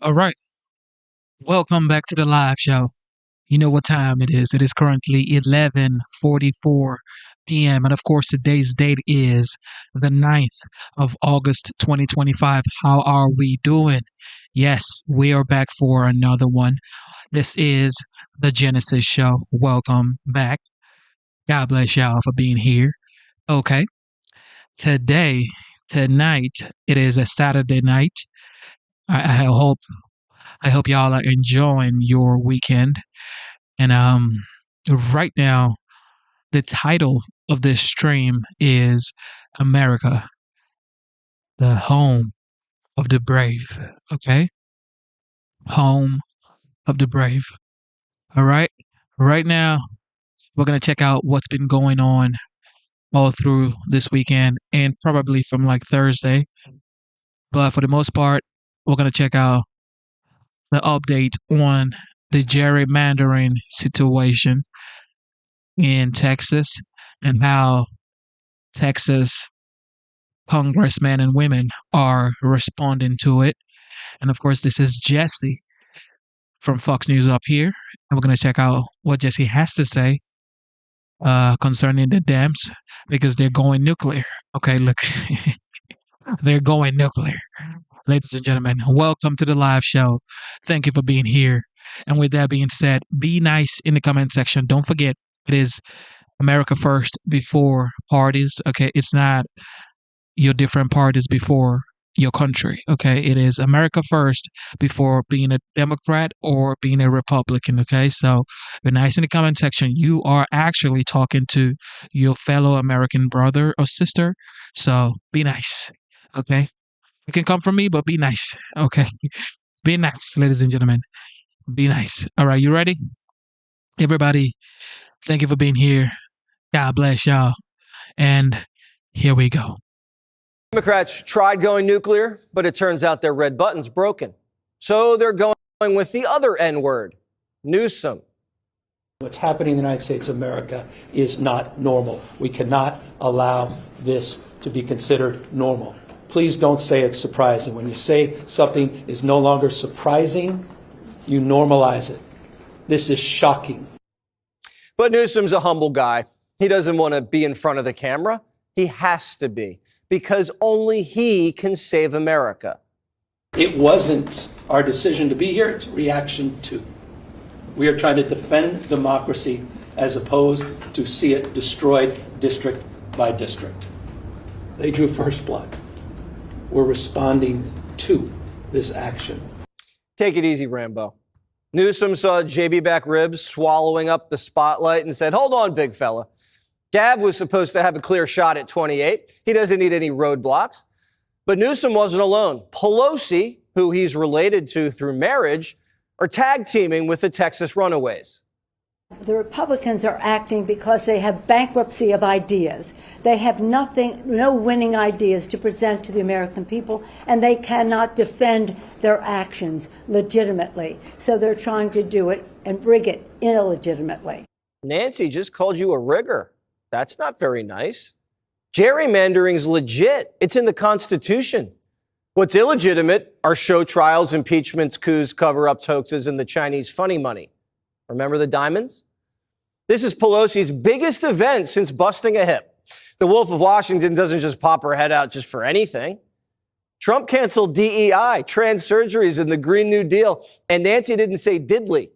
All right. Welcome back to the live show. You know what time it is. It is currently 11:44 p.m. And of course, today's date is the 9th of August 2025. How are we doing? Yes, we are back for another one. This is the Genesis Show. Welcome back. God bless y'all for being here. Okay. Today, tonight, it is a Saturday night. I hope y'all are enjoying your weekend. And right now, the title of this stream is America, the home of the brave. Okay? Home of the brave. All right? Right now, we're going to check out what's been going on all through this weekend and probably from like Thursday. But for the most part, we're going to check out the update on the gerrymandering situation in Texas and how Texas congressmen and women are responding to it. And of course, this is Jesse from Fox News up here. And we're going to check out what Jesse has to say concerning the dams because they're going nuclear. Okay, look, they're going nuclear. Ladies and gentlemen, welcome to the live show. Thank you for being here. And with that being said, be nice in the comment section. Don't forget, it is America first before parties. Okay, it's not your different parties before your country. Okay, it is America first before being a Democrat or being a Republican. Okay, so be nice in the comment section. You are actually talking to your fellow American brother or sister. So be nice. Okay, you can come from me, but be nice. Okay, be nice, ladies and gentlemen. Be nice. All right, you ready? Everybody, thank you for being here. God bless y'all. And here we go. Democrats tried going nuclear, but it turns out their red button's broken. So they're going with the other N word, Newsom. What's happening in the United States of America is not normal. We cannot allow this to be considered normal. Please don't say it's surprising. When you say something is no longer surprising, you normalize it. This is shocking. But Newsom's a humble guy. He doesn't want to be in front of the camera. He has to be, because only he can save America. It wasn't our decision to be here. It's a reaction to. We are trying to defend democracy as opposed to see it destroyed district by district. They drew first blood. We're responding to this action. Take it easy, Rambo. Newsom saw JB back ribs swallowing up the spotlight and said, "Hold on, big fella. Gav was supposed to have a clear shot at 28. He doesn't need any roadblocks." But Newsom wasn't alone. Pelosi, who he's related to through marriage, are tag teaming with the Texas runaways. The Republicans are acting because they have bankruptcy of ideas. They have no winning ideas to present to the American people, and they cannot defend their actions legitimately. So they're trying to do it and rig it illegitimately. Nancy just called you a rigger. That's not very nice. Gerrymandering's legit. It's in the Constitution. What's illegitimate are show trials, impeachments, coups, cover-ups, hoaxes, and the Chinese funny money. Remember the diamonds? This is Pelosi's biggest event since busting a hip. The Wolf of Washington doesn't just pop her head out just for anything. Trump canceled DEI, trans surgeries, and the Green New Deal, and Nancy didn't say diddly.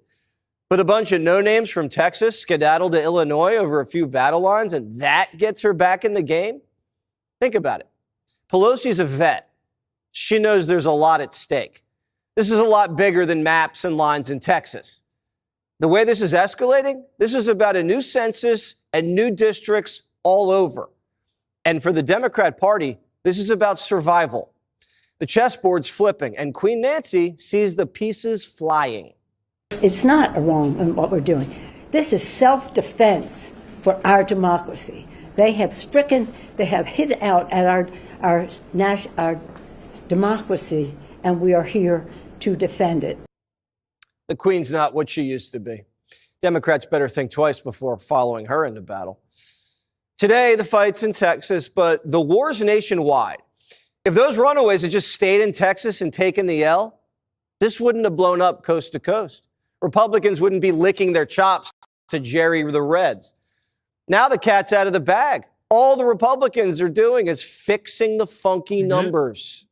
But a bunch of no-names from Texas skedaddled to Illinois over a few battle lines, and that gets her back in the game? Think about it. Pelosi's a vet. She knows there's a lot at stake. This is a lot bigger than maps and lines in Texas. The way this is escalating, this is about a new census and new districts all over. And for the Democrat Party, this is about survival. The chessboard's flipping, and Queen Nancy sees the pieces flying. It's not wrong in what we're doing. This is self-defense for our democracy. They have hit out at our democracy, and we are here to defend it. The Queen's not what she used to be. Democrats better think twice before following her into battle. Today, the fight's in Texas, but the war's nationwide. If those runaways had just stayed in Texas and taken the L, this wouldn't have blown up coast to coast. Republicans wouldn't be licking their chops to jerry the Reds. Now the cat's out of the bag. All the Republicans are doing is fixing the funky numbers.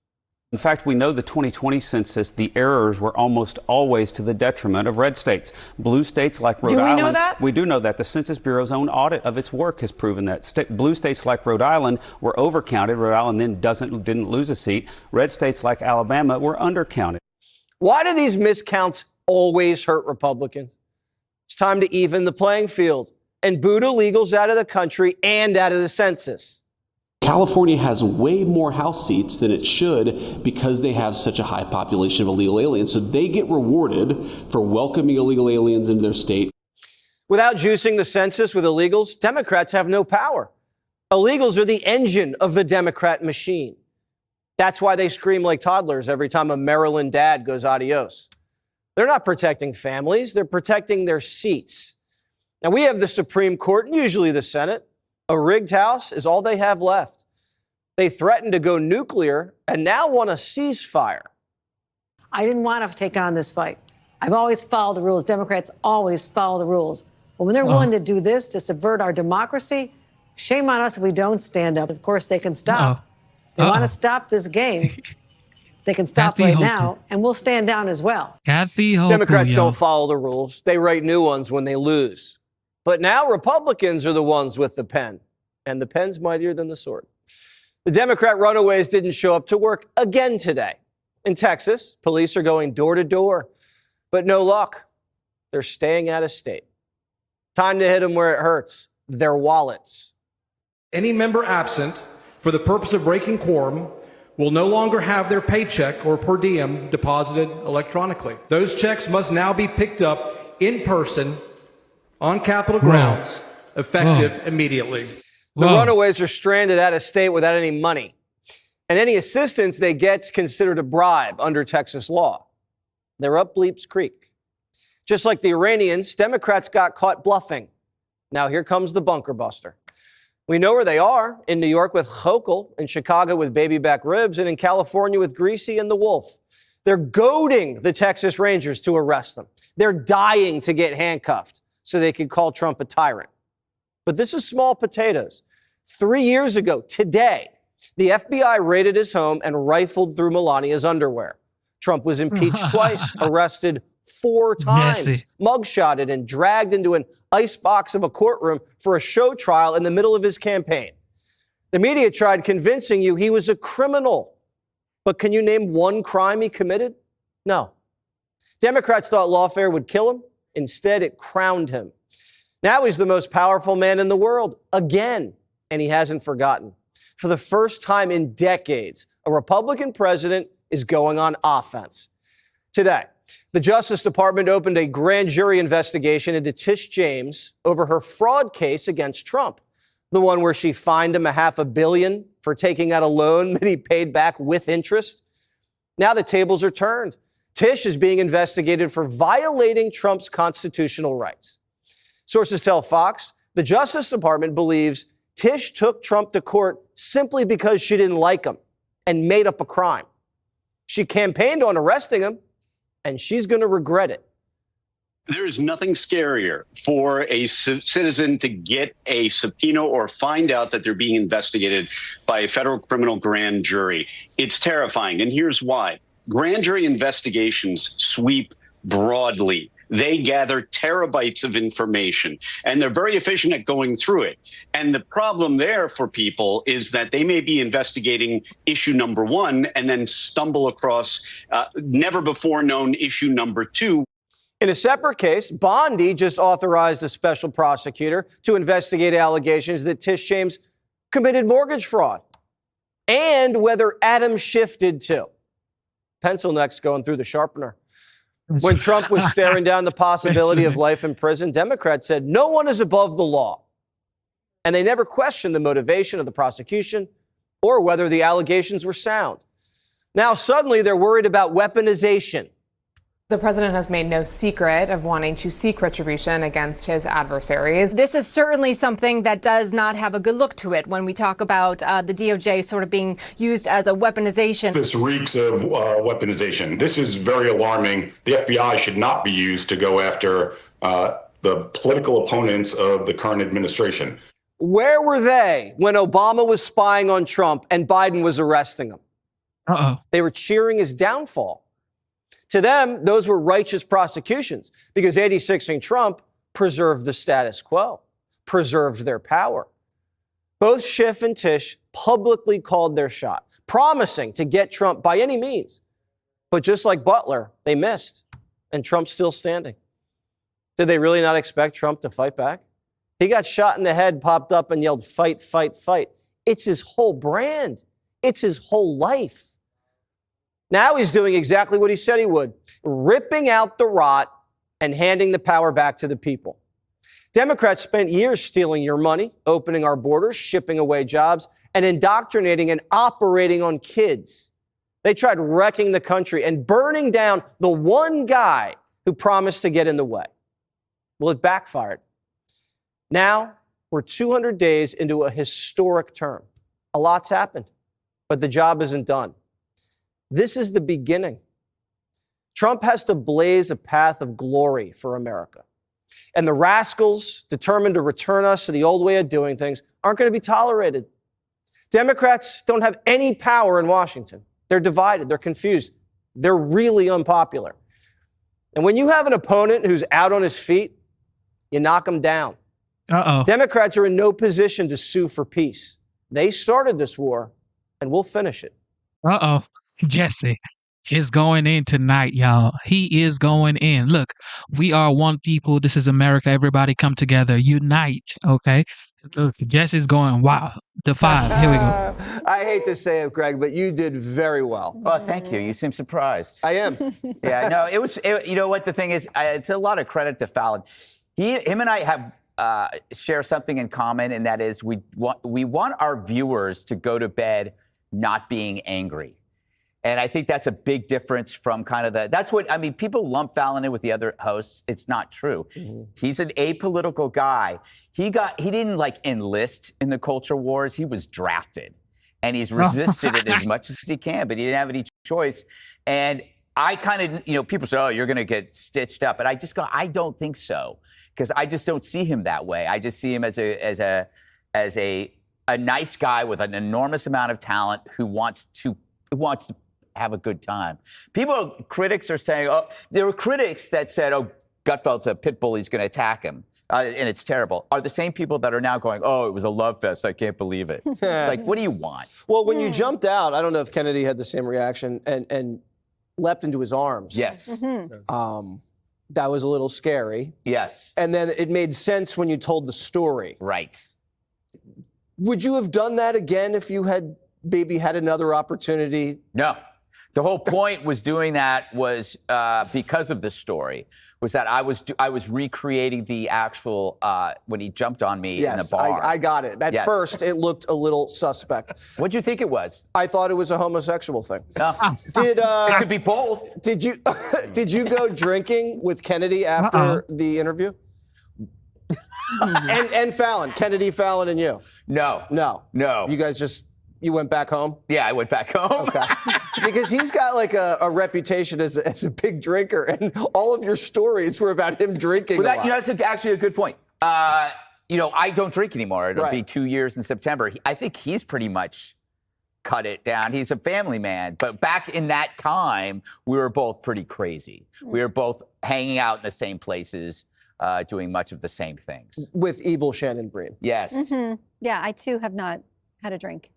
In fact, we know the 2020 census, the errors were almost always to the detriment of red states. Blue states like Rhode Island. Do we know that? We do know that. The Census Bureau's own audit of its work has proven that. Blue states like Rhode Island were overcounted. Rhode Island then didn't lose a seat. Red states like Alabama were undercounted. Why do these miscounts always hurt Republicans? It's time to even the playing field and boot illegals out of the country and out of the census. California has way more House seats than it should because they have such a high population of illegal aliens. So they get rewarded for welcoming illegal aliens into their state. Without juicing the census with illegals, Democrats have no power. Illegals are the engine of the Democrat machine. That's why they scream like toddlers every time a Maryland dad goes adios. They're not protecting families. They're protecting their seats. Now, we have the Supreme Court and usually the Senate. A rigged house is all they have left. They threatened to go nuclear and now want a ceasefire. I didn't want to take on this fight. I've always followed the rules. Democrats always follow the rules. But when they're willing to do this to subvert our democracy, shame on us if we don't stand up. Of course, they can stop. They want to stop this game. They can stop right now, and we'll stand down as well. Democrats don't follow the rules. They write new ones when they lose. But now Republicans are the ones with the pen, and the pen's mightier than the sword. The Democrat runaways didn't show up to work again today. In Texas, police are going door to door, but no luck. They're staying out of state. Time to hit them where it hurts, their wallets. Any member absent for the purpose of breaking quorum will no longer have their paycheck or per diem deposited electronically. Those checks must now be picked up in person on Capitol grounds, effective immediately. The runaways are stranded out of state without any money. And any assistance they get is considered a bribe under Texas law. They're up Bleeps Creek. Just like the Iranians, Democrats got caught bluffing. Now here comes the bunker buster. We know where they are. In New York with Hochul, in Chicago with baby back ribs, and in California with Greasy and the Wolf. They're goading the Texas Rangers to arrest them. They're dying to get handcuffed so they could call Trump a tyrant. But this is small potatoes. 3 years ago, today, the FBI raided his home and rifled through Melania's underwear. Trump was impeached twice, arrested 4 times, mugshotted and dragged into an icebox of a courtroom for a show trial in the middle of his campaign. The media tried convincing you he was a criminal. But can you name one crime he committed? No. Democrats thought lawfare would kill him. Instead, it crowned him. Now he's the most powerful man in the world, again, and he hasn't forgotten. For the first time in decades, a Republican president is going on offense. Today, the Justice Department opened a grand jury investigation into Tish James over her fraud case against Trump, the one where she fined him $500 million for taking out a loan that he paid back with interest. Now the tables are turned. Tish is being investigated for violating Trump's constitutional rights. Sources tell Fox the Justice Department believes Tish took Trump to court simply because she didn't like him and made up a crime. She campaigned on arresting him, and she's going to regret it. There is nothing scarier for a citizen to get a subpoena or find out that they're being investigated by a federal criminal grand jury. It's terrifying, and here's why. Grand jury investigations sweep broadly. They gather terabytes of information, and they're very efficient at going through it. And the problem there for people is that they may be investigating issue number 1 and then stumble across never before known issue number 2. In a separate case, Bondi just authorized a special prosecutor to investigate allegations that Tish James committed mortgage fraud and whether Adam Schiff did too. Pencil neck's going through the sharpener. When Trump was staring down the possibility of life in prison, Democrats said no one is above the law. And they never questioned the motivation of the prosecution or whether the allegations were sound. Now suddenly they're worried about weaponization. The president has made no secret of wanting to seek retribution against his adversaries. This is certainly something that does not have a good look to it when we talk about the DOJ sort of being used as a weaponization. This reeks of weaponization. This is very alarming. The FBI should not be used to go after the political opponents of the current administration. Where were they when Obama was spying on Trump and Biden was arresting him? They were cheering his downfall. To them, those were righteous prosecutions because 86ing Trump preserved the status quo, preserved their power. Both Schiff and Tisch publicly called their shot, promising to get Trump by any means. But just like Butler, they missed, and Trump's still standing. Did they really not expect Trump to fight back? He got shot in the head, popped up, and yelled, "Fight, fight, fight." It's his whole brand. It's his whole life. Now he's doing exactly what he said he would, ripping out the rot and handing the power back to the people. Democrats spent years stealing your money, opening our borders, shipping away jobs, and indoctrinating and operating on kids. They tried wrecking the country and burning down the one guy who promised to get in the way. Well, it backfired. Now we're 200 days into a historic term. A lot's happened, but the job isn't done. This is the beginning. Trump has to blaze a path of glory for America. And the rascals determined to return us to the old way of doing things aren't going to be tolerated. Democrats don't have any power in Washington. They're divided. They're confused. They're really unpopular. And when you have an opponent who's out on his feet, you knock him down. Democrats are in no position to sue for peace. They started this war, and we'll finish it. Jesse is going in tonight, y'all. He is going in. Look, we are one people. This is America. Everybody come together. Unite, okay? Look, Jesse's going, wow. The 5. Here we go. I hate to say it, Greg, but you did very well. Oh, thank you. You seem surprised. I am. Yeah, no, you know what the thing is? It's a lot of credit to Fallon. Him and I have share something in common, and that is we want our viewers to go to bed not being angry. And I think that's a big difference from kind of that's what, I mean, people lump Fallon in with the other hosts. It's not true. Mm-hmm. He's an apolitical guy. He didn't like enlist in the culture wars. He was drafted and he's resisted it as much as he can, but he didn't have any choice. And I kind of, people say, oh, you're going to get stitched up. But I just go, I don't think so. Because I just don't see him that way. I just see him as a nice guy with an enormous amount of talent who wants to have a good time. Critics are saying, there were critics that said, oh, Gutfeld's a pit bull, he's going to attack him, and it's terrible, are the same people that are now going, oh, it was a love fest, I can't believe it. It's like, what do you want? Well, when you jumped out, I don't know if Kennedy had the same reaction, and leapt into his arms. Yes. Mm-hmm. That was a little scary. Yes. And then it made sense when you told the story. Right. Would you have done that again if you had maybe had another opportunity? No. The whole point was doing that was because of the story, was that I was recreating the actual, when he jumped on me in the bar. I got it. At first, it looked a little suspect. What'd you think it was? I thought it was a homosexual thing. It could be both. Did you go drinking with Kennedy after the interview? and Fallon, Kennedy, Fallon, and you? No. You guys you went back home? Yeah, I went back home. Okay. Because he's got like a reputation as a big drinker, and all of your stories were about him drinking a lot. That's actually a good point. I don't drink anymore. It'll be 2 years in September. I think he's pretty much cut it down. He's a family man. But back in that time, we were both pretty crazy. We were both hanging out in the same places, doing much of the same things. With evil Shannon Bream. Yes. Mm-hmm. Yeah, I too have not had a drink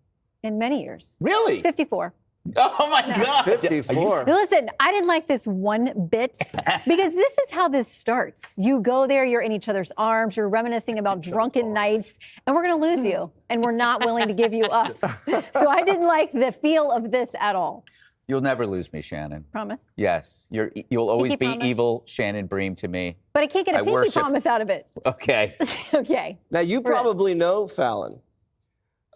in many years. Really? 54. Oh my God. 54. Listen, I didn't like this one bit because this is how this starts. You go there, you're in each other's arms, you're reminiscing about drunken nights, and we're going to lose you, and we're not willing to give you up. So I didn't like the feel of this at all. You'll never lose me, Shannon. Promise? Yes. You'll always Pinky be promise. evil Shannon Bream to me. But I can't get a pinky promise out of it. Okay. Okay. Now, you probably know Fallon.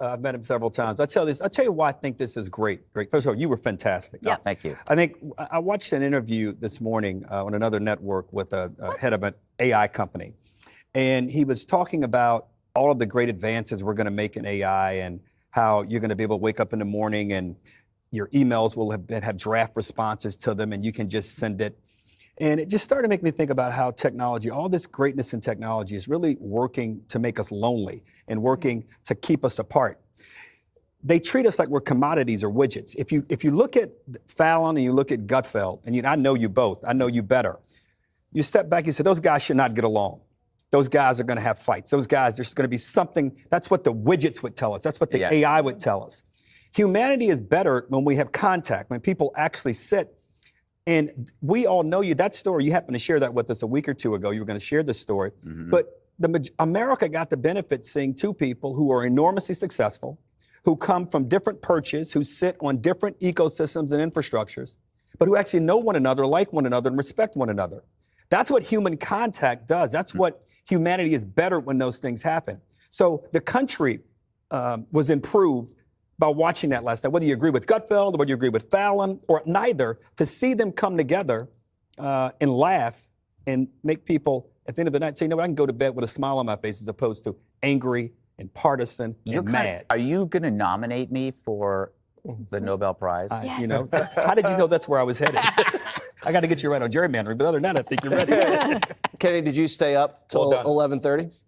I've met him several times. I'll tell you why I think this is great. Great. First of all, you were fantastic. Yeah, thank you. I think I watched an interview this morning on another network with a head of an AI company. And he was talking about all of the great advances we're going to make in AI and how you're going to be able to wake up in the morning and your emails will have draft responses to them and you can just send it. And it just started to make me think about how technology, all this greatness in technology is really working to make us lonely and working to keep us apart. They treat us like we're commodities or widgets. If you look at Fallon and you look at Gutfeld, and I know you both, I know you better, you step back, you say, those guys should not get along. Those guys are going to have fights. Those guys, there's going to be something. That's what the widgets would tell us. That's what the AI would tell us. Humanity is better when we have contact, when people actually sit. And we all know you. That story, you happened to share that with us a week or two ago. You were going to share this story. But America got the benefit seeing two people who are enormously successful, who come from different perches, who sit on different ecosystems and infrastructures, but who actually know one another, like one another, and respect one another. That's what human contact does. That's what humanity is better when those things happen. So the country was improved by watching that last night, whether you agree with Gutfeld or whether you agree with Fallon or neither, to see them come together and laugh and make people at the end of the night say, I can go to bed with a smile on my face as opposed to angry and partisan and mad. Are you going to nominate me for the Nobel Prize? You know, how did you know that's where I was headed? I got to get you right on gerrymandering, but other than that, I think you're ready. Kenny, did you stay up till 11:30?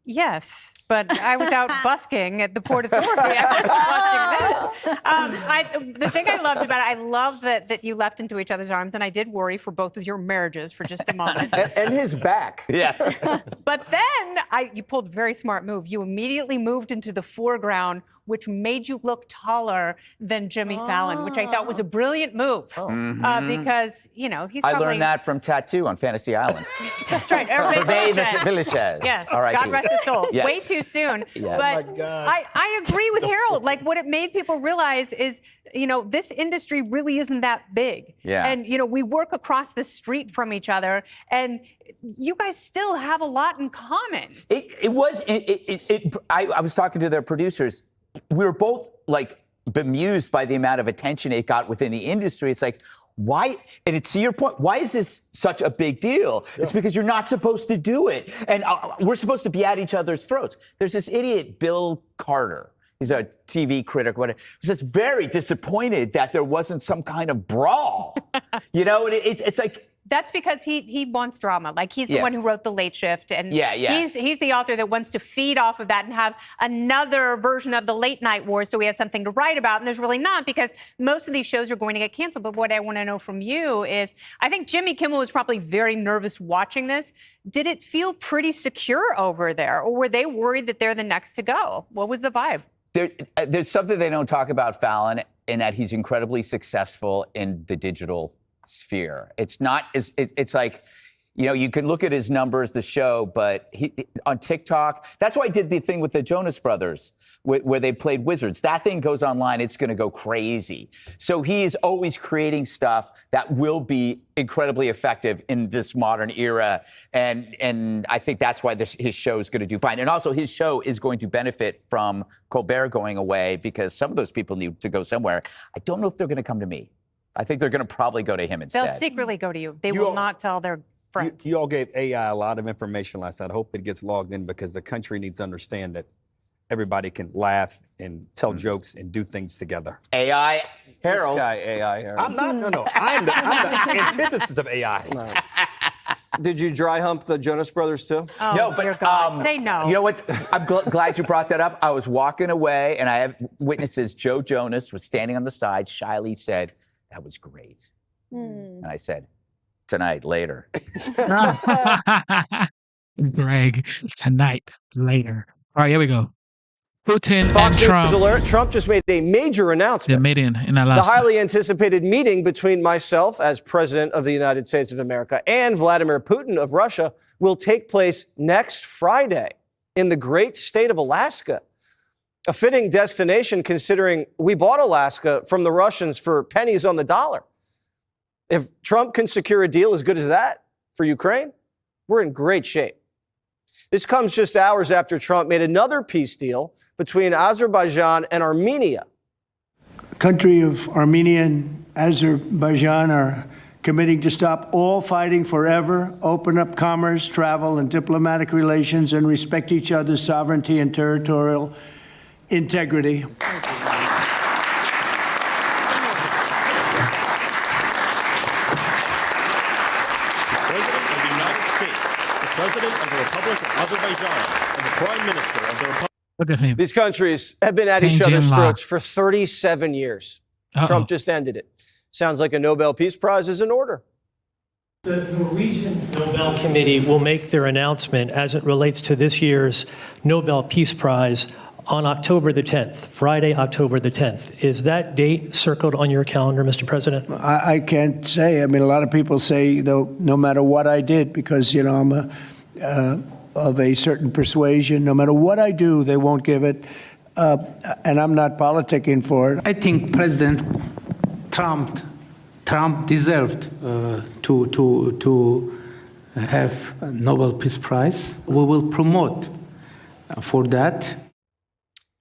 Yes, but I was out busking at the Port Authority. I wasn't watching this. The thing I loved about it, I love that you leapt into each other's arms, and I did worry for both of your marriages for just a moment. and his back. Yeah. But then you pulled a very smart move. You immediately moved into the foreground, which made you look taller than Jimmy Fallon, which I thought was a brilliant move. Because, he's probably... I learned that from Tattoo on Fantasy Island. That's right. Yes, All right, God rest his soul. Yes. Way too soon. Yeah. But oh my God. I agree with Harold. Like, what it made people realize is, this industry really isn't that big. Yeah. And, we work across the street from each other, and you guys still have a lot in common. I was talking to their producers. We were both bemused by the amount of attention it got within the industry. It's like, why? And it's to your point, why is this such a big deal? Yeah. It's because you're not supposed to do it. And we're supposed to be at each other's throats. There's this idiot, Bill Carter. He's a TV critic, whatever. He's just very disappointed that there wasn't some kind of brawl. It's like... That's because he wants drama. Like, he's the one who wrote The Late Shift, and he's the author that wants to feed off of that and have another version of the late night war, so he has something to write about. And there's really not, because most of these shows are going to get canceled. But what I want to know from you is, I think Jimmy Kimmel was probably very nervous watching this. Did it feel pretty secure over there, or were they worried that they're the next to go? What was the vibe? There's something they don't talk about Fallon, in that he's incredibly successful in the digital sphere. It's not, it's like, you can look at his numbers, the show, but he on TikTok, that's why I did the thing with the Jonas Brothers, where they played wizards. That thing goes online, it's going to go crazy. So he is always creating stuff that will be incredibly effective in this modern era. And I think that's why his show is going to do fine. And also, his show is going to benefit from Colbert going away, because some of those people need to go somewhere. I don't know if they're going to come to me. I think they're going to probably go to him instead. They'll secretly go to you. They will not tell their friends. You all gave AI a lot of information last night. I hope it gets logged in, because the country needs to understand that everybody can laugh and tell jokes and do things together. AI, Harold. This guy, AI, Harold. I'm not. I'm the antithesis of AI. No. Did you dry hump the Jonas Brothers too? Oh, no, but dear God. Say no. You know what? I'm glad you brought that up. I was walking away, and I have witnesses. Joe Jonas was standing on the side, shyly said, "That was great." And I said, "Tonight, later." Greg, tonight, later. All right, here we go. Putin and Fox Trump. News alert. Trump just made a major announcement. They made it in Alaska. The highly anticipated meeting between myself as President of the United States of America and Vladimir Putin of Russia will take place next Friday in the great state of Alaska. A fitting destination, considering we bought Alaska from the Russians for pennies on the dollar. If Trump can secure a deal as good as that for Ukraine, we're in great shape. This comes just hours after Trump made another peace deal between Azerbaijan and Armenia. The country of Armenia and Azerbaijan are committing to stop all fighting forever, open up commerce, travel, and diplomatic relations, and respect each other's sovereignty and territorial integrity. President of the Republic of Azerbaijan and the Prime Minister of the Republic. Look at him. These countries have been at each other's throats for 37 years. Trump just ended it. Sounds like a Nobel Peace Prize is in order. The Norwegian Nobel Committee will make their announcement as it relates to this year's Nobel Peace Prize on October the 10th, Friday, October the 10th. Is that date circled on your calendar, Mr. President? I can't say. I mean, a lot of people say, no matter what I did, because, I'm of a certain persuasion, no matter what I do, they won't give it. And I'm not politicking for it. I think President Trump deserved to have a Nobel Peace Prize. We will promote for that.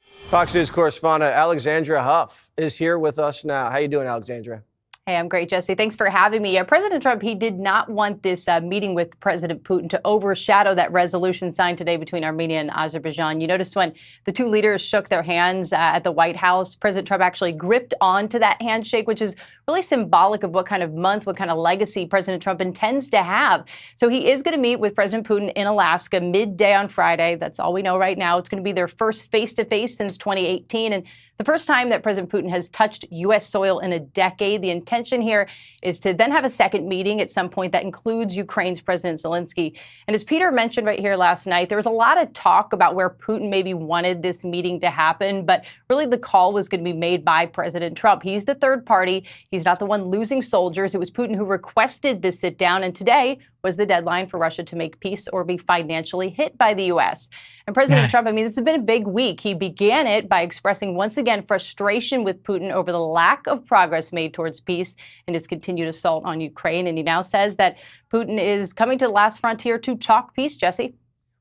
Fox News correspondent Alexandra Huff is here with us now. How you doing, Alexandra? Hey, I'm great, Jesse. Thanks for having me. President Trump, he did not want this meeting with President Putin to overshadow that resolution signed today between Armenia and Azerbaijan. You noticed when the two leaders shook their hands at the White House, President Trump actually gripped onto that handshake, which is really symbolic of what kind of month, what kind of legacy President Trump intends to have. So he is going to meet with President Putin in Alaska midday on Friday. That's all we know right now. It's going to be their first face-to-face since 2018. And the first time that President Putin has touched U.S. soil in a decade. The intention here is to then have a second meeting at some point that includes Ukraine's President Zelensky. And as Peter mentioned right here last night, there was a lot of talk about where Putin maybe wanted this meeting to happen, but really the call was going to be made by President Trump. He's the third party. He's not the one losing soldiers. It was Putin who requested this sit down, and today was the deadline for Russia to make peace or be financially hit by the U.S. And President Trump, I mean, this has been a big week. He began it by expressing once again frustration with Putin over the lack of progress made towards peace and his continued assault on Ukraine. And he now says that Putin is coming to the last frontier to talk peace, Jesse.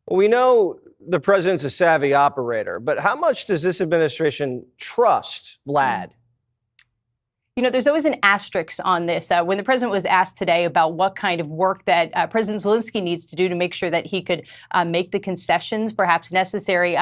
Well, we know the president's a savvy operator, but how much does this administration trust Vlad? You know, there's always an asterisk on this. When the president was asked today about what kind of work that President Zelensky needs to do to make sure that he could make the concessions perhaps necessary,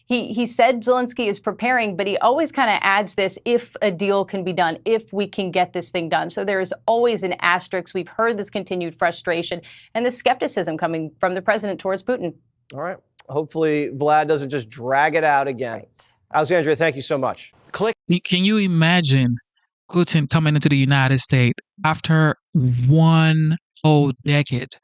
he said Zelensky is preparing, but he always kind of adds this, if a deal can be done, if we can get this thing done. So there is always an asterisk. We've heard this continued frustration and the skepticism coming from the president towards Putin. All right. Hopefully Vlad doesn't just drag it out again. Right. Alexandria, thank you so much. Click. Can you imagine Putin coming into the United States after one whole decade?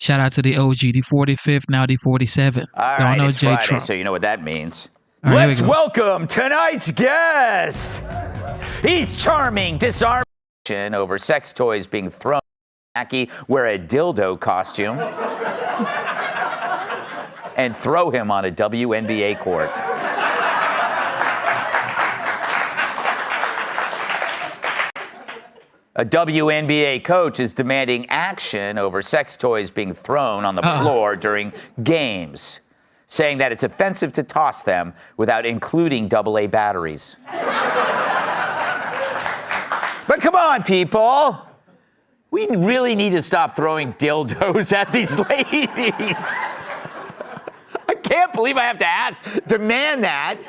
Shout out to the OG, the 45th, now the 47th. All right, it's Friday, Trump. So you know what that means. Right, let's welcome tonight's guest. He's charming, disarming over sex toys being thrown. Wear a dildo costume and throw him on a WNBA court. A WNBA coach is demanding action over sex toys being thrown on the floor during games, saying that it's offensive to toss them without including AA batteries. But come on, people. We really need to stop throwing dildos at these ladies. I can't believe I have to demand that.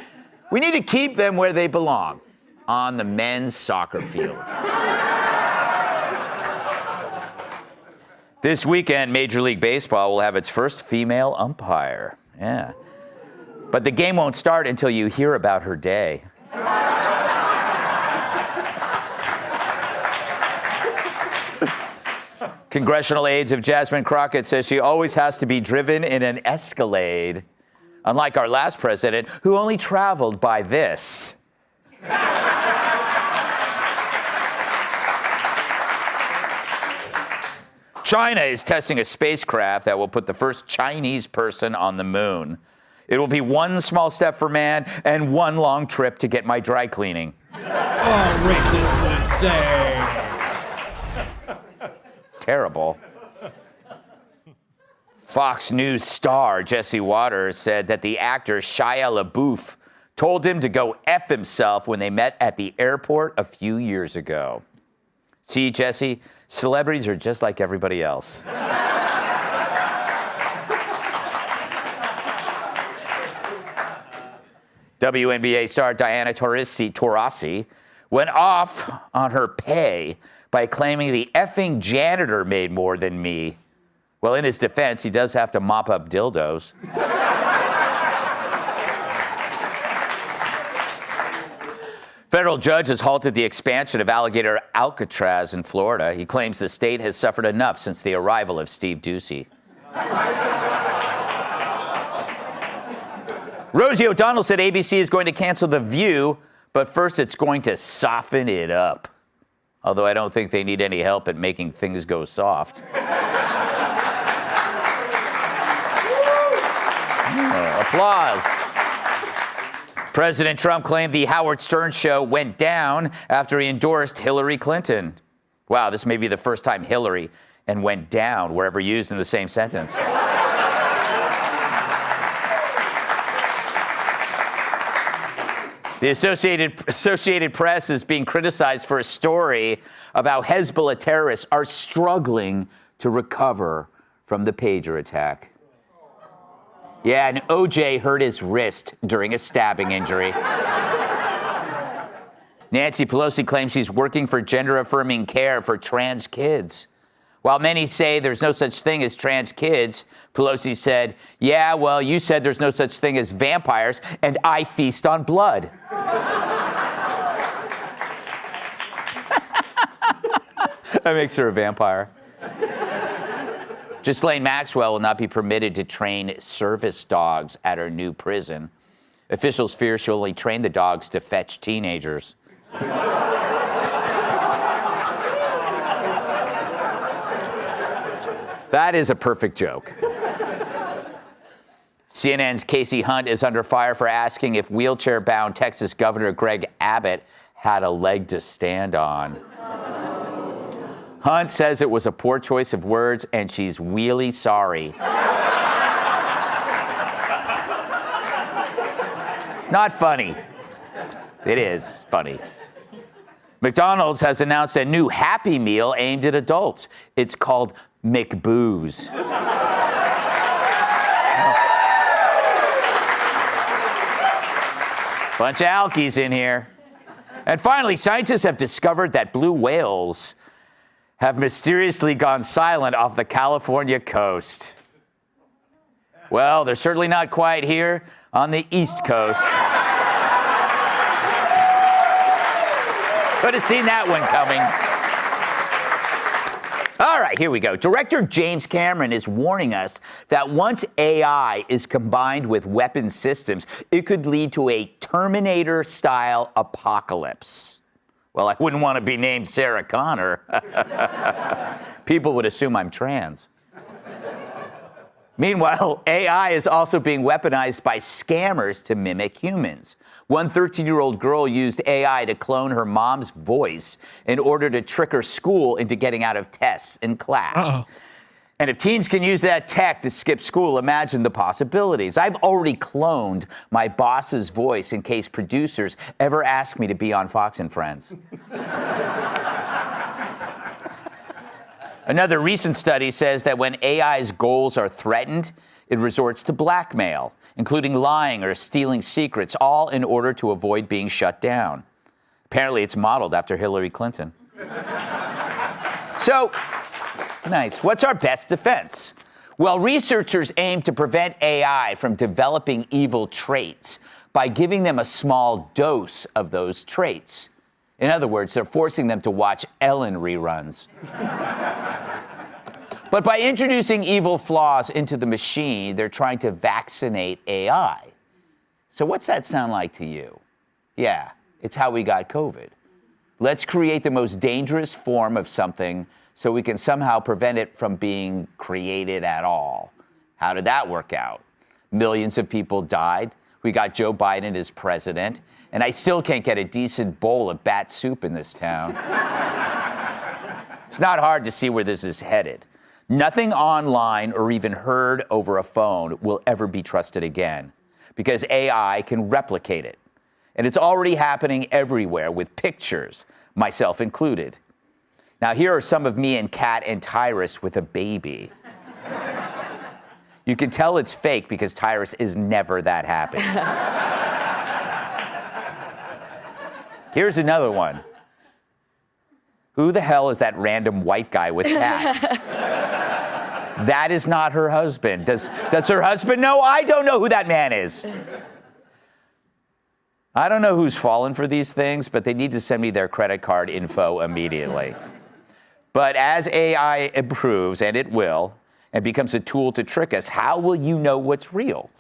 We need to keep them where they belong, on the men's soccer field. This weekend, Major League Baseball will have its first female umpire. Yeah. But the game won't start until you hear about her day. Congressional aides of Jasmine Crockett says she always has to be driven in an Escalade, unlike our last president, who only traveled by this. China is testing a spacecraft that will put the first Chinese person on the moon. It will be one small step for man and one long trip to get my dry cleaning. Oh, racist would say. Terrible. Fox News star Jesse Waters said that the actor Shia LaBeouf told him to go F himself when they met at the airport a few years ago. See, Jesse, celebrities are just like everybody else. WNBA star Diana Taurasi went off on her pay by claiming the effing janitor made more than me. Well, in his defense, he does have to mop up dildos. Federal judge has halted the expansion of alligator Alcatraz in Florida. He claims the state has suffered enough since the arrival of Steve Ducey. Rosie O'Donnell said ABC is going to cancel The View, but first it's going to soften it up. Although I don't think they need any help at making things go soft. Applause. President Trump claimed the Howard Stern show went down after he endorsed Hillary Clinton. Wow, this may be the first time Hillary and went down were ever used in the same sentence. The Associated Press is being criticized for a story of how Hezbollah terrorists are struggling to recover from the pager attack. Yeah, and OJ hurt his wrist during a stabbing injury. Nancy Pelosi claims she's working for gender-affirming care for trans kids. While many say there's no such thing as trans kids, Pelosi said, yeah, well, you said there's no such thing as vampires, and I feast on blood. That makes her a vampire. Ghislaine Maxwell will not be permitted to train service dogs at her new prison. Officials fear she'll only train the dogs to fetch teenagers. That is a perfect joke. CNN's Casey Hunt is under fire for asking if wheelchair-bound Texas Governor Greg Abbott had a leg to stand on. Hunt says it was a poor choice of words, and she's really sorry. It's not funny. It is funny. McDonald's has announced a new Happy Meal aimed at adults. It's called McBooze. Bunch of alkies in here. And finally, scientists have discovered that blue whales have mysteriously gone silent off the California coast. Well, they're certainly not quiet here on the East Coast. Could have seen that one coming. All right, here we go. Director James Cameron is warning us that once AI is combined with weapon systems, it could lead to a Terminator-style apocalypse. Well, I wouldn't want to be named Sarah Connor. People would assume I'm trans. Meanwhile, AI is also being weaponized by scammers to mimic humans. One 13-year-old girl used AI to clone her mom's voice in order to trick her school into getting out of tests in class. Uh-oh. And if teens can use that tech to skip school, imagine the possibilities. I've already cloned my boss's voice in case producers ever ask me to be on Fox and Friends. Another recent study says that when AI's goals are threatened, it resorts to blackmail, including lying or stealing secrets, all in order to avoid being shut down. Apparently, it's modeled after Hillary Clinton. So, nice. What's our best defense? Well, researchers aim to prevent AI from developing evil traits by giving them a small dose of those traits. In other words, they're forcing them to watch Ellen reruns. But by introducing evil flaws into the machine, they're trying to vaccinate AI. So what's that sound like to you? Yeah, it's how we got COVID. Let's create the most dangerous form of something so we can somehow prevent it from being created at all. How did that work out? Millions of people died. We got Joe Biden as president. And I still can't get a decent bowl of bat soup in this town. It's not hard to see where this is headed. Nothing online or even heard over a phone will ever be trusted again because AI can replicate it. And it's already happening everywhere with pictures, myself included. Now, here are some of me and Kat and Tyrus with a baby. You can tell it's fake because Tyrus is never that happy. Here's another one. Who the hell is that random white guy with Kat? That is not her husband. Does her husband know? I don't know who that man is. I don't know who's fallen for these things, but they need to send me their credit card info immediately. But as AI improves, and it will, and becomes a tool to trick us, how will you know what's real?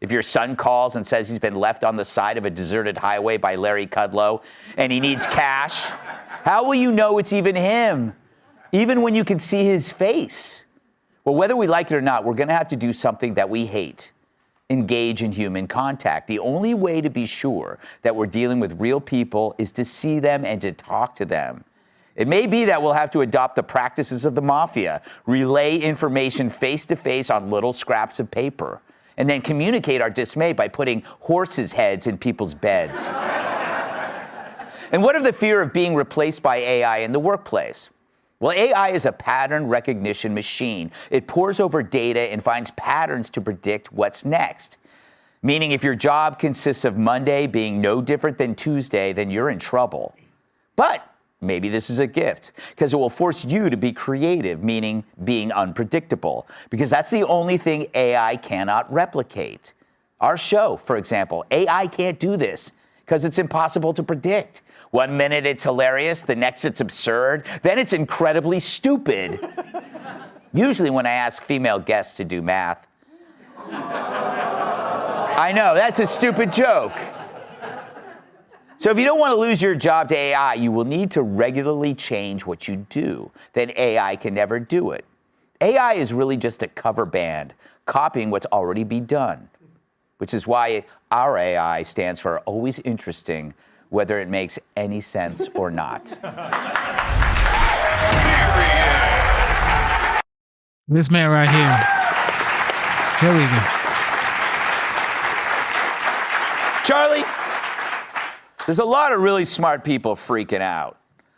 If your son calls and says he's been left on the side of a deserted highway by Larry Kudlow and he needs cash, how will you know it's even him, even when you can see his face? Well, whether we like it or not, we're going to have to do something that we hate. Engage in human contact. The only way to be sure that we're dealing with real people is to see them and to talk to them. It may be that we'll have to adopt the practices of the mafia, relay information face to face on little scraps of paper, and then communicate our dismay by putting horses' heads in people's beds. And what of the fear of being replaced by AI in the workplace? Well, AI is a pattern recognition machine. It pores over data and finds patterns to predict what's next. Meaning if your job consists of Monday being no different than Tuesday, then you're in trouble. But maybe this is a gift because it will force you to be creative, meaning being unpredictable, because that's the only thing AI cannot replicate. Our show, for example, AI can't do this because it's impossible to predict. 1 minute it's hilarious, the next it's absurd, then it's incredibly stupid. Usually when I ask female guests to do math. I know, that's a stupid joke. So if you don't want to lose your job to AI, you will need to regularly change what you do. Then AI can never do it. AI is really just a cover band, copying what's already been done, which is why our AI stands for always interesting, whether it makes any sense or not. This man right here. Here we go. Charlie, there's a lot of really smart people freaking out.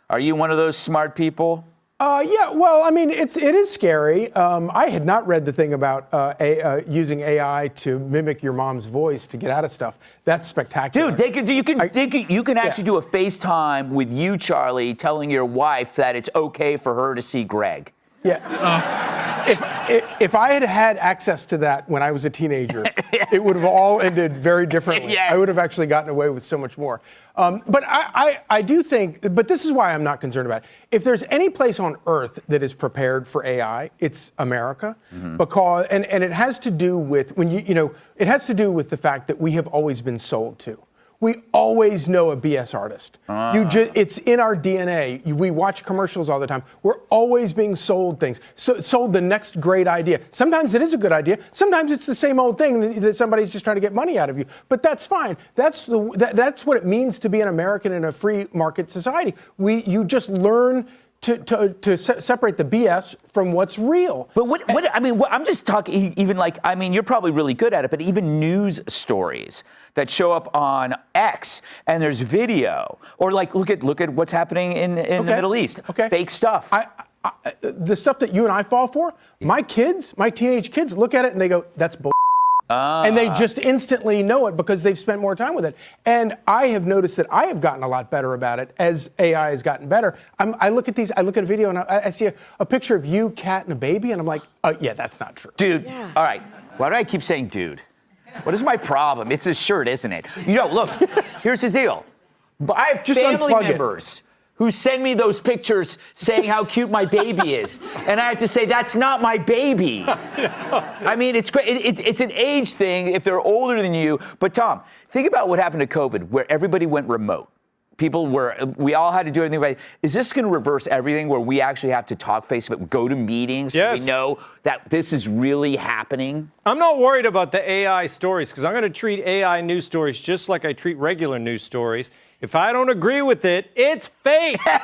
Are you one of those smart people? Yeah, well, I mean, it is scary. I had not read the thing about using AI to mimic your mom's voice to get out of stuff. That's spectacular. Dude, you can actually do a FaceTime with you, Charlie, telling your wife that it's okay for her to see Greg. Yeah. If I had had access to that when I was a teenager, it would have all ended very differently. Yes. I would have actually gotten away with so much more. But I do think, but this is why I'm not concerned about it. If there's any place on earth that is prepared for AI, it's America. Mm-hmm. Because, and it has to do with, it has to do with the fact that we have always been sold to. We always know a BS artist. It's in our DNA. We watch commercials all the time. We're always being sold things. Sold the next great idea. Sometimes it is a good idea. Sometimes it's the same old thing that somebody's just trying to get money out of you. But that's fine. That's what it means to be an American in a free market society. You just learn to separate the BS from what's real. But I'm just talking even you're probably really good at it, but even news stories that show up on X and there's video, or look at what's happening in the Middle East. Okay. Fake stuff. The stuff that you and I fall for, my teenage kids look at it and they go, that's bull. And they just instantly know it because they've spent more time with it. And I have noticed that I have gotten a lot better about it as AI has gotten better. I look at a video and I see a picture of you, Kat, and a baby, and I'm like, oh, yeah, that's not true. Dude, all right. Why do I keep saying dude? What is my problem? It's his shirt, isn't it? Look, here's the deal. I have family members who send me those pictures saying how cute my baby is. And I have to say, that's not my baby. I mean, it's great. It's an age thing if they're older than you. But Tom, think about what happened to COVID, where everybody went remote. We all had to do everything. Right. Is this going to reverse everything where we actually have to talk face-to-face, go to meetings so we know that this is really happening? I'm not worried about the AI stories because I'm going to treat AI news stories just like I treat regular news stories. If I don't agree with it, it's fake. Fake.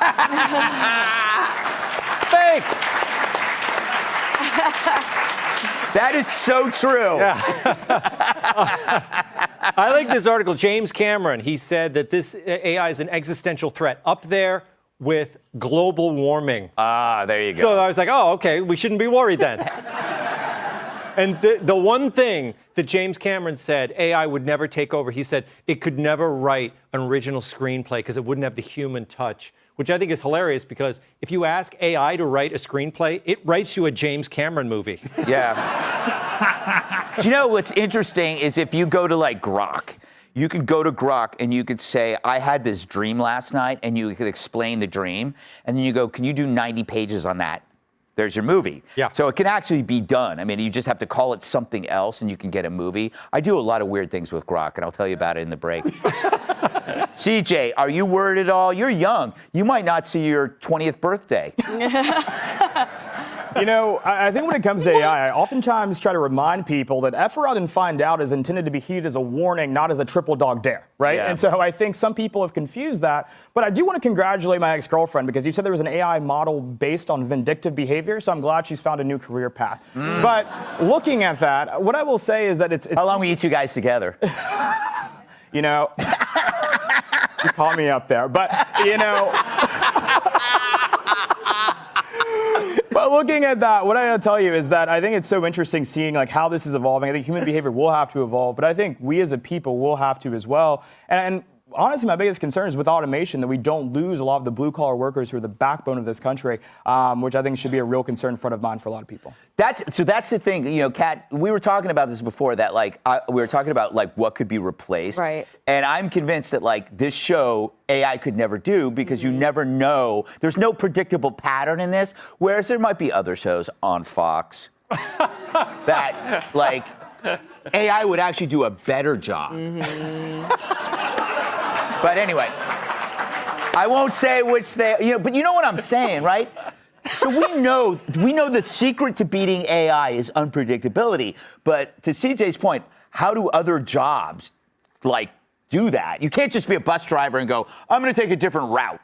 That is so true. Yeah. I like this article. James Cameron, he said that this AI is an existential threat up there with global warming. Ah, there you go. So I was like, oh, okay, we shouldn't be worried then. And the one thing that James Cameron said AI would never take over, he said it could never write an original screenplay because it wouldn't have the human touch, which I think is hilarious because if you ask AI to write a screenplay, it writes you a James Cameron movie. Yeah. Do you know what's interesting is if you go to like Grok, you could go to Grok and you could say, I had this dream last night, and you could explain the dream. And then you go, can you do 90 pages on that? There's your movie. Yeah. So it can actually be done. I mean, you just have to call it something else and you can get a movie. I do a lot of weird things with Grok, and I'll tell you about it in the break. CJ, are you worried at all? You're young. You might not see your 20th birthday. You know, I think when it comes to AI, I oftentimes try to remind people that F around and find out is intended to be heeded as a warning, not as a triple dog dare, right? Yeah. And so I think some people have confused that. But I do want to congratulate my ex-girlfriend because you said there was an AI model based on vindictive behavior, so I'm glad she's found a new career path. But looking at that, what I will say is that it's How long were you two guys together? You know, you caught me up there. But, you know... But looking at that, what I gotta tell you is that I think it's so interesting seeing like how this is evolving. I think human behavior will have to evolve, but I think we as a people will have to as well. And honestly, my biggest concern is with automation that we don't lose a lot of the blue-collar workers who are the backbone of this country, which I think should be a real concern front of mind for a lot of people. That's the thing, you know, Kat, we were talking about this before that, like, we were talking about, like, what could be replaced. Right. And I'm convinced that, like, this show, AI could never do because you never know. There's no predictable pattern in this, whereas there might be other shows on Fox that, like, AI would actually do a better job. But anyway, I won't say which they, you know, but you know what I'm saying, right? So we know the secret to beating AI is unpredictability. But to CJ's point, how do other jobs like do that? You can't just be a bus driver and go, I'm going to take a different route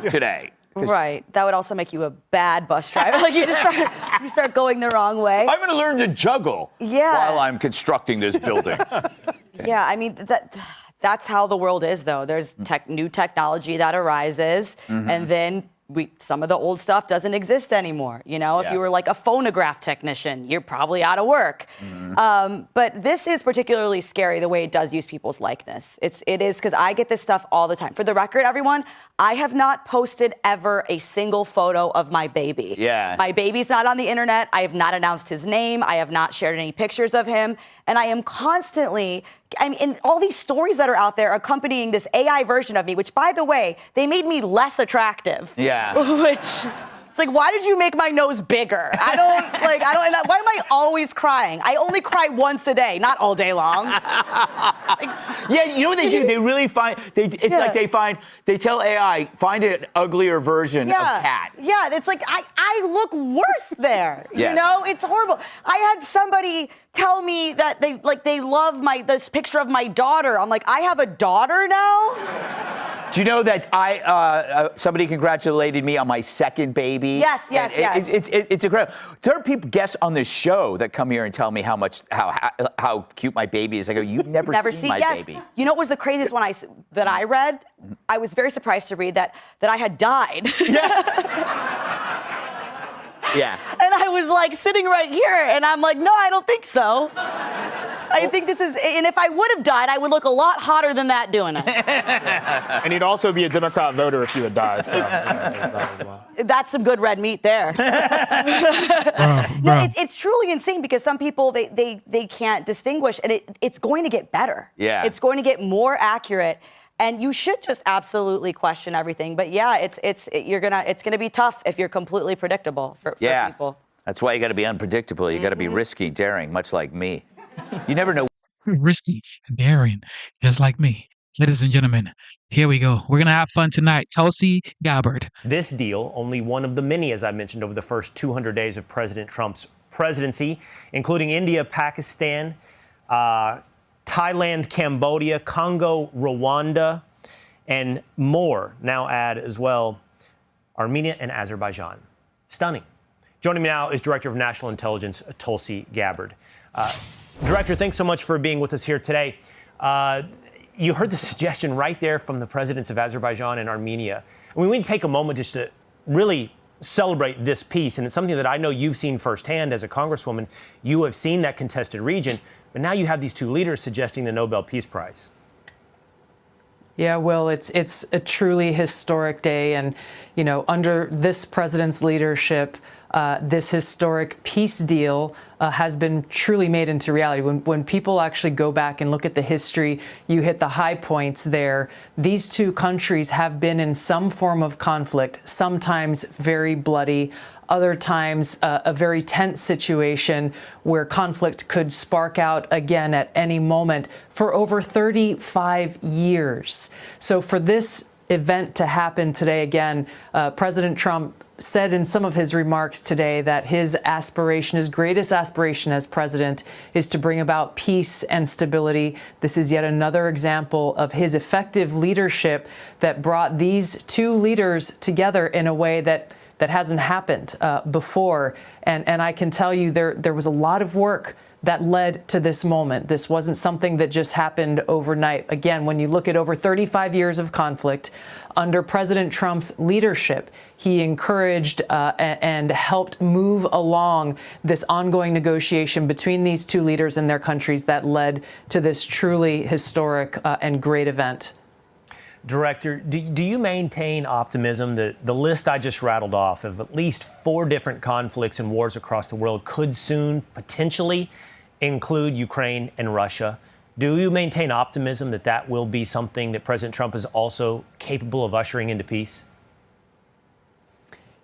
today. Right. That would also make you a bad bus driver. Like you start going the wrong way. I'm going to learn to juggle while I'm constructing this building. Yeah, I mean that's how the world is, though. There's new technology that arises, and then some of the old stuff doesn't exist anymore. You know, if you were like a phonograph technician, you're probably out of work. But this is particularly scary the way it does use people's likeness. It is because I get this stuff all the time. For the record, everyone, I have not posted ever a single photo of my baby. Yeah. My baby's not on the internet. I have not announced his name. I have not shared any pictures of him. And I am constantly, I mean, and all these stories that are out there accompanying this AI version of me, which, by the way, they made me less attractive. Yeah. Which, it's like, why did you make my nose bigger? Why am I always crying? I only cry once a day, not all day long. Yeah, you know what they do? They really find, like they tell AI, find an uglier version of Kat. Yeah, it's like, I look worse there. Yes. You know, it's horrible. I had somebody tell me that they love this picture of my daughter. I'm like, I have a daughter now? Do you know that somebody congratulated me on my second baby? Yes. It's incredible. There are people, guests on this show that come here and tell me how cute my baby is. I go, you've never seen my baby. You know what was the craziest one that I read? I was very surprised to read that I had died. Yes. Yeah. And I was like sitting right here, and I'm like, no, I don't think so. I think this is, and if I would have died, I would look a lot hotter than that doing it. And you'd also be a Democrat voter if you had died. So. That's some good red meat there. No, it's truly insane because some people, they can't distinguish, and it's going to get better. Yeah. It's going to get more accurate. And you should just absolutely question everything. But yeah, it's gonna be tough if you're completely predictable for people. That's why you got to be unpredictable. You got to be risky, daring, much like me. You never know. Risky, daring, just like me. Ladies and gentlemen, here we go. We're going to have fun tonight. Tulsi Gabbard. This deal, only one of the many, as I mentioned, over the first 200 days of President Trump's presidency, including India, Pakistan, Thailand, Cambodia, Congo, Rwanda, and more. Now add as well Armenia and Azerbaijan. Stunning. Joining me now is Director of National Intelligence, Tulsi Gabbard. Director, thanks so much for being with us here today. You heard the suggestion right there from the presidents of Azerbaijan and Armenia. And we need to take a moment just to really celebrate this peace. And it's something that I know you've seen firsthand as a congresswoman. You have seen that contested region, but now you have these two leaders suggesting the Nobel Peace Prize. Yeah, Will, it's a truly historic day. And, you know, under this president's leadership, this historic peace deal has been truly made into reality. When people actually go back and look at the history, you hit the high points there. These two countries have been in some form of conflict, sometimes very bloody, other times a very tense situation where conflict could spark out again at any moment for over 35 years. So for this event to happen today again, President Trump said in some of his remarks today that his aspiration, his greatest aspiration as president, is to bring about peace and stability. This is yet another example of his effective leadership that brought these two leaders together in a way that hasn't happened before. And I can tell you there was a lot of work that led to this moment. This wasn't something that just happened overnight. Again, when you look at over 35 years of conflict, under President Trump's leadership, he encouraged and helped move along this ongoing negotiation between these two leaders and their countries that led to this truly historic and great event. Director, do you maintain optimism that the list I just rattled off of at least 4 different conflicts and wars across the world could soon potentially include Ukraine and Russia? Do you maintain optimism that that will be something that President Trump is also capable of ushering into peace?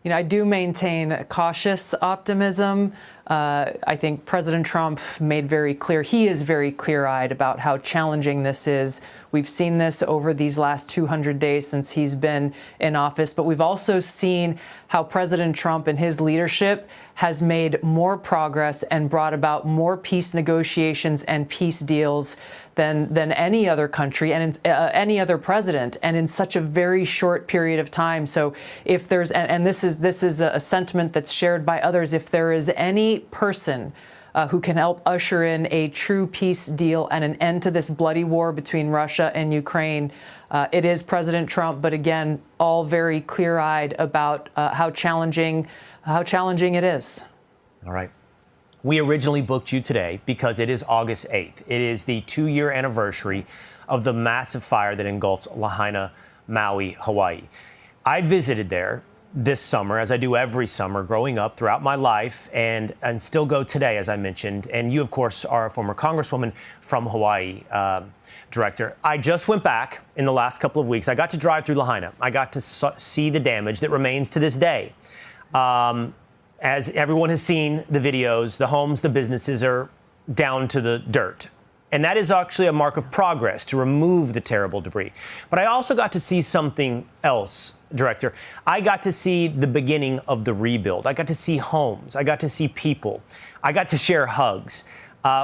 You know, I do maintain cautious optimism. I think President Trump made very clear, he is very clear-eyed about how challenging this is. We've seen this over these last 200 days since he's been in office, but we've also seen how President Trump and his leadership has made more progress and brought about more peace negotiations and peace deals than any other country and any other president, and in such a very short period of time. So if there's, and this is a sentiment that's shared by others, if there is any person who can help usher in a true peace deal and an end to this bloody war between Russia and Ukraine, it is President Trump. But again, all very clear-eyed about how challenging it is. All right. We originally booked you today because it is August 8th. It is the 2-year anniversary of the massive fire that engulfed Lahaina, Maui, Hawaii. I visited there this summer, as I do every summer growing up throughout my life, and still go today, as I mentioned. And you, of course, are a former congresswoman from Hawaii, Director. I just went back in the last couple of weeks. I got to drive through Lahaina. I got to see the damage that remains to this day. As everyone has seen the videos, the homes, the businesses are down to the dirt. And that is actually a mark of progress to remove the terrible debris. But I also got to see something else, Director. I got to see the beginning of the rebuild. I got to see homes. I got to see people. I got to share hugs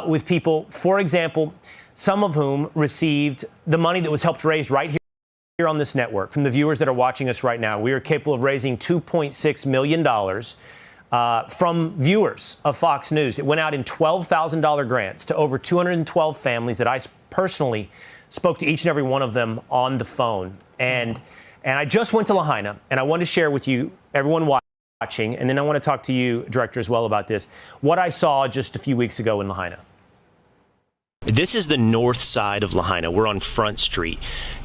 with people, for example, some of whom received the money that was helped raise right here on this network. From the viewers that are watching us right now, we are capable of raising $2.6 million from viewers of Fox News. It went out in $12,000 grants to over 212 families that I personally spoke to each and every one of them on the phone. And I just went to Lahaina, and I want to share with you, everyone watching, and then I want to talk to you, Director, as well about this, what I saw just a few weeks ago in Lahaina. This is the north side of Lahaina. We're on Front Street.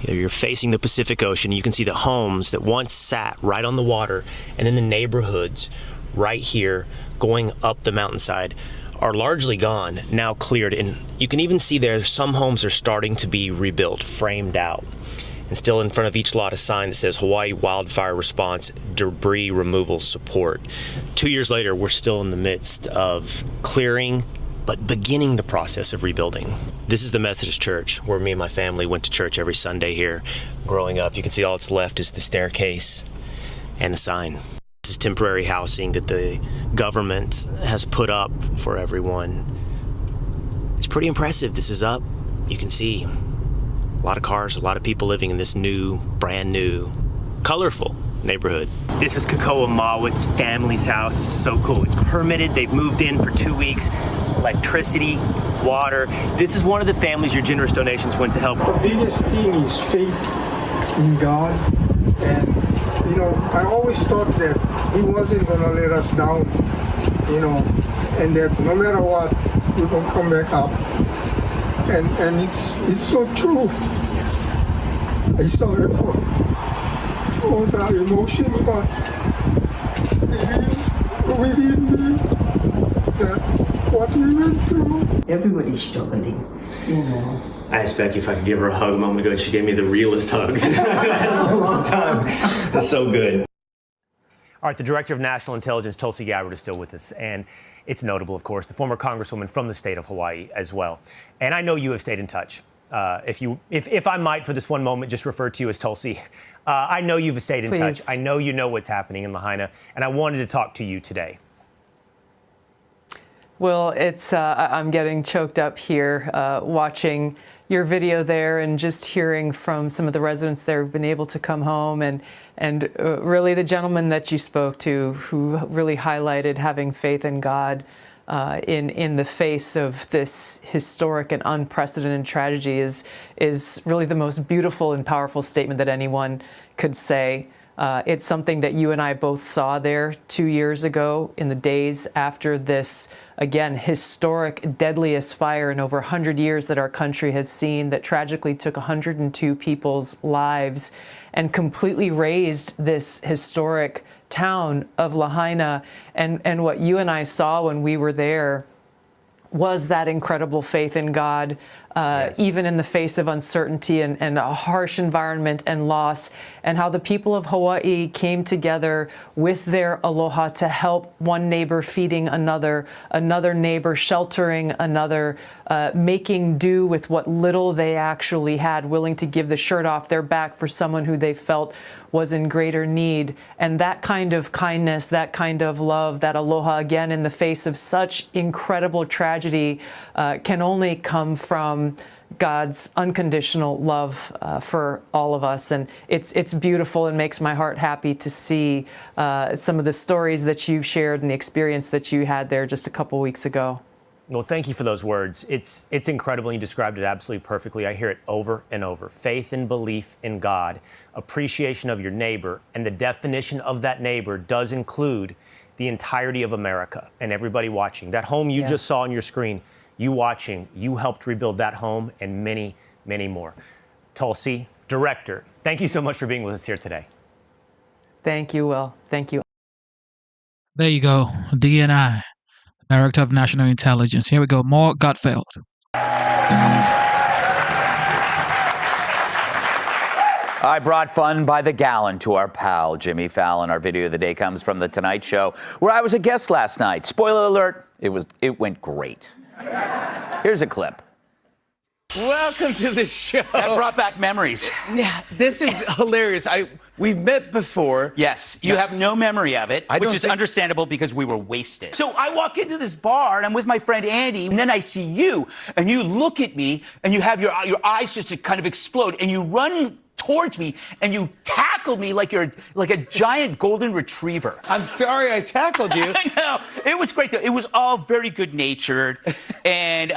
You're facing the Pacific Ocean. You can see the homes that once sat right on the water, and then the neighborhoods right here going up the mountainside are largely gone, now cleared. And you can even see there some homes are starting to be rebuilt, framed out. And still in front of each lot a sign that says Hawaii Wildfire Response Debris Removal Support. 2 years later, we're still in the midst of clearing, but beginning the process of rebuilding. This is the Methodist Church where me and my family went to church every Sunday here growing up. You can see all that's left is the staircase and the sign. This is temporary housing that the government has put up for everyone. It's pretty impressive. This is up. You can see a lot of cars, a lot of people living in this new, brand new, colorful neighborhood. This is Kakoa Mawat's family's house. It's so cool. It's permitted. They've moved in for 2 weeks. Electricity, water. This is one of the families your generous donations went to help. The biggest thing is faith in God. And, you know, I always thought that He wasn't going to let us down, you know, and that no matter what, we're going to come back up. And it's so true. I sorry for the emotions, but we didn't do that, what we went through. Everybody's struggling, you know. I asked Becky if I could give her a hug a moment ago, and she gave me the realest hug in a long time. That's so good. All right, the Director of National Intelligence, Tulsi Gabbard, is still with us. And it's notable, of course, the former Congresswoman from the state of Hawaii as well. And I know you have stayed in touch. If I might, for this one moment, just refer to you as Tulsi. I know you've stayed in touch. I know you know what's happening in Lahaina, and I wanted to talk to you today. Well, it's I'm getting choked up here watching your video there and just hearing from some of the residents there who've been able to come home, and really the gentleman that you spoke to who really highlighted having faith in God in the face of this historic and unprecedented tragedy is really the most beautiful and powerful statement that anyone could say. It's something that you and I both saw there 2 years ago in the days after this, again, historic, deadliest fire in over 100 years that our country has seen, that tragically took 102 people's lives and completely razed this historic town of Lahaina. And what you and I saw when we were there was that incredible faith in God, even in the face of uncertainty and a harsh environment and loss, and how the people of Hawaii came together with their aloha to help one neighbor feeding another neighbor sheltering another, making do with what little they actually had, willing to give the shirt off their back for someone who they felt was in greater need. And that kind of kindness, that kind of love, that aloha, again, in the face of such incredible tragedy, can only come from God's unconditional love for all of us. And it's beautiful and makes my heart happy to see some of the stories that you've shared and the experience that you had there just a couple weeks ago. Well, thank you for those words. It's incredible. You described it absolutely perfectly. I hear it over and over. Faith and belief in God, appreciation of your neighbor, and the definition of that neighbor does include the entirety of America and everybody watching. That home you just saw on your screen, you watching, you helped rebuild that home and many, many more. Tulsi, Director, thank you so much for being with us here today. Thank you, Will. Thank you. There you go. DNI, Director of National Intelligence. Here we go. More Gutfeld. I brought fun by the gallon to our pal, Jimmy Fallon. Our video of the day comes from The Tonight Show, where I was a guest last night. Spoiler alert, it went great. Here's a clip. Welcome to the show. That brought back memories. Yeah, this is hilarious. We've met before. Yes, you have no memory of it, which is understandable because we were wasted. So I walk into this bar and I'm with my friend Andy, and then I see you, and you look at me, and you have your eyes just kind of explode, and you run towards me and you tackle me like you're like a giant golden retriever. I'm sorry I tackled you. I know. It was great though. It was all very good natured, and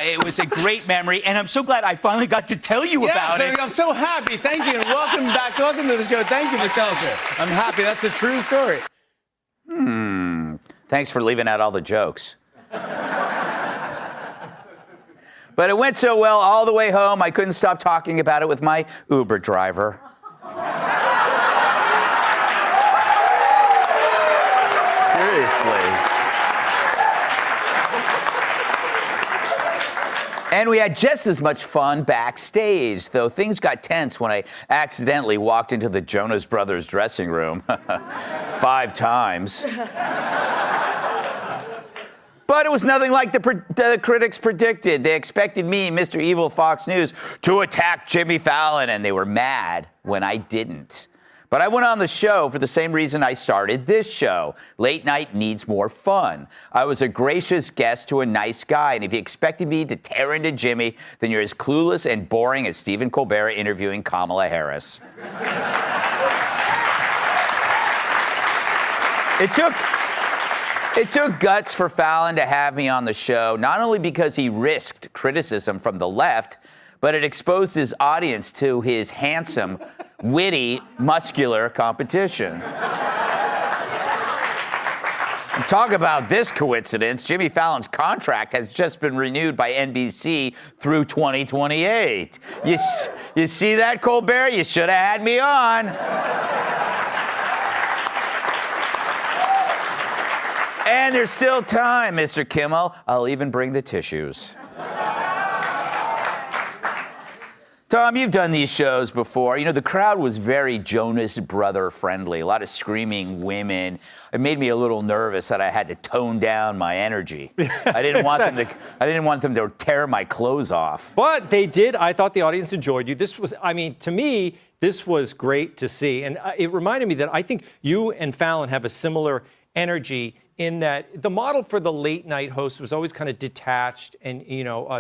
it was a great memory, and I'm so glad I finally got to tell you about it. I'm so happy. Thank you, and welcome back. Welcome to the show. Thank you for telling us. I'm happy. That's a true story. Thanks for leaving out all the jokes. But it went so well all the way home, I couldn't stop talking about it with my Uber driver. Seriously. And we had just as much fun backstage, though things got tense when I accidentally walked into the Jonas Brothers dressing room 5 times. But it was nothing like the critics predicted. They expected me, Mr. Evil Fox News, to attack Jimmy Fallon, and they were mad when I didn't. But I went on the show for the same reason I started this show. Late night needs more fun. I was a gracious guest to a nice guy, and if you expected me to tear into Jimmy, then you're as clueless and boring as Stephen Colbert interviewing Kamala Harris. It took guts for Fallon to have me on the show, not only because he risked criticism from the left, but it exposed his audience to his handsome, witty, muscular competition. Talk about this coincidence. Jimmy Fallon's contract has just been renewed by NBC through 2028. You see that, Colbert? You should have had me on. And there's still time, Mr. Kimmel. I'll even bring the tissues. Tom, you've done these shows before. You know, the crowd was very Jonas Brother friendly. A lot of screaming women. It made me a little nervous that I had to tone down my energy. I didn't want them to tear my clothes off. But they did. I thought the audience enjoyed you. This was, I mean, to me, this was great to see. And it reminded me that I think you and Fallon have a similar energy in that the model for the late night host was always kind of detached and,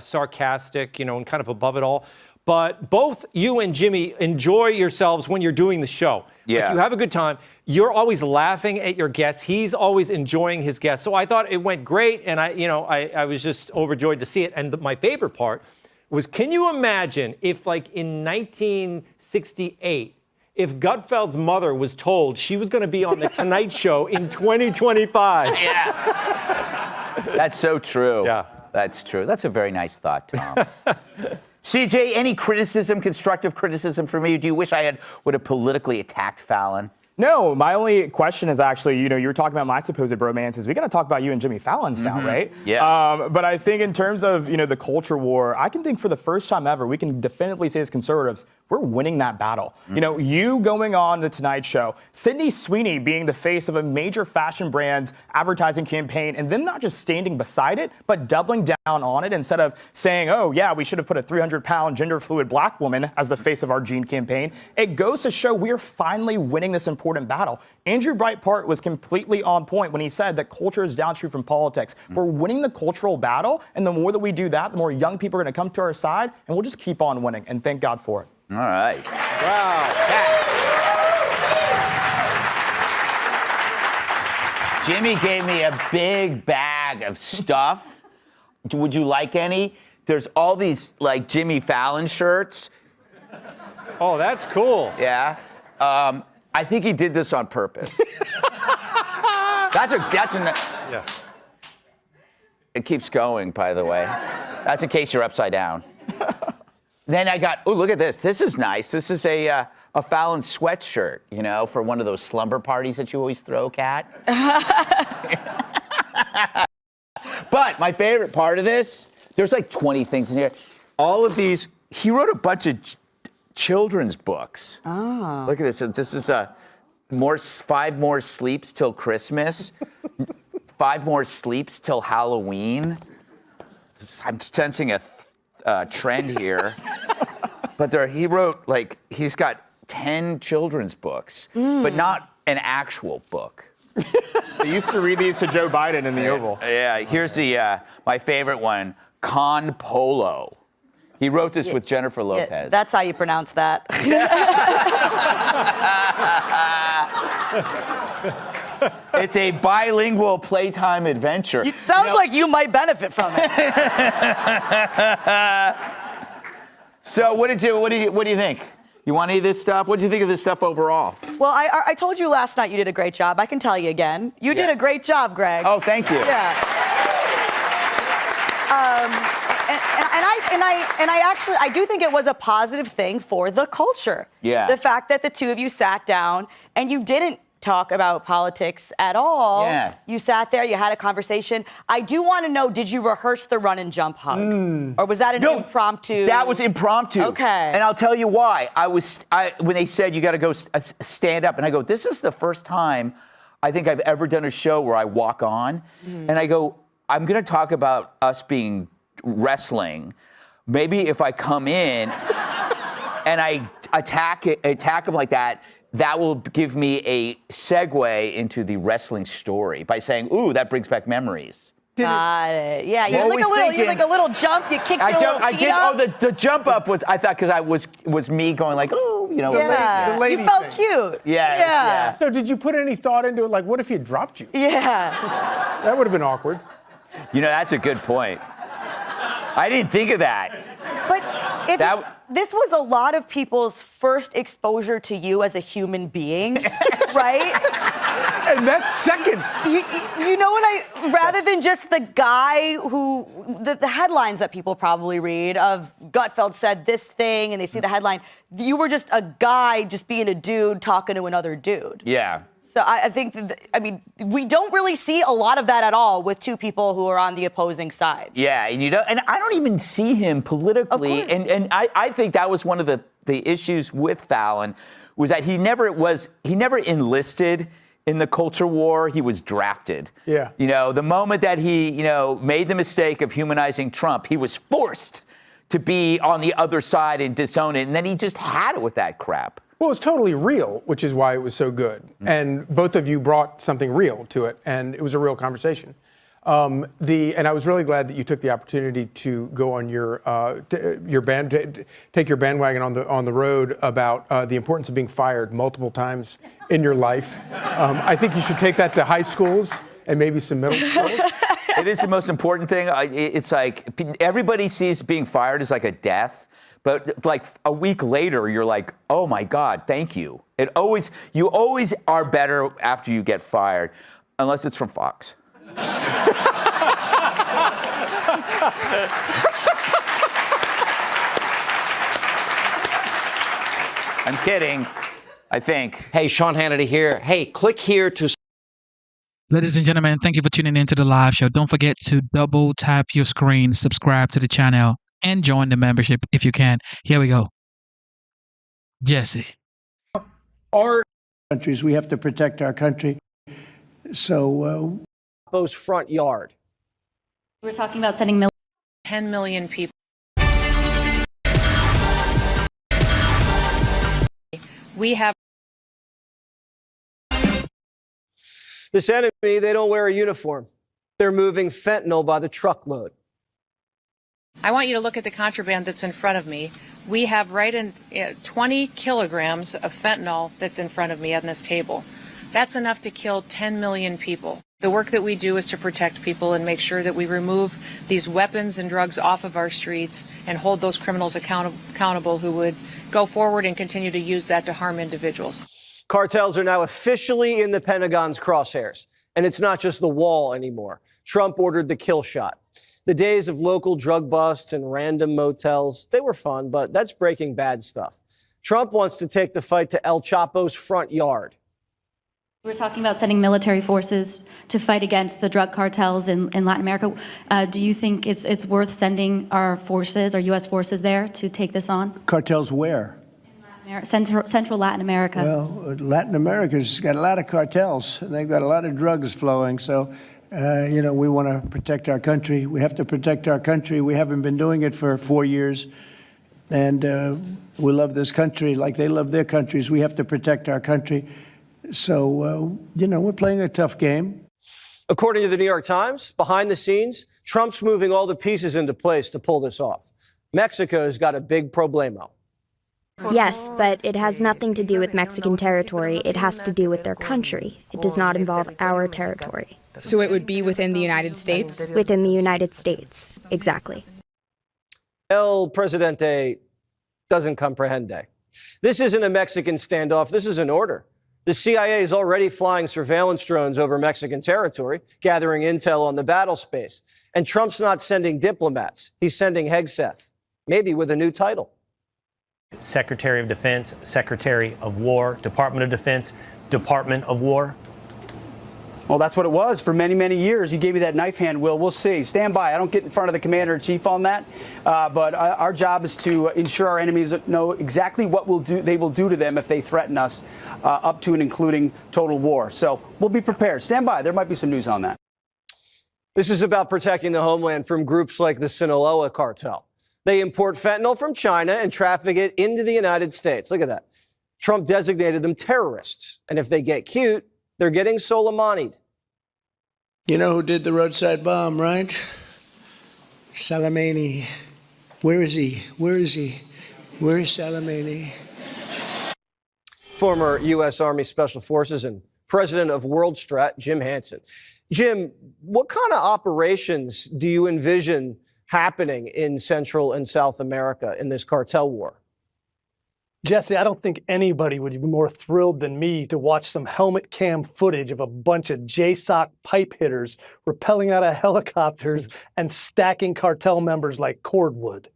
sarcastic, and kind of above it all. But both you and Jimmy enjoy yourselves when you're doing the show. Yeah. Like, you have a good time. You're always laughing at your guests. He's always enjoying his guests. So I thought it went great, and I was just overjoyed to see it. And my favorite part was, can you imagine if, like, in 1968, if Gutfeld's mother was told she was going to be on The Tonight Show in 2025? Yeah. That's so true. Yeah. That's true. That's a very nice thought, Tom. CJ, any criticism, constructive criticism for me? Do you wish I would have politically attacked Fallon? No, my only question is actually, you were talking about my supposed bromances. We got to talk about you and Jimmy Fallon's now, right? Yeah. But I think in terms of, the culture war, I can think for the first time ever, we can definitively say as conservatives, we're winning that battle. You going on The Tonight Show, Sydney Sweeney being the face of a major fashion brand's advertising campaign, and them not just standing beside it, but doubling down on it instead of saying, oh, yeah, we should have put a 300-pound gender-fluid black woman as the face of our Gene campaign. It goes to show we're finally winning this important battle. Andrew Breitbart was completely on point when he said that culture is downstream from politics. We're winning the cultural battle, and the more that we do that, the more young people are going to come to our side, and we'll just keep on winning, and thank God for it. All right. Wow. Jimmy gave me a big bag of stuff. Would you like any? There's all these, like, Jimmy Fallon shirts. Oh, that's cool. Yeah. I think he did this on purpose. Yeah. It keeps going, by the way. That's in case you're upside down. Then I got, look at this. This is nice. This is a Fallon sweatshirt, for one of those slumber parties that you always throw, Kat. But my favorite part of this, there's like 20 things in here. All of these, he wrote a bunch of children's books. Oh. Look at this. This is 5 more sleeps till Christmas, 5 more sleeps till Halloween. I'm sensing a trend here. But he wrote, he's got 10 children's books, but not an actual book. They used to read these to Joe Biden in the Oval. Yeah, here's my favorite one, Con Polo. He wrote this with Jennifer Lopez. Yeah, that's how you pronounce that. It's a bilingual playtime adventure. It sounds like you might benefit from it. So what do you think? You want any of this stuff? What do you think of this stuff overall? Well, I told you last night you did a great job. I can tell you again. You did a great job, Greg. Oh, thank you. Yeah. I do think it was a positive thing for the culture. Yeah. The fact that the two of you sat down and you didn't talk about politics at all. Yeah. You sat there, you had a conversation. I do want to know, did you rehearse the run and jump hug? Or was that an impromptu? That was impromptu. Okay. And I'll tell you why. When they said you got to go stand up, and I go, this is the first time I think I've ever done a show where I walk on. And I go, I'm going to talk about us being wrestling. Maybe if I come in and I attack him like that, that will give me a segue into the wrestling story by saying, ooh, that brings back memories. Got it. Yeah, you like a little jump. You kicked your little feet up. Oh, the jump up was, I thought, because I was me going like, oh, You know, Yeah. the lady You felt thing. cute. Yeah. So did you put any thought into it? Like, what if he had dropped you? Yeah. That would have been awkward. You know, that's a good point. I didn't think of that. But this was a lot of people's first exposure to you as a human being, right? And that's second. You know what rather than just the guy who, the headlines that people probably read of Gutfeld said this thing and they see the headline, you were just a guy just being a dude talking to another dude. Yeah. So I think, we don't really see a lot of that at all with two people who are on the opposing side. Yeah, and I don't even see him politically, and I think that was one of the issues with Fallon, was that he never enlisted in the culture war. He was drafted. Yeah. You know, the moment that he, made the mistake of humanizing Trump, he was forced to be on the other side and disown it, and then he just had it with that crap. Well, it's totally real, which is why it was so good. And both of you brought something real to it, and it was a real conversation. And I was really glad that you took the opportunity to go on take your bandwagon on the road about the importance of being fired multiple times in your life. I think you should take that to high schools and maybe some middle schools. It is the most important thing. It's like everybody sees being fired as like a death. But like a week later, you're like, oh my God, thank you. You always are better after you get fired, unless it's from Fox. I'm kidding, I think. Hey, Sean Hannity here. Hey, click here to... Ladies and gentlemen, thank you for tuning into the live show. Don't forget to double tap your screen, subscribe to the channel, and join the membership if you can. Here we go. Jesse. Our countries, we have to protect our country. So, Bo's front yard. We're talking about sending 10 million people. We have. This enemy, they don't wear a uniform. They're moving fentanyl by the truckload. I want you to look at the contraband that's in front of me. We have 20 kilograms of fentanyl that's in front of me on this table. That's enough to kill 10 million people. The work that we do is to protect people and make sure that we remove these weapons and drugs off of our streets and hold those criminals accountable who would go forward and continue to use that to harm individuals. Cartels are now officially in the Pentagon's crosshairs. And it's not just the wall anymore. Trump ordered the kill shot. The days of local drug busts and random motels, they were fun, but that's Breaking Bad stuff. Trump wants to take the fight to El Chapo's front yard. We're talking about sending military forces to fight against the drug cartels in Latin America. Do you think it's worth sending our forces, our U.S. forces there to take this on? cartels where? Central Latin America. Well, Latin America's got a lot of cartels. They've got a lot of drugs flowing. So, we want to protect our country. We have to protect our country. We haven't been doing it for 4 years. And we love this country like they love their countries. We have to protect our country. So, we're playing a tough game. According to the New York Times, behind the scenes, Trump's moving all the pieces into place to pull this off. Mexico's got a big problemo. Yes, but it has nothing to do with Mexican territory. It has to do with their country. It does not involve our territory. So it would be within the United States? Within the United States, exactly. El Presidente doesn't comprehende. This isn't a Mexican standoff. This is an order. The CIA is already flying surveillance drones over Mexican territory, gathering intel on the battle space. And Trump's not sending diplomats. He's sending Hegseth, maybe with a new title. Secretary of Defense, Secretary of War, Department of Defense, Department of War. Well, that's what it was for many, many years. You gave me that knife hand, Will. We'll see. Stand by. I don't get in front of the commander-in-chief on that. But our job is to ensure our enemies know exactly what they will do to them if they threaten us, up to and including total war. So we'll be prepared. Stand by. There might be some news on that. This is about protecting the homeland from groups like the Sinaloa cartel. They import fentanyl from China and traffic it into the United States. Look at that. Trump designated them terrorists. And if they get cute, they're getting Soleimani'd. You know who did the roadside bomb, right? Soleimani. Where is he? Where is he? Where is Soleimani? former U.S. Army Special Forces and president of World Strat, Jim Hansen. Jim, what kind of operations do you envision happening in Central and South America in this cartel war? Jesse, I don't think anybody would be more thrilled than me to watch some helmet cam footage of a bunch of JSOC pipe hitters rappelling out of helicopters and stacking cartel members like cordwood.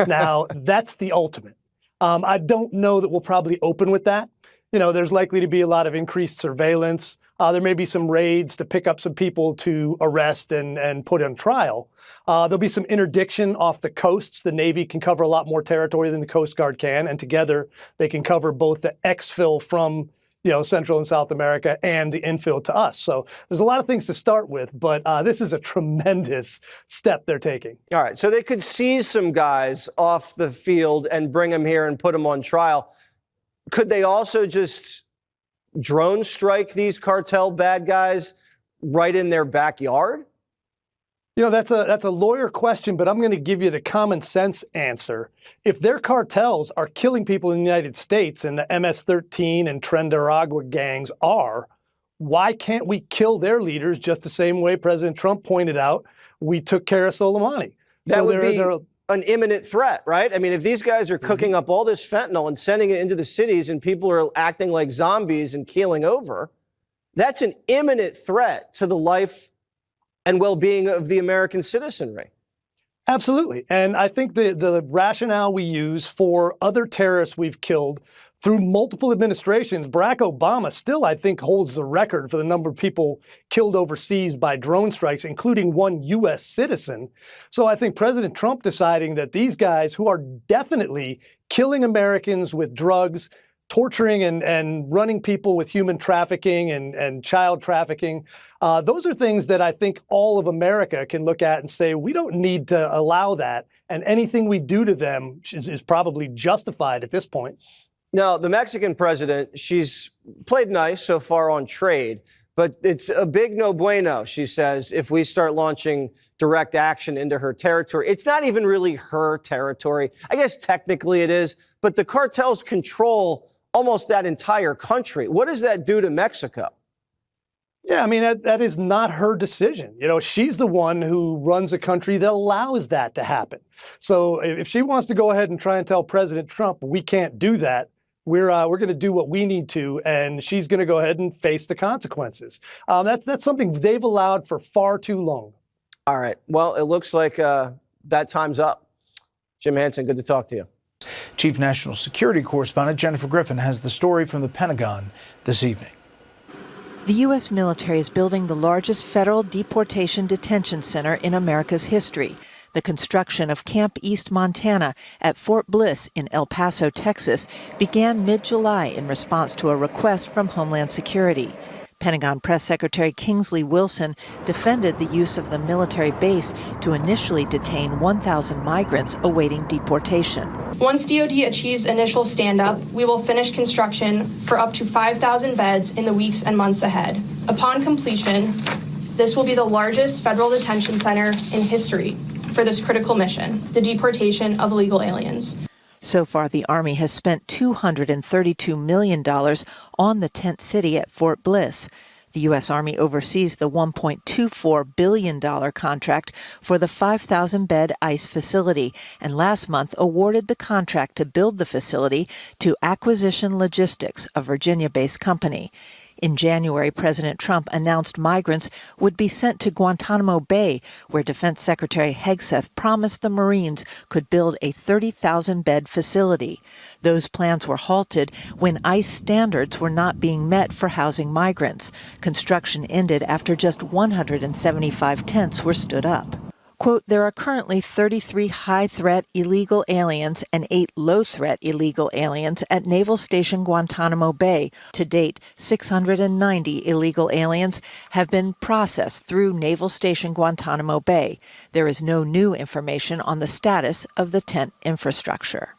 Now, that's the ultimate. I don't know that we'll probably open with that. You know, there's likely to be a lot of increased surveillance. There may be some raids to pick up some people to arrest and put on trial. There'll be some interdiction off the coasts. The Navy can cover a lot more territory than the Coast Guard can, and together they can cover both the exfil from, you know, Central and South America and the infill to us. So there's a lot of things to start with, but this is a tremendous step they're taking. All right, so they could seize some guys off the field and bring them here and put them on trial. Could they also just drone strike these cartel bad guys right in their backyard? You know, that's a lawyer question, but I'm going to give you the common sense answer. If their cartels are killing people in the United States and the MS-13 and Tren de Aragua gangs are, why can't we kill their leaders just the same way President Trump pointed out we took care of Soleimani? That would be an imminent threat, right? I mean, if these guys are cooking up all this fentanyl and sending it into the cities and people are acting like zombies and keeling over, that's an imminent threat to the life and well-being of the American citizenry. Absolutely. And I think the rationale we use for other terrorists we've killed through multiple administrations, Barack Obama still, I think, holds the record for the number of people killed overseas by drone strikes, including one U.S. citizen. So I think President Trump deciding that these guys who are definitely killing Americans with drugs, torturing and running people with human trafficking and child trafficking, those are things that I think all of America can look at and say, we don't need to allow that. And anything we do to them is probably justified at this point. Now, the Mexican president, she's played nice so far on trade, but it's a big no bueno, she says, if we start launching direct action into her territory. It's not even really her territory. I guess technically it is, but the cartels control almost that entire country. What does that do to Mexico? Yeah, I mean, that is not her decision. You know, she's the one who runs a country that allows that to happen. So if she wants to go ahead and try and tell President Trump, we can't do that, we're going to do what we need to, and she's going to go ahead and face the consequences. That's something they've allowed for far too long. All right. Well, it looks like that time's up. Jim Hansen, good to talk to you. Chief National Security Correspondent Jennifer Griffin has the story from the Pentagon this evening. The U.S. military is building the largest federal deportation detention center in America's history. The construction of Camp East Montana at Fort Bliss in El Paso, Texas, began mid-July in response to a request from Homeland Security. Pentagon Press Secretary Kingsley Wilson defended the use of the military base to initially detain 1,000 migrants awaiting deportation. Once DoD achieves initial stand-up, we will finish construction for up to 5,000 beds in the weeks and months ahead. Upon completion, this will be the largest federal detention center in history for this critical mission, the deportation of illegal aliens. So far, the Army has spent $232 million on the tent city at Fort Bliss. The U.S. Army oversees the $1.24 billion contract for the 5,000-bed ICE facility, and last month awarded the contract to build the facility to Acquisition Logistics, a Virginia-based company. In January, President Trump announced migrants would be sent to Guantanamo Bay, where Defense Secretary Hegseth promised the Marines could build a 30,000-bed facility. Those plans were halted when ICE standards were not being met for housing migrants. Construction ended after just 175 tents were stood up. Quote, there are currently 33 high-threat illegal aliens and 8 low-threat illegal aliens at Naval Station Guantanamo Bay. To date, 690 illegal aliens have been processed through Naval Station Guantanamo Bay. There is no new information on the status of the tent infrastructure.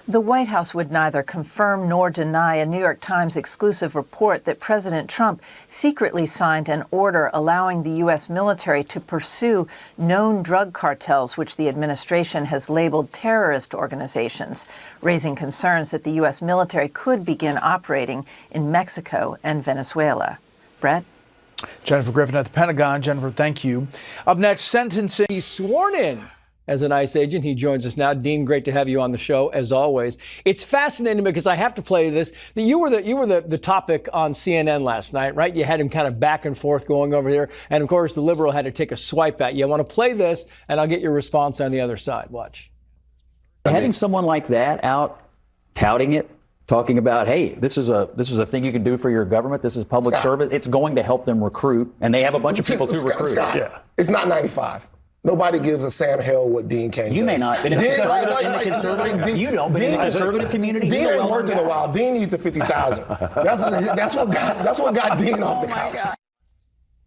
The White House would neither confirm nor deny a New York Times exclusive report that President Trump secretly signed an order allowing the U.S. military to pursue known drug cartels, which the administration has labeled terrorist organizations, raising concerns that the U.S. military could begin operating in Mexico and Venezuela. Brett? Jennifer Griffin at the Pentagon. Jennifer, thank you. Up next, sentencing. He's sworn in as an ICE agent. He joins us now. Dean, great to have you on the show, as always. It's fascinating because I have to play this. You were the topic on CNN last night, right? You had him kind of back and forth going over here. And, of course, the liberal had to take a swipe at you. I want to play this, and I'll get your response on the other side. Watch. Having someone like that out touting it, talking about, hey, this is a thing you can do for your government. This is public service. It's going to help them recruit. And they have a bunch of people to recruit. Scott, it's not 95. Nobody gives a Sam hell what Dean Cain does. You may not, but in the conservative, you don't, but in the conservative community, Dean ain't worked in a while. Dean needs the 50,000. That's what got Dean off the couch.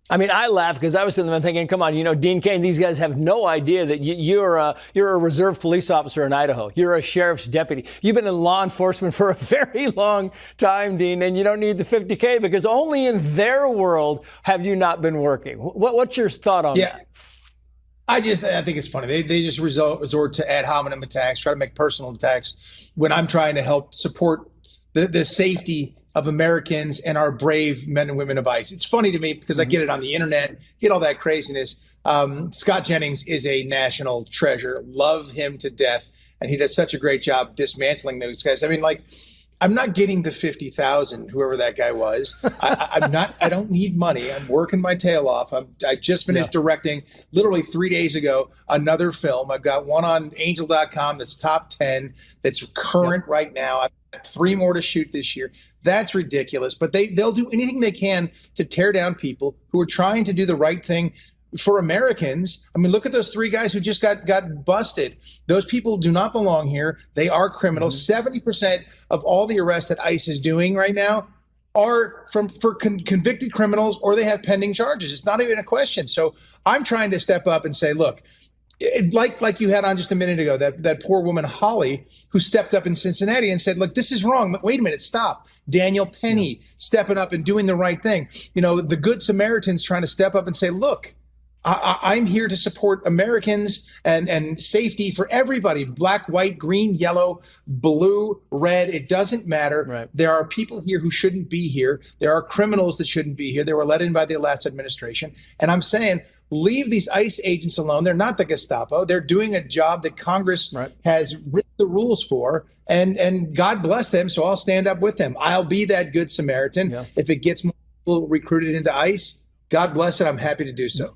I mean, I laugh because I was sitting there thinking, come on, Dean Cain, these guys have no idea that you're a reserve police officer in Idaho. You're a sheriff's deputy. You've been in law enforcement for a very long time, Dean, and you don't need the 50K because only in their world have you not been working. What's your thought on that? I think it's funny. They just resort to ad hominem attacks, try to make personal attacks when I'm trying to help support the safety of Americans and our brave men and women of ICE. It's funny to me because I get it on the internet, get all that craziness. Scott Jennings is a national treasure. Love him to death. And he does such a great job dismantling those guys. I mean, I'm not getting the 50,000, whoever that guy was. I don't need money. I'm working my tail off. I just finished directing literally 3 days ago another film. I've got one on angel.com that's top 10 that's current right now. I've got 3 more to shoot this year. That's ridiculous. But they'll do anything they can to tear down people who are trying to do the right thing for Americans. I mean, look at those 3 guys who just got busted. Those people do not belong here. They are criminals. 70% of all the arrests that ICE is doing right now are for convicted criminals or they have pending charges. It's not even a question. So I'm trying to step up and say, look, like you had on just a minute ago, that poor woman, Holly, who stepped up in Cincinnati and said, look, this is wrong. Wait a minute, stop. Daniel Penny stepping up and doing the right thing. The Good Samaritans trying to step up and say, look, I'm here to support Americans and safety for everybody. Black, white, green, yellow, blue, red. It doesn't matter. Right. There are people here who shouldn't be here. There are criminals that shouldn't be here. They were let in by the last administration. And I'm saying, leave these ICE agents alone. They're not the Gestapo. They're doing a job that Congress has written the rules for. And God bless them. So I'll stand up with them. I'll be that Good Samaritan. Yeah. If it gets more people recruited into ICE, God bless it. I'm happy to do so.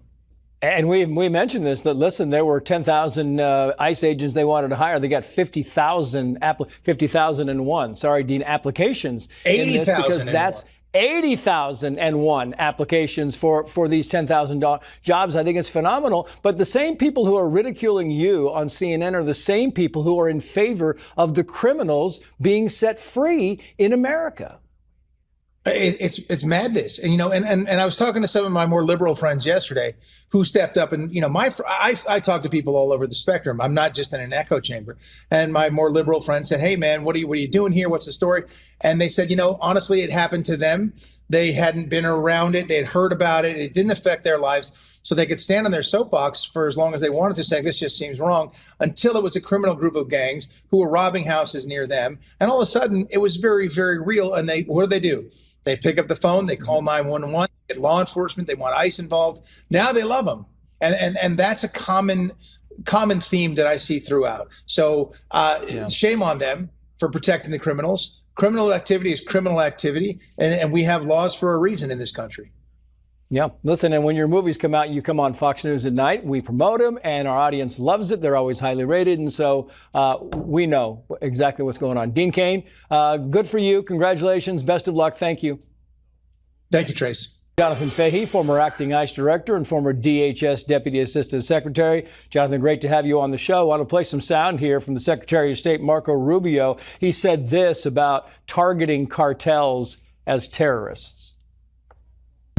And we mentioned this, that, listen, there were 10,000 ICE agents they wanted to hire. They got 50,001, Dean, applications. 80,000. Because that's 80,001 applications for these $10,000 jobs. I think it's phenomenal. But the same people who are ridiculing you on CNN are the same people who are in favor of the criminals being set free in America. It's madness. And I was talking to some of my more liberal friends yesterday who stepped up and, I talk to people all over the spectrum. I'm not just in an echo chamber. And my more liberal friends said, hey, man, what are you doing here? What's the story? And they said, honestly, it happened to them. They hadn't been around it. They had heard about it. It didn't affect their lives. So they could stand on their soapbox for as long as they wanted to say, this just seems wrong, until it was a criminal group of gangs who were robbing houses near them. And all of a sudden, it was very, very real. And what do? They pick up the phone, they call 911, get law enforcement, they want ICE involved. Now they love them. And that's a common theme that I see throughout. So shame on them for protecting the criminals. Criminal activity is criminal activity, and we have laws for a reason in this country. Yeah. Listen, and when your movies come out, you come on Fox News at night. We promote them, and our audience loves it. They're always highly rated, and so we know exactly what's going on. Dean Cain, good for you. Congratulations. Best of luck. Thank you. Thank you, Trace. Jonathan Fahey, former acting ICE director and former DHS Deputy Assistant Secretary. Jonathan, great to have you on the show. I want to play some sound here from the Secretary of State, Marco Rubio. He said this about targeting cartels as terrorists.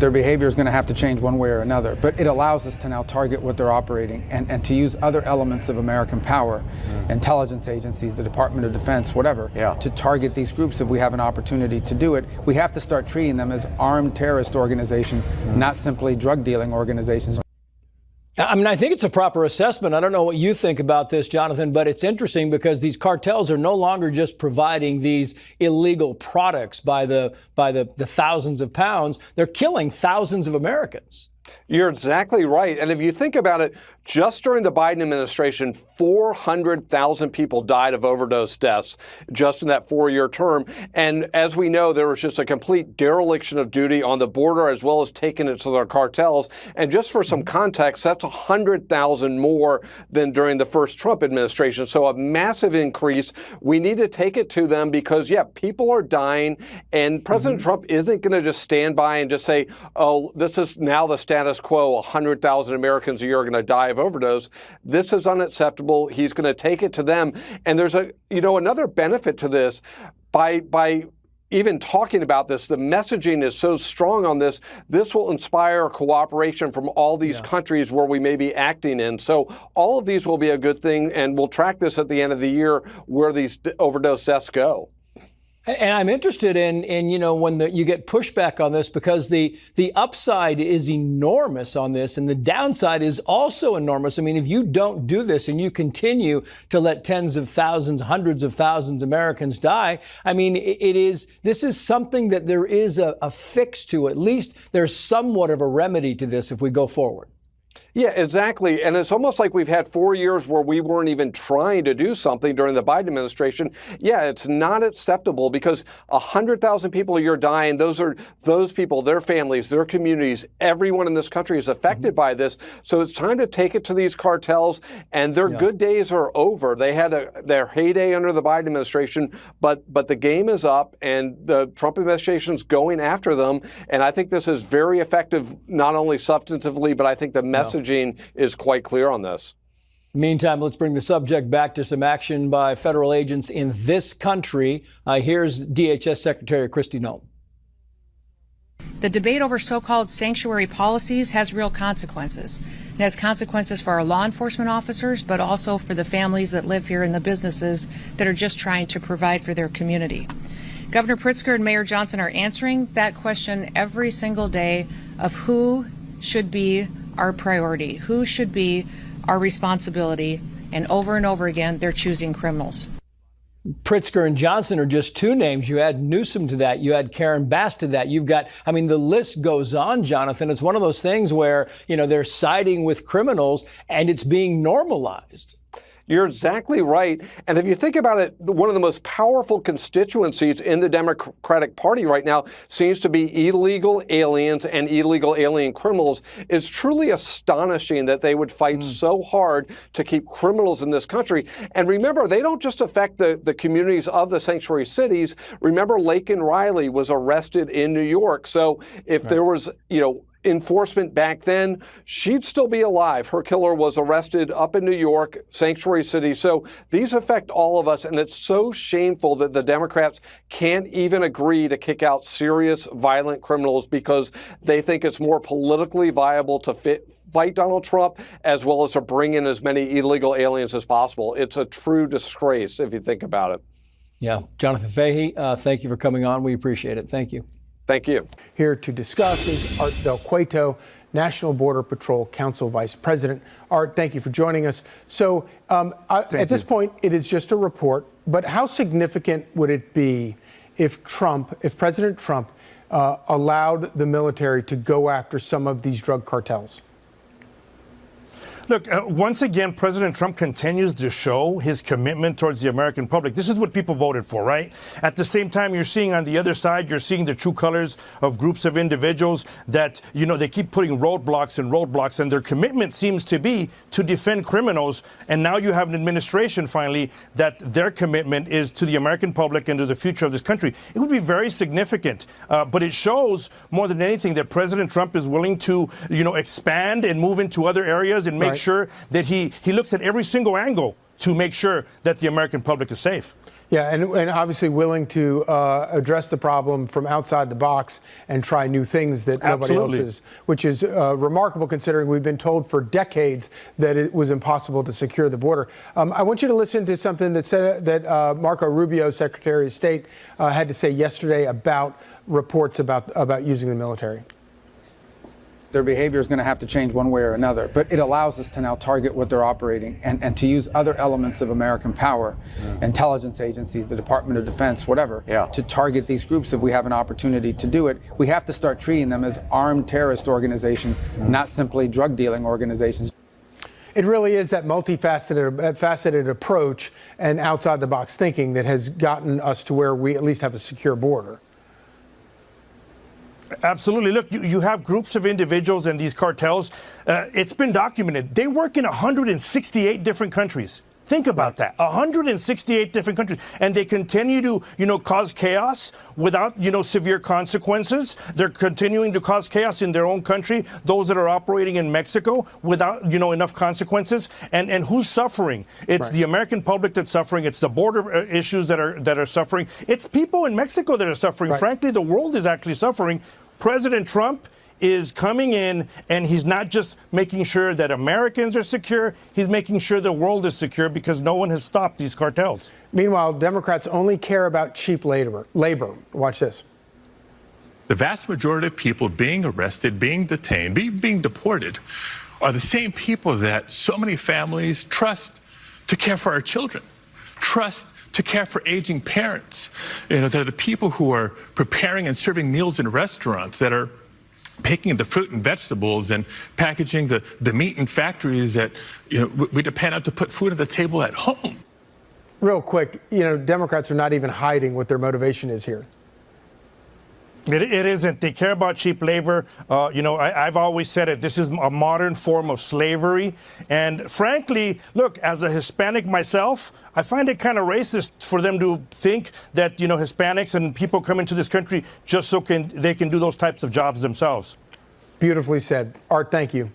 Their behavior is going to have to change one way or another, but it allows us to now target what they're operating and to use other elements of American power, intelligence agencies, the Department of Defense, whatever, to target these groups if we have an opportunity to do it. We have to start treating them as armed terrorist organizations, not simply drug dealing organizations. I mean, I think it's a proper assessment. I don't know what you think about this, Jonathan, but it's interesting because these cartels are no longer just providing these illegal products by the thousands of pounds. They're killing thousands of Americans. You're exactly right. And if you think about it, just during the Biden administration, 400,000 people died of overdose deaths just in that 4-year term. And as we know, there was just a complete dereliction of duty on the border as well as taking it to the cartels. And just for some context, that's 100,000 more than during the first Trump administration. So a massive increase. We need to take it to them because, yeah, people are dying. And President Trump isn't going to just stand by and just say, oh, this is now the status quo. 100,000 Americans a year are going to die of overdose. This is unacceptable. He's going to take it to them. And there's another benefit to this by even talking about this. The messaging is so strong on this. This will inspire cooperation from all these countries where we may be acting in. So all of these will be a good thing. And we'll track this at the end of the year where these overdose deaths go. And I'm interested in when you get pushback on this because the upside is enormous on this and the downside is also enormous. I mean, if you don't do this and you continue to let tens of thousands, hundreds of thousands of Americans die, I mean, this is something that there is a fix to. At least there's somewhat of a remedy to this if we go forward. Yeah, exactly. And it's almost like we've had 4 years where we weren't even trying to do something during the Biden administration. Yeah, it's not acceptable because 100,000 people a year dying. Those people, their families, their communities, everyone in this country is affected by this. So it's time to take it to these cartels, and their good days are over. They had their heyday under the Biden administration, but the game is up, and the Trump administration's going after them. And I think this is very effective, not only substantively, but I think the messaging is quite clear on this. Meantime, let's bring the subject back to some action by federal agents in this country. Here's DHS Secretary Kristi Noem. The debate over so-called sanctuary policies has real consequences. It has consequences for our law enforcement officers, but also for the families that live here and the businesses that are just trying to provide for their community. Governor Pritzker and Mayor Johnson are answering that question every single day of who should be our priority, who should be our responsibility, and over again, they're choosing criminals. Pritzker and Johnson are just two names. You add Newsom to that. You add Karen Bass to that. You've got, I mean, the list goes on, Jonathan. It's one of those things where, they're siding with criminals and it's being normalized. You're exactly right. And if you think about it, one of the most powerful constituencies in the Democratic Party right now seems to be illegal aliens and illegal alien criminals. It's truly astonishing that they would fight so hard to keep criminals in this country. And remember, they don't just affect the communities of the sanctuary cities. Remember, Laken Riley was arrested in New York. So if there was, enforcement back then, she'd still be alive. Her killer was arrested up in New York, sanctuary city. So these affect all of us, and it's so shameful that the Democrats can't even agree to kick out serious violent criminals because they think it's more politically viable to fight Donald Trump as well as to bring in as many illegal aliens as possible. It's a true disgrace if you think about it. Yeah. Jonathan Fahey, thank you for coming on. We appreciate it. Thank you. Thank you. Here to discuss is Art Del Cueto, National Border Patrol Council Vice President. Art, thank you for joining us. So at this point, it is just a report, but how significant would it be if President Trump allowed the military to go after some of these drug cartels? Look, once again, President Trump continues to show his commitment towards the American public. This is what people voted for, right? At the same time, you're seeing on the other side, you're seeing the true colors of groups of individuals that, they keep putting roadblocks, and their commitment seems to be to defend criminals. And now you have an administration, finally, that their commitment is to the American public and to the future of this country. It would be very significant, but it shows more than anything that President Trump is willing to, expand and move into other areas and make sure that he looks at every single angle to make sure that the American public is safe. Yeah, and obviously willing to address the problem from outside the box and try new things that nobody else is, which is remarkable considering we've been told for decades that it was impossible to secure the border. I want you to listen to something that Marco Rubio, Secretary of State, had to say yesterday about reports about using the military. Their behavior is going to have to change one way or another, but it allows us to now target what they're operating and to use other elements of American power, intelligence agencies, the Department of Defense, whatever, to target these groups if we have an opportunity to do it. We have to start treating them as armed terrorist organizations, not simply drug dealing organizations. It really is that multifaceted approach and outside the box thinking that has gotten us to where we at least have a secure border. Absolutely. Look, you have groups of individuals and these cartels. It's been documented. They work in 168 different countries. Think about that. 168 different countries. And they continue to, cause chaos without, severe consequences. They're continuing to cause chaos in their own country, those that are operating in Mexico without, enough consequences. And who's suffering? It's the American public that's suffering. It's the border issues that are suffering. It's people in Mexico that are suffering. Frankly, the world is actually suffering. President Trump is coming in, and he's not just making sure that Americans are secure, he's making sure the world is secure because no one has stopped these cartels. Meanwhile, Democrats only care about cheap labor. Watch this. The vast majority of people being arrested, being detained, being deported are the same people that so many families trust to care for our children, trust to care for aging parents. They're the people who are preparing and serving meals in restaurants, that are picking the fruit and vegetables and packaging the meat in factories that we depend on to put food at the table at home. Real quick, Democrats are not even hiding what their motivation is here. It isn't. They care about cheap labor. I've always said it. This is a modern form of slavery. And frankly, look, as a Hispanic myself, I find it kind of racist for them to think that, Hispanics and people come into this country just so they can do those types of jobs themselves. Beautifully said. Art, thank you.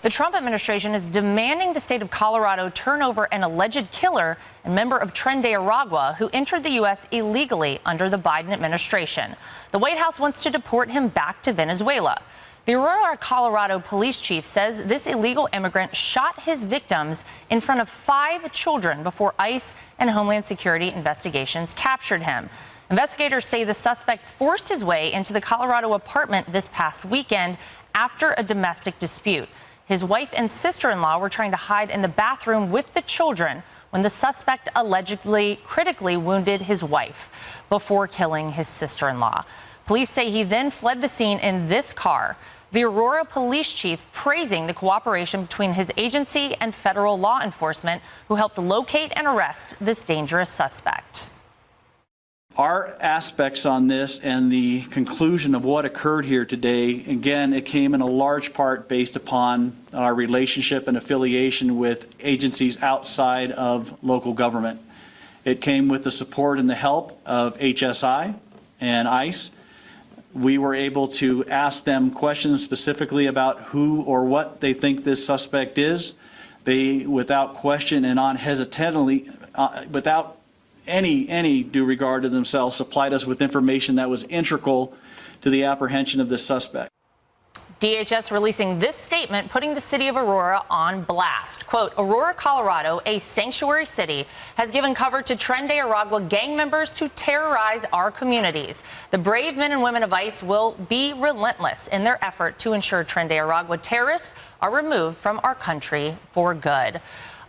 The Trump administration is demanding the state of Colorado turn over an alleged killer and member of Tren de Aragua who entered the U.S. illegally under the Biden administration. The White House wants to deport him back to Venezuela. The Aurora, Colorado police chief says this illegal immigrant shot his victims in front of 5 children before ICE and Homeland Security investigations captured him. Investigators say the suspect forced his way into the Colorado apartment this past weekend after a domestic dispute. His wife and sister-in-law were trying to hide in the bathroom with the children when the suspect allegedly critically wounded his wife before killing his sister-in-law. Police say he then fled the scene in this car. The Aurora police chief praising the cooperation between his agency and federal law enforcement who helped locate and arrest this dangerous suspect. Our aspects on this and the conclusion of what occurred here today, again, it came in a large part based upon our relationship and affiliation with agencies outside of local government. It came with the support and the help of HSI and ICE. We were able to ask them questions specifically about who or what they think this suspect is. They, without question and unhesitatingly, without any due regard to themselves, supplied us with information that was integral to the apprehension of this suspect. DHS releasing this statement, putting the city of Aurora on blast. Quote, Aurora, Colorado, a sanctuary city, has given cover to Tren de Aragua gang members to terrorize our communities. The brave men and women of ICE will be relentless in their effort to ensure Tren de Aragua terrorists are removed from our country for good.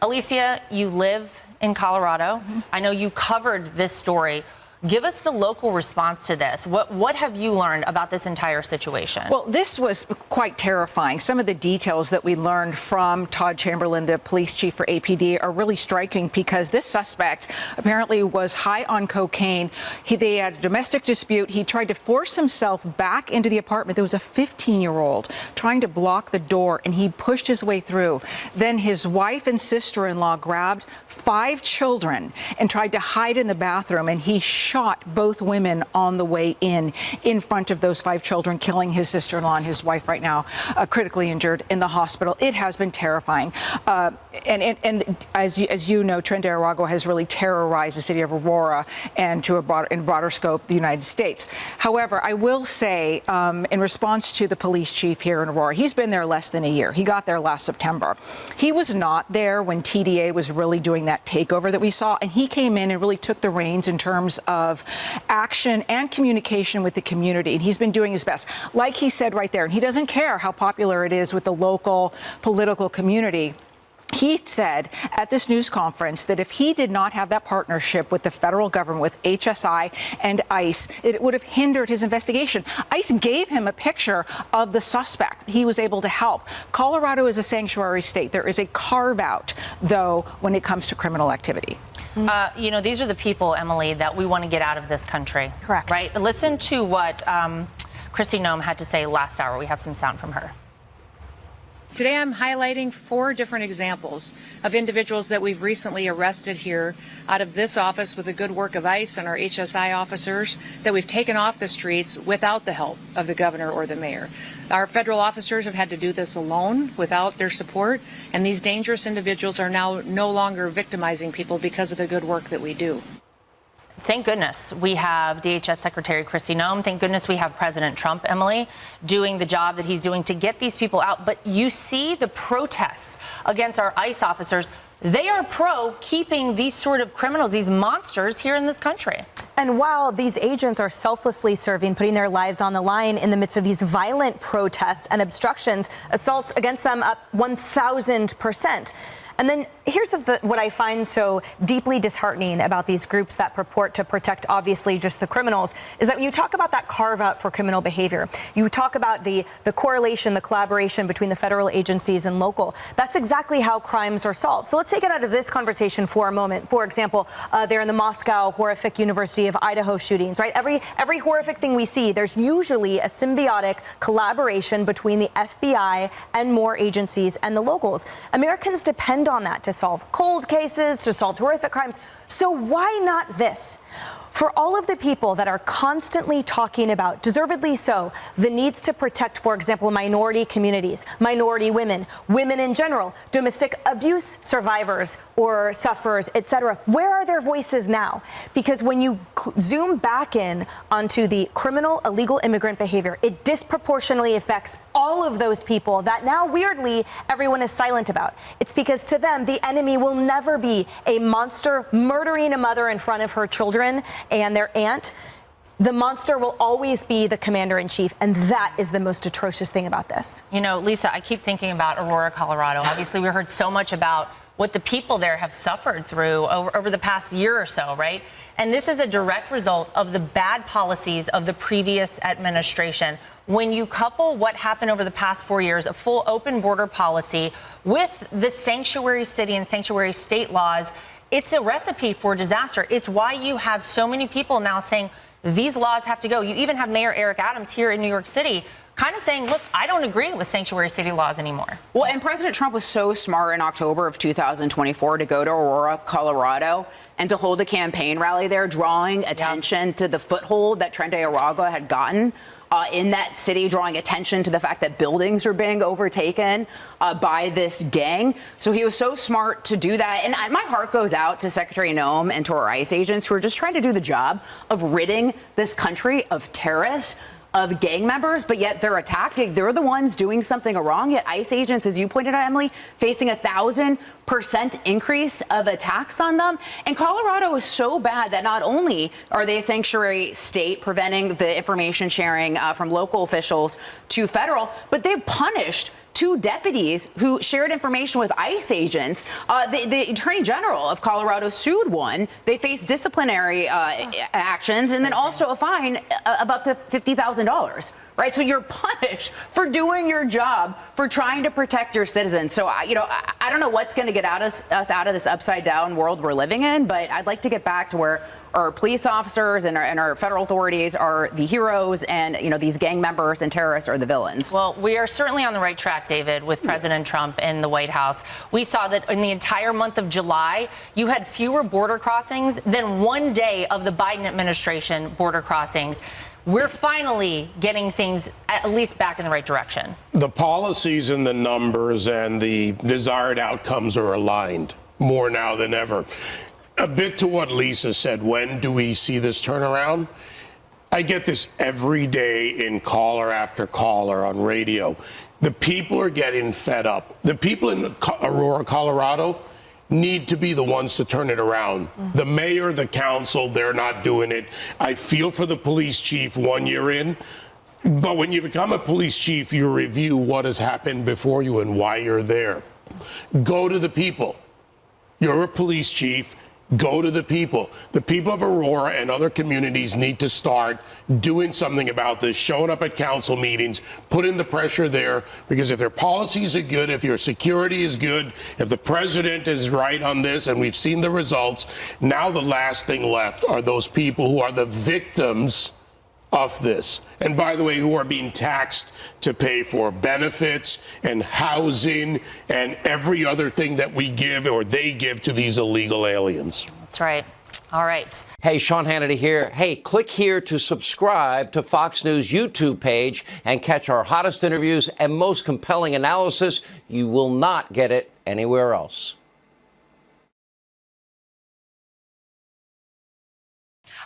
Alicia, you live in Colorado. I know you covered this story. Give us the local response to this. What have you learned about this entire situation? Well, this was quite terrifying. Some of the details that we learned from Todd Chamberlain, the police chief for APD, are really striking because this suspect apparently was high on cocaine. They had a domestic dispute. He tried to force himself back into the apartment. There was a 15-year-old trying to block the door, and he pushed his way through. Then his wife and sister-in-law grabbed 5 children and tried to hide in the bathroom, and he shot both women on the way in front of those 5 children, killing his sister-in-law and his wife right now, critically injured in the hospital. It has been terrifying. And as you know, Tren de Aragua has really terrorized the city of Aurora and in broader scope, the United States. However, I will say, in response to the police chief here in Aurora, he's been there less than a year. He got there last September. He was not there when TDA was really doing that takeover that we saw, and he came in and really took the reins in terms of action and communication with the community, and he's been doing his best. Like he said right there, and he doesn't care how popular it is with the local political community. He said at this news conference that if he did not have that partnership with the federal government, with HSI and ICE, it would have hindered his investigation. ICE gave him a picture of the suspect. He was able to help. Colorado is a sanctuary state. There is a carve-out, though, when it comes to criminal activity. You know, these are the people, Emily, that we want to get out of this country. Correct. Right? Listen to what Kristi Noem had to say last hour. We have some sound from her. Today I'm highlighting 4 different examples of individuals that we've recently arrested here out of this office with the good work of ICE and our HSI officers that we've taken off the streets without the help of the governor or the mayor. Our federal officers have had to do this alone without their support, and these dangerous individuals are now no longer victimizing people because of the good work that we do. Thank goodness we have DHS Secretary Kristi Noem. Thank goodness we have President Trump, Emily, doing the job that he's doing to get these people out. But you see the protests against our ICE officers. They are pro keeping these sort of criminals, these monsters, here in this country. And while these agents are selflessly serving, putting their lives on the line in the midst of these violent protests and obstructions, assaults against them up 1,000%. And then here's what I find so deeply disheartening about these groups that purport to protect, obviously, just the criminals, is that when you talk about that carve out for criminal behavior, you talk about the correlation, the collaboration between the federal agencies and local. That's exactly how crimes are solved. So let's take it out of this conversation for a moment. For example, there in the Moscow horrific University of Idaho shootings, right? Every horrific thing we see, there's usually a symbiotic collaboration between the FBI and more agencies and the locals. Americans depend on that to solve cold cases, to solve horrific crimes. So why not this? For all of the people that are constantly talking about, deservedly so, the needs to protect, for example, minority communities, minority women, women in general, domestic abuse survivors or sufferers, etc., where are their voices now? Because when you zoom back in onto the criminal illegal immigrant behavior, it disproportionately affects all of those people that now, weirdly, everyone is silent about. It's because to them, the enemy will never be a monster murdering a mother in front of her children and their aunt. The monster will always be the commander-in-chief, and that is the most atrocious thing about this. You know, Lisa, I keep thinking about Aurora, Colorado. Obviously, we heard so much about what the people there have suffered through over the past year or so, right? And this is a direct result of the bad policies of the previous administration. When you couple what happened over the past 4 years, a full open border policy, with the sanctuary city and sanctuary state laws, it's a recipe for disaster. It's why you have so many people now saying these laws have to go. You even have Mayor Eric Adams here in New York City kind of saying, look, I don't agree with sanctuary city laws anymore. Well, and President Trump was so smart in October of 2024 to go to Aurora, Colorado, and to hold a campaign rally there, drawing attention to the foothold that Tren de Aragua had gotten in that city, drawing attention to the fact that buildings are being overtaken by this gang. So he was so smart to do that. And my heart goes out to Secretary Noem and to our ICE agents who are just trying to do the job of ridding this country of terrorists, of gang members, but yet they're attacking. They're the ones doing something wrong. Yet ICE agents, as you pointed out, Emily, facing 1,000% increase of attacks on them. And Colorado is so bad that not only are they a sanctuary state, preventing the information sharing from local officials to federal, but they've punished 2 deputies who shared information with ICE agents. The Attorney General of Colorado sued one. They faced disciplinary actions and then also a fine of up to $50,000. Right. So you're punished for doing your job, for trying to protect your citizens. So, I don't know what's going to get us out of this upside down world we're living in, but I'd like to get back to where our police officers and our federal authorities are the heroes, and these gang members and terrorists are the villains. Well, we are certainly on the right track, David, with President Trump in the White House. We saw that in the entire month of July, you had fewer border crossings than one day of the Biden administration border crossings. We're finally getting things at least back in the right direction. The policies and the numbers and the desired outcomes are aligned more now than ever. A bit to what Lisa said, when do we see this turnaround? I get this every day in caller after caller on radio. The people are getting fed up. The people in Aurora, Colorado, need to be the ones to turn it around. The mayor, the council, they're not doing it. I feel for the police chief 1 year in, but when you become a police chief, you review what has happened before you and why you're there. Go to the people. You're a police chief. Go to the people. The people of Aurora and other communities need to start doing something about this, showing up at council meetings, putting the pressure there, because if their policies are good, if your security is good, if the president is right on this, and we've seen the results, now the last thing left are those people who are the victims of this. And by the way, who are being taxed to pay for benefits and housing and every other thing that we give or they give to these illegal aliens. That's right. All right. Hey, Sean Hannity here. Hey, click here to subscribe to Fox News YouTube page and catch our hottest interviews and most compelling analysis. You will not get it anywhere else.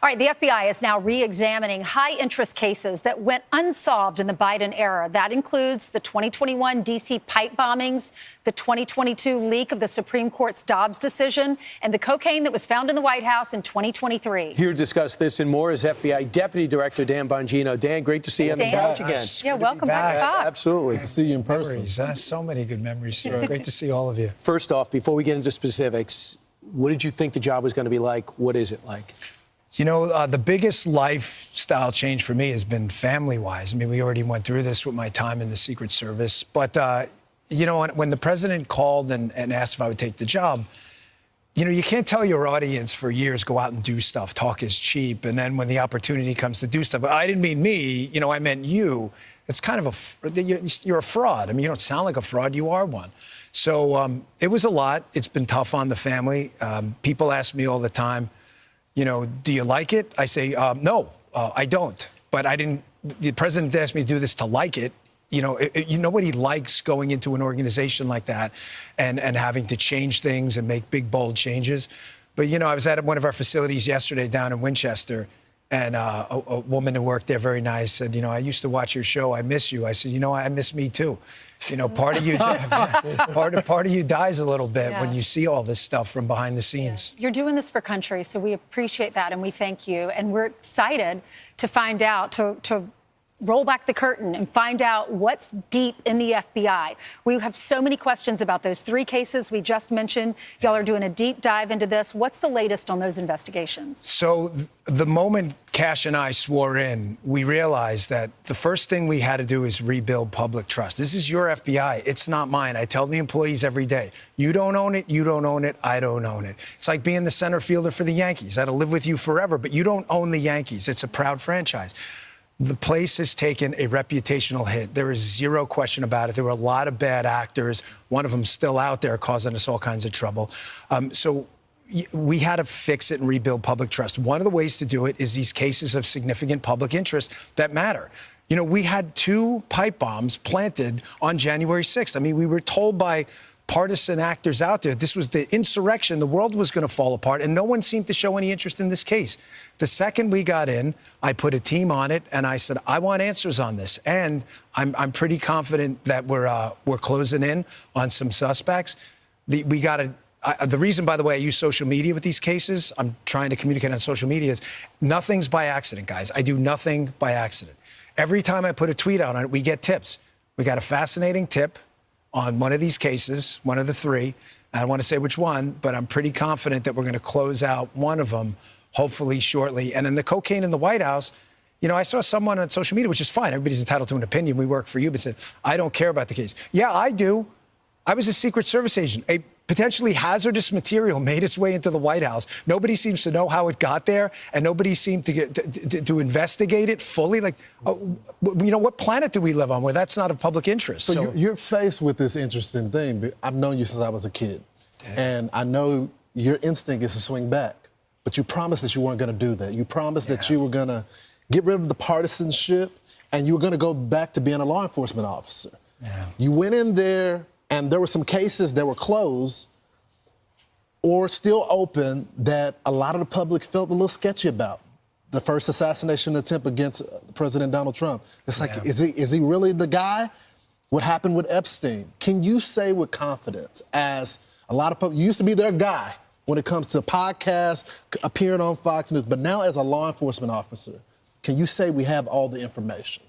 All right, the FBI is now re-examining high-interest cases that went unsolved in the Biden era. That includes the 2021 D.C. pipe bombings, the 2022 leak of the Supreme Court's Dobbs decision, and the cocaine that was found in the White House in 2023. Here to discuss this and more is FBI Deputy Director Dan Bongino. Dan, great to see you on the couch again. Yeah, welcome back to Fox. Absolutely. Good to see you in person. So many good memories. Great to see all of you. First off, before we get into specifics, what did you think the job was going to be like? What is it like? You know, the biggest lifestyle change for me has been family-wise. I mean, we already went through this with my time in the Secret Service. But, you know, when the president called and asked if I would take the job, you know, you can't tell your audience for years, go out and do stuff, talk is cheap. And then when the opportunity comes to do stuff, I didn't mean me, you know, I meant you. It's kind of you're a fraud. I mean, you don't sound like a fraud, you are one. So it was a lot. It's been tough on the family. People ask me all the time, you know, do you like it? I say, no, I don't. But I didn't, the president asked me to do this to like it. You know, nobody likes going into an organization like that and having to change things and make big, bold changes. But, you know, I was at one of our facilities yesterday down in Winchester, and a woman who worked there, very nice, said, you know, I used to watch your show. I miss you. I said, you know, I miss me too. You know, part of you, part of you dies a little bit when you see all this stuff from behind the scenes. You're doing this for country, so we appreciate that and we thank you. And we're excited to find out, to roll back the curtain and find out what's deep in the FBI. We have so many questions about those 3 cases we just mentioned. Y'all are doing a deep dive into this. What's the latest on those investigations? So the moment Cash and I swore in, we realized that the first thing we had to do is rebuild public trust. This is your FBI. It's not mine. I tell the employees every day, you don't own it, you don't own it, I don't own it. It's like being the center fielder for the Yankees. That'll live with you forever, but you don't own the Yankees. It's a proud franchise. The place has taken a reputational hit. There is zero question about it. There were a lot of bad actors. One of them still out there causing us all kinds of trouble. So we had to fix it and rebuild public trust. One of the ways to do it is these cases of significant public interest that matter. You know, we had 2 pipe bombs planted on January 6th. I mean, we were told by partisan actors out there this was the insurrection, the world was going to fall apart, and no one seemed to show any interest in this case. The second we got in, I put a team on it, and I said, I want answers on this. And I'm pretty confident that we're closing in on some suspects. The reason, by the way, I use social media with these cases, I'm trying to communicate on social media, is nothing's by accident, guys. I do nothing by accident. Every time I put a tweet out on it, we get tips. We got a fascinating tip on one of these cases, one of the 3. I don't want to say which one, but I'm pretty confident that we're going to close out one of them, hopefully shortly. And in the cocaine in the White House, you know, I saw someone on social media, which is fine. Everybody's entitled to an opinion. We work for you, but said, I don't care about the case. Yeah, I do. I was a Secret Service agent. A potentially hazardous material made its way into the White House. Nobody seems to know how it got there, and nobody seemed to investigate it fully. Like, what planet do we live on where that's not of public interest? So you're faced with this interesting thing. I've known you since I was a kid, and I know your instinct is to swing back, but you promised that you weren't going to do that. You promised that you were going to get rid of the partisanship, and you were going to go back to being a law enforcement officer. Yeah. You went in there, and there were some cases that were closed or still open that a lot of the public felt a little sketchy about. The first assassination attempt against President Donald Trump. It's like, is he really the guy? What happened with Epstein? Can you say with confidence, as a lot of people, you used to be their guy when it comes to podcasts, appearing on Fox News, but now as a law enforcement officer, can you say we have all the information?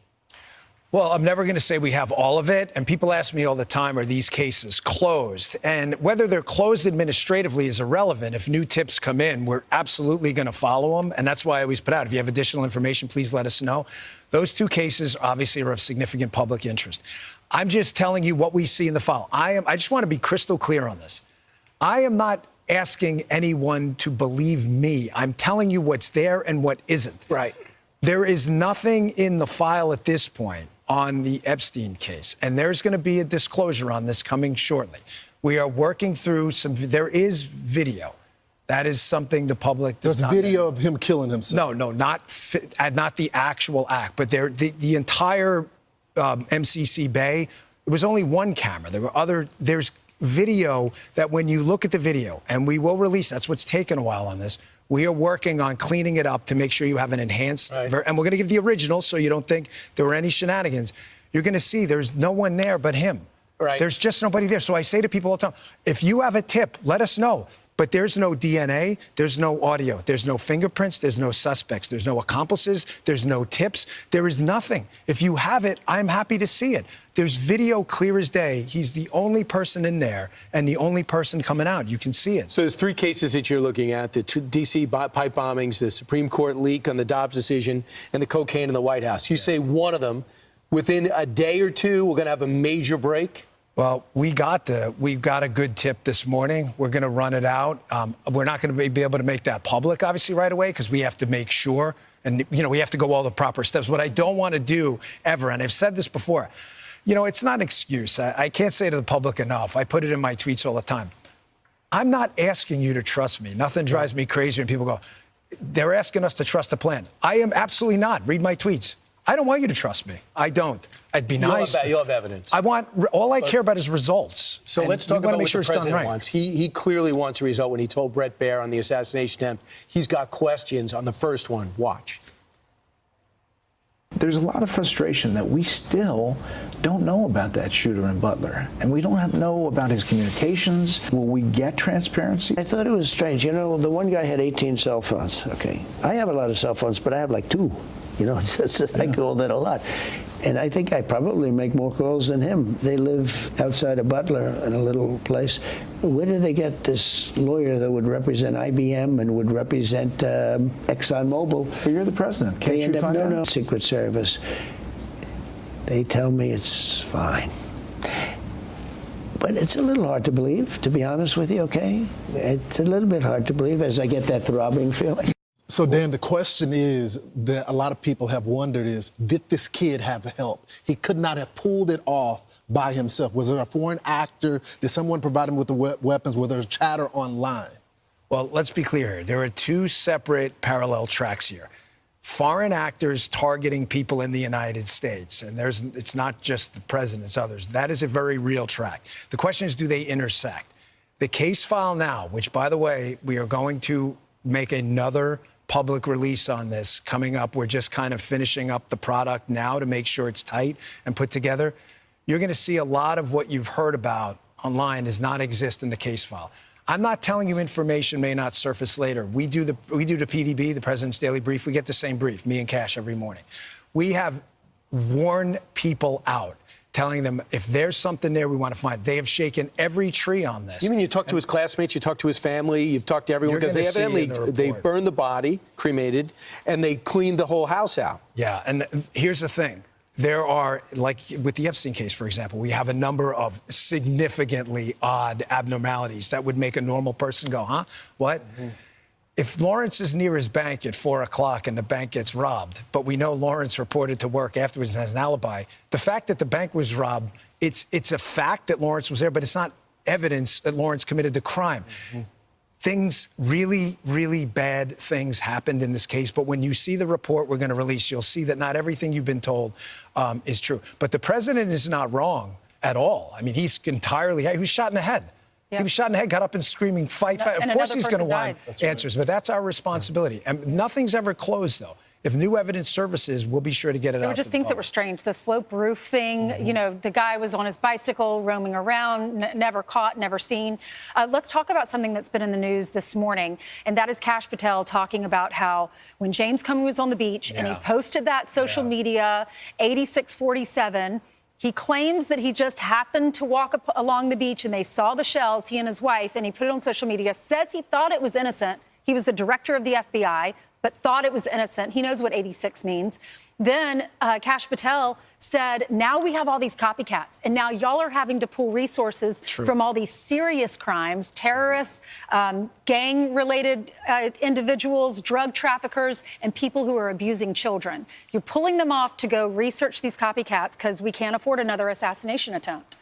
Well, I'm never going to say we have all of it. And people ask me all the time, are these cases closed? And whether they're closed administratively is irrelevant. If new tips come in, we're absolutely going to follow them. And that's why I always put out, if you have additional information, please let us know. Those two cases obviously are of significant public interest. I'm just telling you what we see in the file. I just want to be crystal clear on this. I am not asking anyone to believe me. I'm telling you what's there and what isn't. Right. There is nothing in the file at this point on the Epstein case, and there's going to be a disclosure on this coming shortly. We are working through there is video. That is something the public does not know. There's video of him killing himself. No, not the actual act, but the entire MCC Bay, there was only one camera. There's video that when you look at the video, and we will release, that's what's taken a while on this, we are working on cleaning it up to make sure you have an enhanced, and we're going to give the original so you don't think there were any shenanigans. You're going to see there's no one there but him. Right. There's just nobody there. So I say to people all the time, if you have a tip, let us know. But there's no DNA, there's no audio, there's no fingerprints, there's no suspects, there's no accomplices, there's no tips, there is nothing. If you have it, I'm happy to see it. There's video clear as day. He's the only person in there and the only person coming out. You can see it. So there's three cases that you're looking at, the two D.C. pipe bombings, the Supreme Court leak on the Dobbs decision, and the cocaine in the White House. You say one of them, within a day or two, we're going to have a major break? Well, we got a good tip this morning. We're going to run it out. We're not going to be able to make that public, obviously, right away, because we have to make sure, and, we have to go all the proper steps. What I don't want to do ever, and I've said this before, it's not an excuse. I can't say to the public enough. I put it in my tweets all the time. I'm not asking you to trust me. Nothing drives me crazy when people go, they're asking us to trust the plan. I am absolutely not. Read my tweets. I don't want you to trust me. I don't. I'd be nice. You'll have evidence. All I care about is results. So and let's talk about what the president right. wants. He clearly wants a result when he told Brett Baer on the assassination attempt. He's got questions on the first one. Watch. There's a lot of frustration that we still don't know about that shooter in Butler. And we don't know about his communications. Will we get transparency? I thought it was strange. The one guy had 18 cell phones. Okay. I have a lot of cell phones, but I have like 2. I call that a lot. And I think I probably make more calls than him. They live outside of Butler in a little place. Where do they get this lawyer that would represent IBM and would represent ExxonMobil? But you're the president. Can't you find out? No, Secret Service. They tell me it's fine. But it's a little hard to believe, to be honest with you, okay? It's a little bit hard to believe as I get that throbbing feeling. So, Dan, the question is that a lot of people have wondered is, did this kid have help? He could not have pulled it off by himself. Was there a foreign actor? Did someone provide him with the weapons? Was there chatter online? Well, let's be clear here. There are two separate parallel tracks here. Foreign actors targeting people in the United States. And it's not just the president, it's others. That is a very real track. The question is, do they intersect? The case file now, which, by the way, we are going to make another public release on this coming up. We're just kind of finishing up the product now to make sure it's tight and put together. You're going to see a lot of what you've heard about online does not exist in the case file. I'm not telling you information may not surface later. We do the PDB, the President's Daily Brief. We get the same brief, me and Cash, every morning. We have warned people out, telling them if there's something there we want to find. They have shaken every tree on this. You mean you talked to his classmates, you talked to his family, you've talked to everyone, because they burned the body, cremated, and they cleaned the whole house out. Yeah, and here's the thing. there are, like with the Epstein case, for example, we have a number of significantly odd abnormalities that would make a normal person go, huh? What? If Lawrence is near his bank at 4 o'clock and the bank gets robbed, but we know Lawrence reported to work afterwards and has an alibi, the fact that the bank was robbed, it's a fact that Lawrence was there, but it's not evidence that Lawrence committed the crime. Things, really, really bad things happened in this case. But when you see the report we're going to release, you'll see that not everything you've been told is true. But the president is not wrong at all. I mean, he's entirely, he was shot in the head. Yep. He was shot in the head, got up and screaming, fight, fight. Of course he's going to want answers, but that's our responsibility. And nothing's ever closed, though. If new evidence surfaces, we'll be sure to get it out. There were just things that were strange. The slope roof thing, you know, the guy was on his bicycle roaming around, never caught, never seen. Let's talk about something that's been in the news this morning, and that is Kash Patel talking about how when James Comey was on the beach and he posted that social media, 8647, he claims that he just happened to walk up along the beach and they saw the shells, he and his wife, and he put it on social media, says he thought it was innocent. He was the director of the FBI, but thought it was innocent. He knows what 86 means. Then Kash Patel said, now we have all these copycats, and now y'all are having to pull resources from all these serious crimes, terrorists, gang-related individuals, drug traffickers, and people who are abusing children. You're pulling them off to go research these copycats because we can't afford another assassination attempt.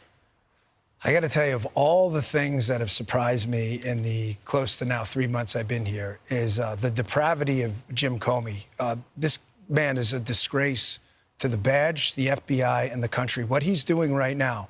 I got to tell you, of all the things that have surprised me in the close to now 3 months I've been here is the depravity of Jim Comey. This man is a disgrace to the badge, the FBI, and the country. What he's doing right now,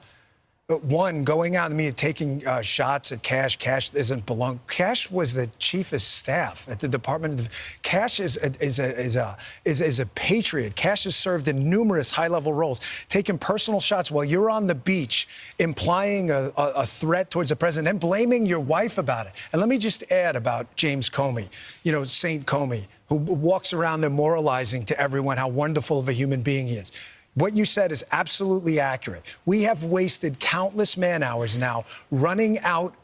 one, going out and me taking shots at Kash. Kash doesn't belong. Kash was the chief of staff at the Department of. Kash is a patriot. Kash has served in numerous high-level roles, taking personal shots while you're on the beach, implying a threat towards the president, and blaming your wife about it. And let me just add about James Comey, you know, Saint Comey, who walks around there moralizing to everyone how wonderful of a human being he is. What you said is absolutely accurate. We have wasted countless man hours now running out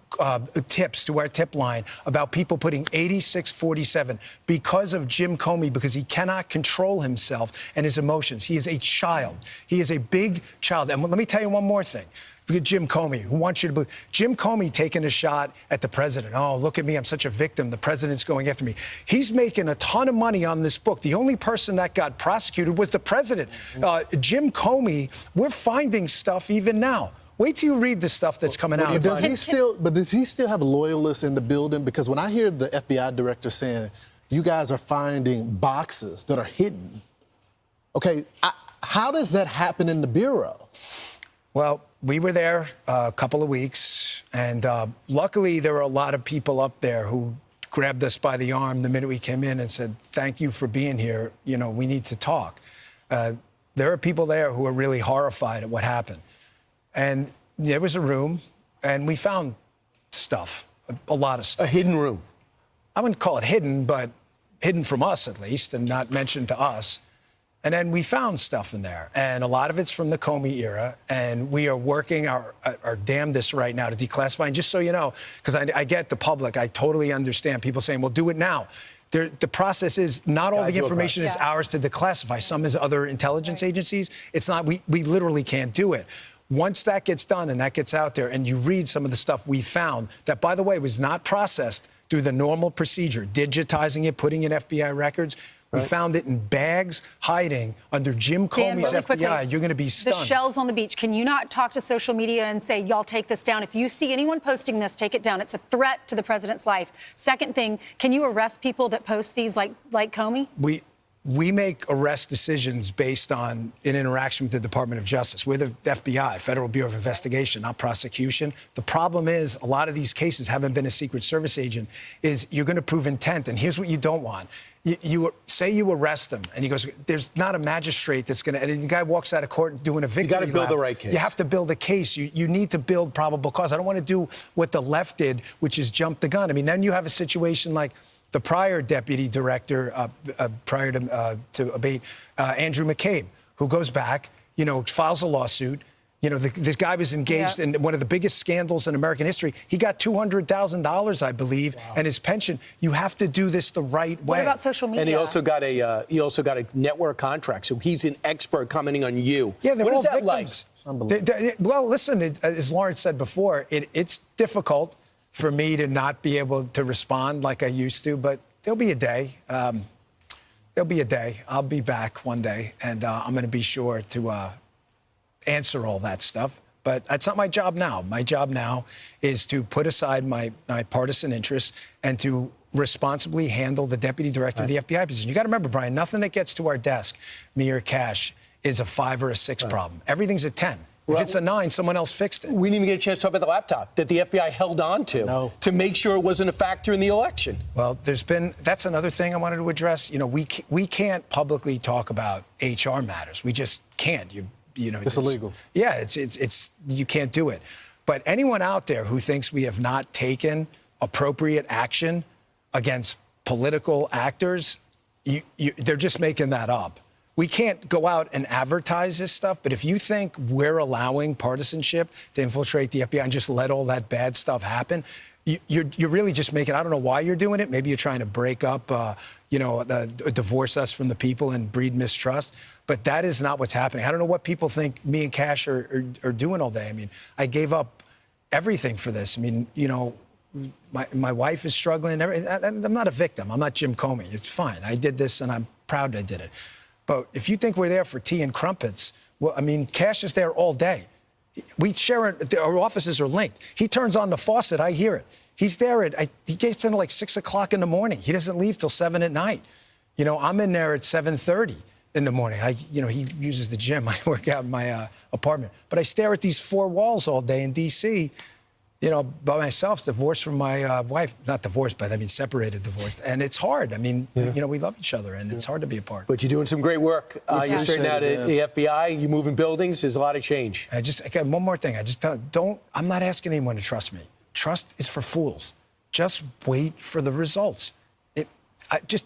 tips to our tip line about people putting 8647 because of Jim Comey, because he cannot control himself and his emotions. He is a child. He is a big child. And let me tell you one more thing. Jim Comey, who wants you to believe. Jim Comey taking a shot at the president. Oh, look at me. I'm such a victim. The president's going after me. He's making a ton of money on this book. The only person that got prosecuted was the president. Jim Comey, we're finding stuff even now. Wait till you read the stuff that's coming out. Does he still have loyalists in the building? Because when I hear the FBI director saying, you guys are finding boxes that are hidden, okay, how does that happen in the Bureau? Well, we were there a couple of weeks, and luckily there were a lot of people up there who grabbed us by the arm the minute we came in and said, thank you for being here. You know, we need to talk. There are people there who are really horrified at what happened. And there was a room, and we found stuff, a lot of stuff. A hidden room? I wouldn't call it hidden, but hidden from us at least, and not mentioned to us. And then we found stuff in there, and a lot of it's from the Comey era, and we are working our damnedest right now to declassify. And just so you know, because I get the public, I totally understand people saying, well, do it now. The process is not all the information is ours to declassify. Some is other intelligence agencies. It's not, we literally can't do it. Once that gets done and that gets out there, and you read some of the stuff we found that, by the way, was not processed through the normal procedure, digitizing it, putting in FBI records, we found it in bags hiding under Jim Comey's FBI. Quickly, you're going to be stunned. The shells on the beach. Can you not talk to social media and say, y'all take this down? If you see anyone posting this, take it down. It's a threat to the president's life. Second thing, can you arrest people that post these like Comey? We make arrest decisions based on an interaction with the Department of Justice. We're the FBI, Federal Bureau of Investigation, not prosecution. The problem is a lot of these cases haven't been a Secret Service agent, is you're going to prove intent. And here's what you don't want. You say you arrest him, and he goes, there's not a magistrate that's going to, and the guy walks out of court doing a victory lap. You got to build the right case. You have to build a case. You need to build probable cause. I don't want to do what the left did, which is jump the gun. I mean, then you have a situation like the prior deputy director, prior to abate, Andrew McCabe, who goes back, files a lawsuit, You know, this guy was engaged in one of the biggest scandals in American history. He got $200,000, I believe, and his pension. You have to do this the right way. What about social media? And he also got a network contract, so he's an expert commenting on you. Yeah, they're what all is that victims. like? Well, listen, as Lawrence said before, it's difficult for me to not be able to respond like I used to, but there'll be a day. There'll be a day. I'll be back one day, and I'm going to be sure to answer all that stuff. But that's not my job now. My job now is to put aside my partisan interests and to responsibly handle the deputy director of the FBI position. You got to remember, Brian, nothing that gets to our desk, me or Cash, is a 5 or a 6 problem. Everything's a 10. If it's a 9, someone else fixed it. We didn't even get a chance to talk about the laptop that the FBI held on to make sure it wasn't a factor in the election. Well, that's another thing I wanted to address. You know, we can't publicly talk about HR matters. We just can't. You know, it's illegal. Yeah, it's you can't do it. But anyone out there who thinks we have not taken appropriate action against political actors, they're just making that up. We can't go out and advertise this stuff, but if you think we're allowing partisanship to infiltrate the FBI and just let all that bad stuff happen, you're really just making, I don't know why you're doing it. Maybe you're trying to break up, divorce us from the people and breed mistrust. But that is not what's happening. I don't know what people think me and Cash are doing all day. I mean, I gave up everything for this. I mean, you know, my wife is struggling. I'm not a victim. I'm not Jim Comey. It's fine. I did this, and I'm proud I did it. But if you think we're there for tea and crumpets, well, I mean, Cash is there all day. We share it. Our offices are linked. He turns on the faucet. I hear it. He's there he gets in at like 6 o'clock in the morning. He doesn't leave till 7 at night. You know, I'm in there at 7:30 in the morning. He uses the gym. I work out in my apartment. But I stare at these 4 walls all day in D.C., you know, by myself, divorced from my wife. Not divorced, but I mean separated, divorced. And it's hard. I mean, you know, we love each other, and it's hard to be apart. But you're doing some great work. You're straightening out the FBI. You're moving buildings. There's a lot of change. I got one more thing. I'm not asking anyone to trust me. Trust is for fools. Just wait for the results.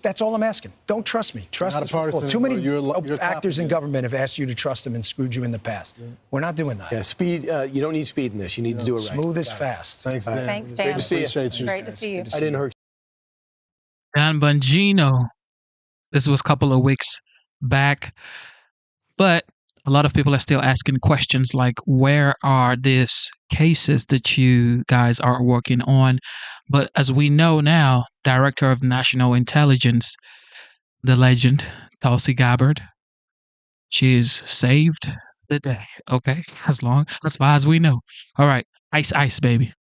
That's all I'm asking. Don't trust me. Trust is for fools. Too many actors in government have asked you to trust them and screwed you in the past. We're not doing that. Yeah, speed. You don't need speed in this. You need to do it right. Smooth is fast. Thanks, Dan. Thanks, Dan. Great to see you. Appreciate you. Great to see you. I didn't hurt you. Dan Bongino. This was a couple of weeks back, but a lot of people are still asking questions like, where are these cases that you guys are working on? But as we know now, Director of National Intelligence, the legend, Tulsi Gabbard, she's saved the day, okay? As far as we know. All right, ice, baby.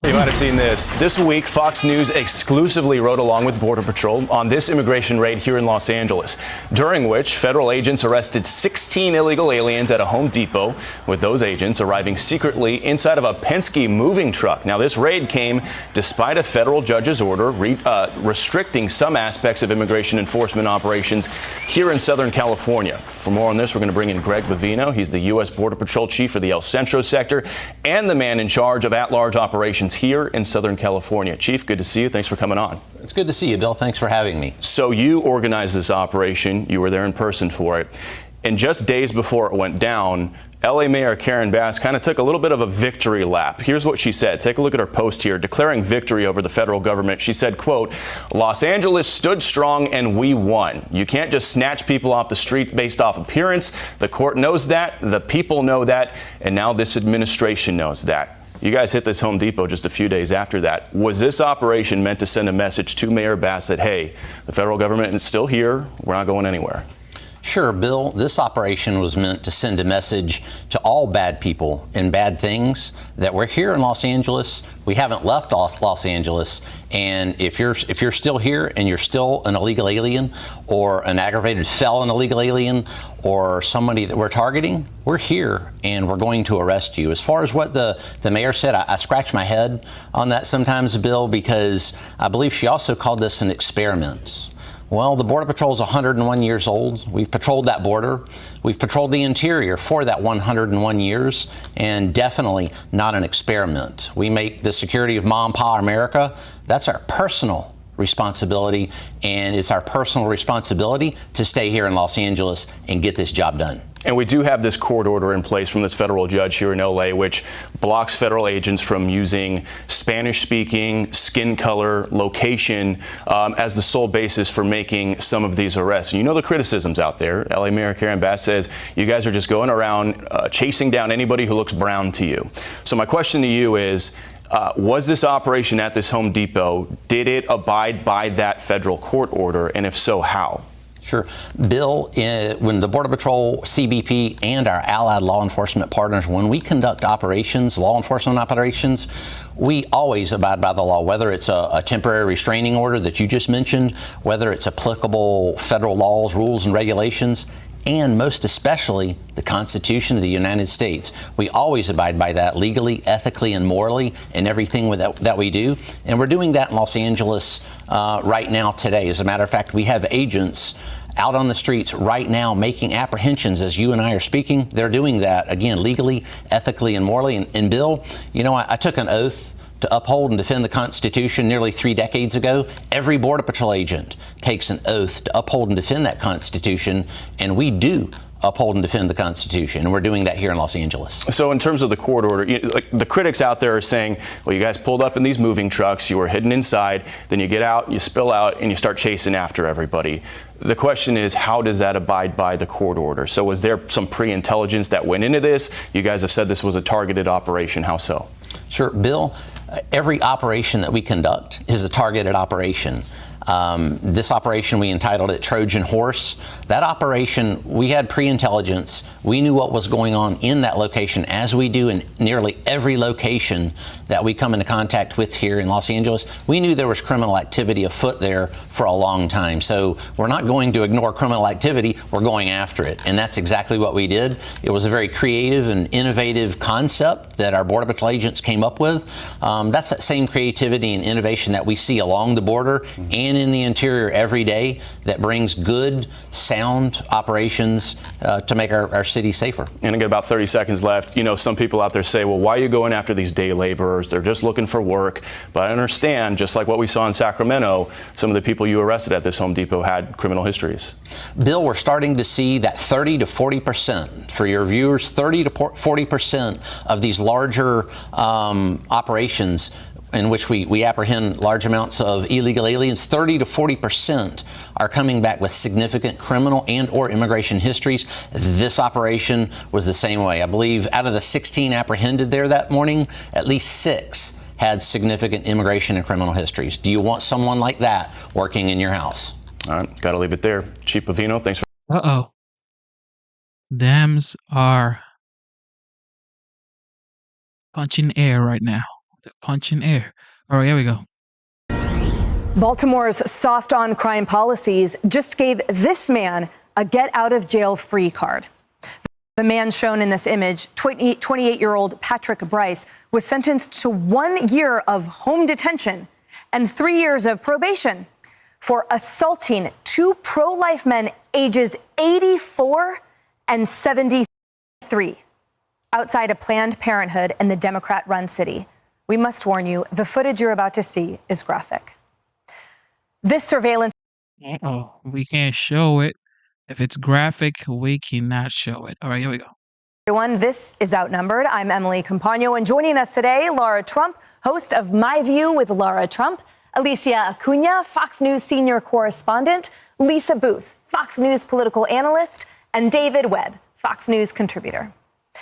You might have seen this. This week, Fox News exclusively rode along with Border Patrol on this immigration raid here in Los Angeles, during which federal agents arrested 16 illegal aliens at a Home Depot, with those agents arriving secretly inside of a Penske moving truck. Now, this raid came despite a federal judge's order restricting some aspects of immigration enforcement operations here in Southern California. For more on this, we're going to bring in Greg Bavino. He's the U.S. Border Patrol Chief for the El Centro sector and the man in charge of at-large operations here in Southern California. Chief, good to see you. Thanks for coming on. It's good to see you, Bill. Thanks for having me. So you organized this operation. You were there in person for it. And just days before it went down, LA Mayor Karen Bass kind of took a little bit of a victory lap. Here's what she said. Take a look at her post here, declaring victory over the federal government. She said, quote, "Los Angeles stood strong and we won. You can't just snatch people off the street based off appearance. The court knows that. The people know that. And now this administration knows that." You guys hit this Home Depot just a few days after that. Was this operation meant to send a message to Mayor Bass that, hey, the federal government is still here, we're not going anywhere? Sure, Bill. This operation was meant to send a message to all bad people and bad things that we're here in Los Angeles. We haven't left Los Angeles. And if you're still here and you're still an illegal alien or an aggravated felon illegal alien or somebody that we're targeting, we're here and we're going to arrest you. As far as what the mayor said, I scratch my head on that sometimes, Bill, because I believe she also called this an experiment. Well, the Border Patrol is 101 years old. We've patrolled that border. We've patrolled the interior for that 101 years, and definitely not an experiment. We make the security of Mom and Pa America. That's our personal responsibility, and it's our personal responsibility to stay here in Los Angeles and get this job done. And we do have this court order in place from this federal judge here in LA, which blocks federal agents from using Spanish-speaking, skin color, location as the sole basis for making some of these arrests. And you know the criticisms out there. LA Mayor Karen Bass says you guys are just going around chasing down anybody who looks brown to you. So my question to you is, was this operation at this Home Depot, did it abide by that federal court order? And if so, how? Sure. Bill, when the Border Patrol, CBP, and our allied law enforcement partners, when we conduct operations, law enforcement operations, we always abide by the law, whether it's a temporary restraining order that you just mentioned, whether it's applicable federal laws, rules, and regulations, and most especially the Constitution of the United States. We always abide by that legally, ethically, and morally in everything that we do. And we're doing that in Los Angeles right now today. As a matter of fact, we have agents out on the streets right now making apprehensions as you and I are speaking. They're doing that, again, legally, ethically, and morally. And Bill, you know, I took an oath to uphold and defend the Constitution nearly 3 decades ago. Every Border Patrol agent takes an oath to uphold and defend that Constitution, and we do uphold and defend the Constitution, and we're doing that here in Los Angeles. So in terms of the court order, like the critics out there are saying, well, you guys pulled up in these moving trucks, you were hidden inside, then you get out, you spill out, and you start chasing after everybody. The question is, how does that abide by the court order? So was there some pre-intelligence that went into this? You guys have said this was a targeted operation. How so? Sure, Bill, every operation that we conduct is a targeted operation. This operation, we entitled it Trojan Horse. That operation, we had pre-intelligence. We knew what was going on in that location, as we do in nearly every location that we come into contact with here in Los Angeles. We knew there was criminal activity afoot there for a long time. So we're not going to ignore criminal activity, we're going after it. And that's exactly what we did. It was a very creative and innovative concept that our Border Patrol agents came up with. That's that same creativity and innovation that we see along the border and in the interior every day that brings good, sound operations to make our city safer. And I got about 30 seconds left. You know, some people out there say, well, why are you going after these day laborers? They're just looking for work. But I understand, just like what we saw in Sacramento, some of the people you arrested at this Home Depot had criminal histories. Bill, we're starting to see that 30 to 40%, for your viewers, 30 to 40% of these larger operations in which we apprehend large amounts of illegal aliens, 30 to 40% are coming back with significant criminal and or immigration histories. This operation was the same way. I believe out of the 16 apprehended there that morning, at least 6 had significant immigration and criminal histories. Do you want someone like that working in your house? All right, got to leave it there. Chief Pavino, thanks for... Uh-oh. Dams are punching air right now. They're punching air. All right, here we go. Baltimore's soft on crime policies just gave this man a get out of jail free card. The man shown in this image, 28-year-old Patrick Bryce, was sentenced to 1 year of home detention and 3 years of probation for assaulting 2 pro-life men ages 84 and 73 outside a Planned Parenthood in the Democrat-run city. We must warn you, the footage you're about to see is graphic. This surveillance... Uh-oh, we can't show it. If it's graphic, we cannot show it. All right, here we go. Everyone, this is Outnumbered. I'm Emily Compagno, and joining us today, Laura Trump, host of My View with Laura Trump, Alicia Acuna, Fox News senior correspondent, Lisa Booth, Fox News political analyst, and David Webb, Fox News contributor.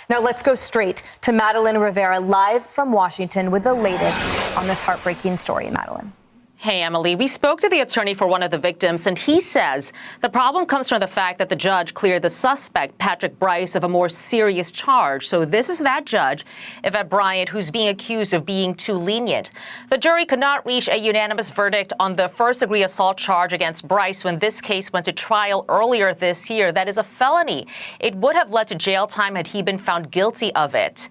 Now let's go straight to Madeline Rivera, live from Washington with the latest on this heartbreaking story. Madeline. Hey, Emily, we spoke to the attorney for one of the victims, and he says the problem comes from the fact that the judge cleared the suspect, Patrick Bryce, of a more serious charge. So this is that judge, Yvette Bryant, who's being accused of being too lenient. The jury could not reach a unanimous verdict on the first-degree assault charge against Bryce when this case went to trial earlier this year. That is a felony. It would have led to jail time had he been found guilty of it.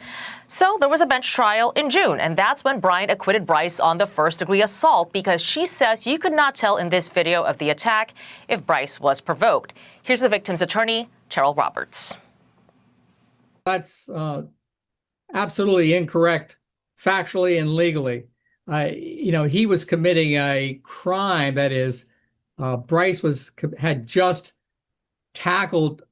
So there was a bench trial in June, and that's when Bryant acquitted Bryce on the first-degree assault because she says you could not tell in this video of the attack if Bryce was provoked. Here's the victim's attorney, Terrell Roberts. That's absolutely incorrect, factually and legally. He was committing a crime. That is, Bryce had just tackled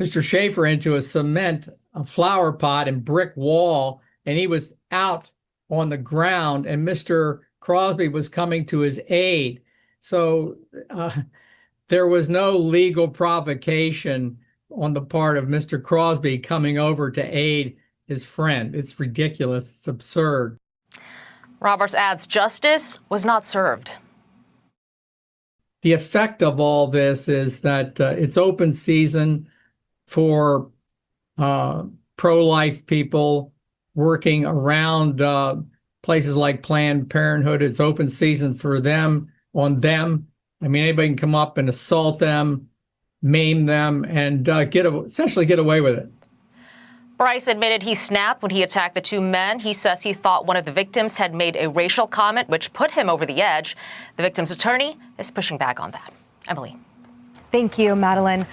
Mr. Schaefer into a flower pot and brick wall, and he was out on the ground, and Mr. Crosby was coming to his aid. So there was no legal provocation on the part of Mr. Crosby coming over to aid his friend. It's ridiculous. It's absurd. Roberts adds justice was not served. The effect of all this is that it's open season for pro-life people working around places like Planned Parenthood. It's open season for them, on them. I mean, anybody can come up and assault them, maim them, and essentially get away with it. Bryce admitted he snapped when he attacked the two men. He says he thought one of the victims had made a racial comment, which put him over the edge. The victim's attorney is pushing back on that. Emily. Thank you, Madeline.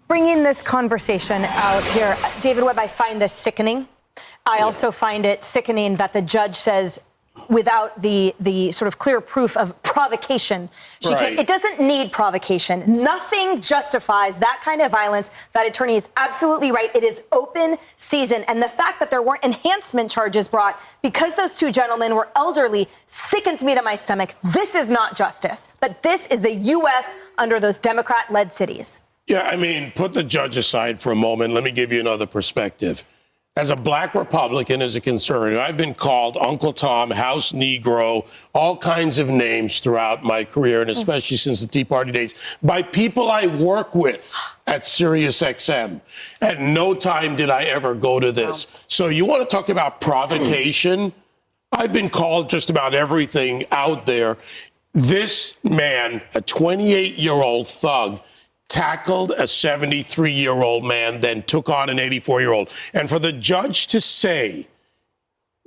Bringing this conversation out here, David Webb, I find this sickening. I also find it sickening that the judge says, without the sort of clear proof of provocation, it doesn't need provocation. Nothing justifies that kind of violence. That attorney is absolutely right. It is open season. And the fact that there weren't enhancement charges brought because those two gentlemen were elderly sickens me to my stomach. This is not justice, but this is the U.S. under those Democrat-led cities. Yeah, I mean, put the judge aside for a moment. Let me give you another perspective. As a black Republican, as a conservative, I've been called Uncle Tom, House Negro, all kinds of names throughout my career, and especially since the Tea Party days, by people I work with at Sirius XM. At no time did I ever go to this. So you want to talk about provocation? I've been called just about everything out there. This man, a 28-year-old thug, tackled a 73-year-old man, then took on an 84-year-old. And for the judge to say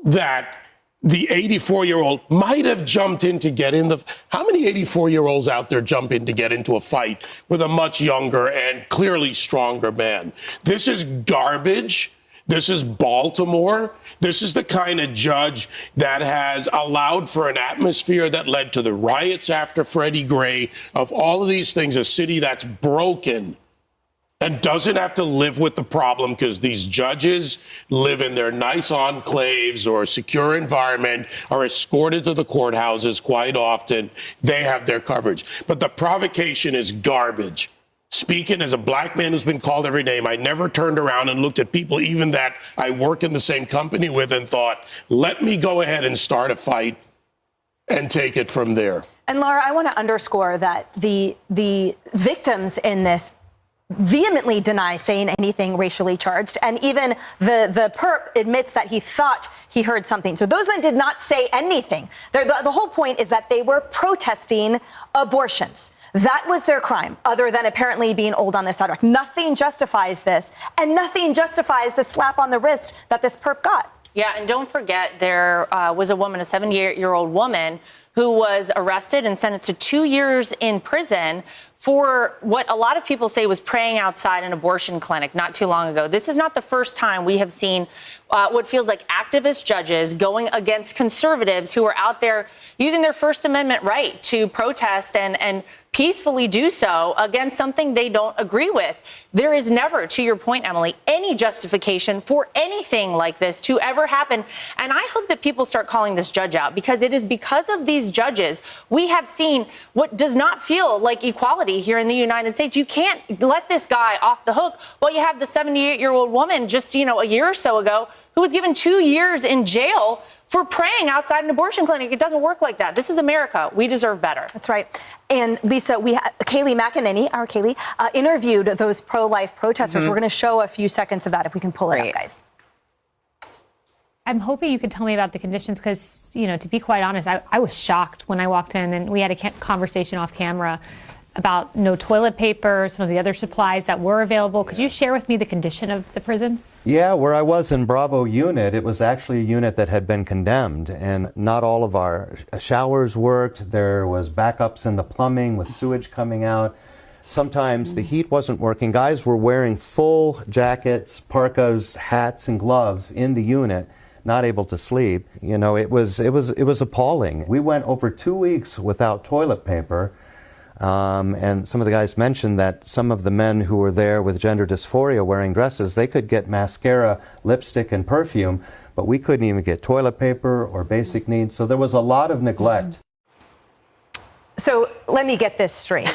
that the 84-year-old might have jumped in to get in the... How many 84-year-olds out there jump in to get into a fight with a much younger and clearly stronger man? This is garbage. This is Baltimore. This is the kind of judge that has allowed for an atmosphere that led to the riots after Freddie Gray, of all of these things, a city that's broken and doesn't have to live with the problem because these judges live in their nice enclaves or secure environment, are escorted to the courthouses quite often. They have their coverage. But the provocation is garbage. Speaking as a black man who's been called every name, I never turned around and looked at people even that I work in the same company with and thought, let me go ahead and start a fight and take it from there. And Laura, I want to underscore that the victims in this vehemently deny saying anything racially charged. And even the perp admits that he thought he heard something. So those men did not say anything. The whole point is that they were protesting abortions. That was their crime, other than apparently being old on the sidewalk. Nothing justifies this, and nothing justifies the slap on the wrist that this perp got. Yeah, and don't forget, there was a woman, a 70-year-old woman, who was arrested and sentenced to 2 years in prison for what a lot of people say was praying outside an abortion clinic not too long ago. This is not the first time we have seen what feels like activist judges going against conservatives who are out there using their First Amendment right to protest and peacefully do so against something they don't agree with. There is never, to your point, Emily, any justification for anything like this to ever happen. And I hope that people start calling this judge out, because it is because of these judges we have seen what does not feel like equality here in the United States. You can't let this guy off the hook. Well, you have the 78-year-old woman just, a year or so ago who was given 2 years in jail for praying outside an abortion clinic. It doesn't work like that. This is America. We deserve better. That's right. And Lisa, Kayleigh McEnany, our Kayleigh, interviewed those pro-life protesters. We're going to show a few seconds of that if we can pull it up, guys. I'm hoping you could tell me about the conditions because, to be quite honest, I was shocked when I walked in and we had a conversation off camera about no toilet paper, some of the other supplies that were available. Could you share with me the condition of the prison? Yeah, where I was in Bravo unit, it was actually a unit that had been condemned, and not all of our showers worked. There was backups in the plumbing with sewage coming out. Sometimes the heat wasn't working. Guys were wearing full jackets, parkas, hats, and gloves in the unit, not able to sleep. It was appalling. We went over 2 weeks without toilet paper. And some of the guys mentioned that some of the men who were there with gender dysphoria wearing dresses, they could get mascara, lipstick, and perfume, but we couldn't even get toilet paper or basic needs. So there was a lot of neglect. So let me get this straight.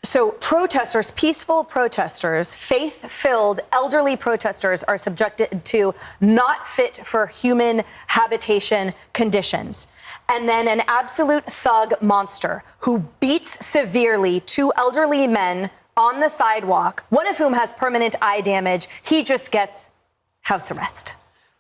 So protesters, peaceful protesters, faith-filled elderly protesters are subjected to not fit for human habitation conditions. And then an absolute thug monster who beats severely two elderly men on the sidewalk, one of whom has permanent eye damage, he just gets house arrest.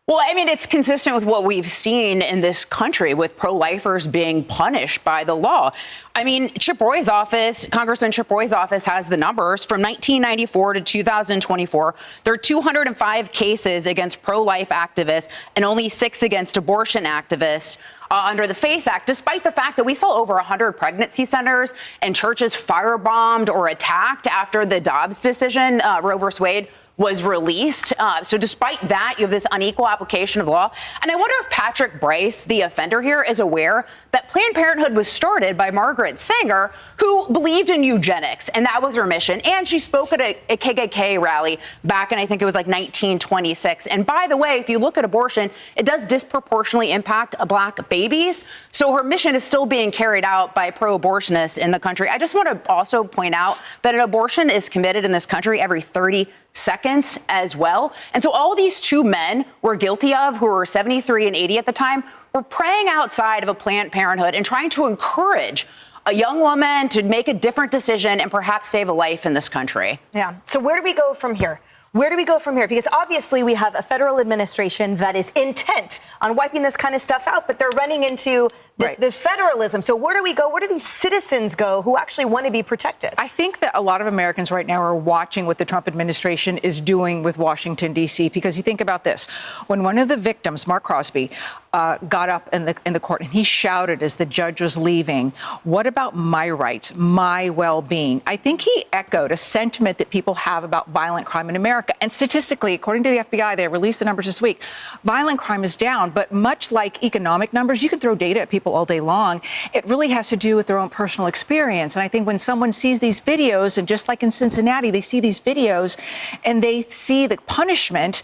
Well, I mean, it's consistent with what we've seen in this country with pro-lifers being punished by the law. I mean, Chip Roy's office, Congressman Chip Roy's office has the numbers. From 1994 to 2024, there are 205 cases against pro-life activists and only 6 against abortion activists under the FACE Act, despite the fact that we saw over 100 pregnancy centers and churches firebombed or attacked after the Dobbs decision, Roe v. Wade, was released. So despite that, you have this unequal application of law. And I wonder if Patrick Bryce, the offender here, is aware that Planned Parenthood was started by Margaret Sanger, who believed in eugenics, and that was her mission. And she spoke at a KKK rally back in, I think it was like 1926. And by the way, if you look at abortion, it does disproportionately impact Black babies. So her mission is still being carried out by pro-abortionists in the country. I just want to also point out that an abortion is committed in this country every 30 seconds as well. And so all these two men were guilty of, who were 73 and 80 at the time, were praying outside of a Planned Parenthood and trying to encourage a young woman to make a different decision and perhaps save a life in this country. Yeah. So where do we go from here? Where do we go from here? Because obviously we have a federal administration that is intent on wiping this kind of stuff out, but they're running into the federalism. So where do we go? Where do these citizens go who actually want to be protected? I think that a lot of Americans right now are watching what the Trump administration is doing with Washington, D.C., because you think about this. When one of the victims, Mark Crosby, got up in the court and he shouted as the judge was leaving, "What about my rights, my well-being?" I think he echoed a sentiment that people have about violent crime in America. And statistically, according to the FBI, they released the numbers this week, violent crime is down. But much like economic numbers, you can throw data at people all day long. It really has to do with their own personal experience. And I think when someone sees these videos, and just like in Cincinnati, they see these videos and they see the punishment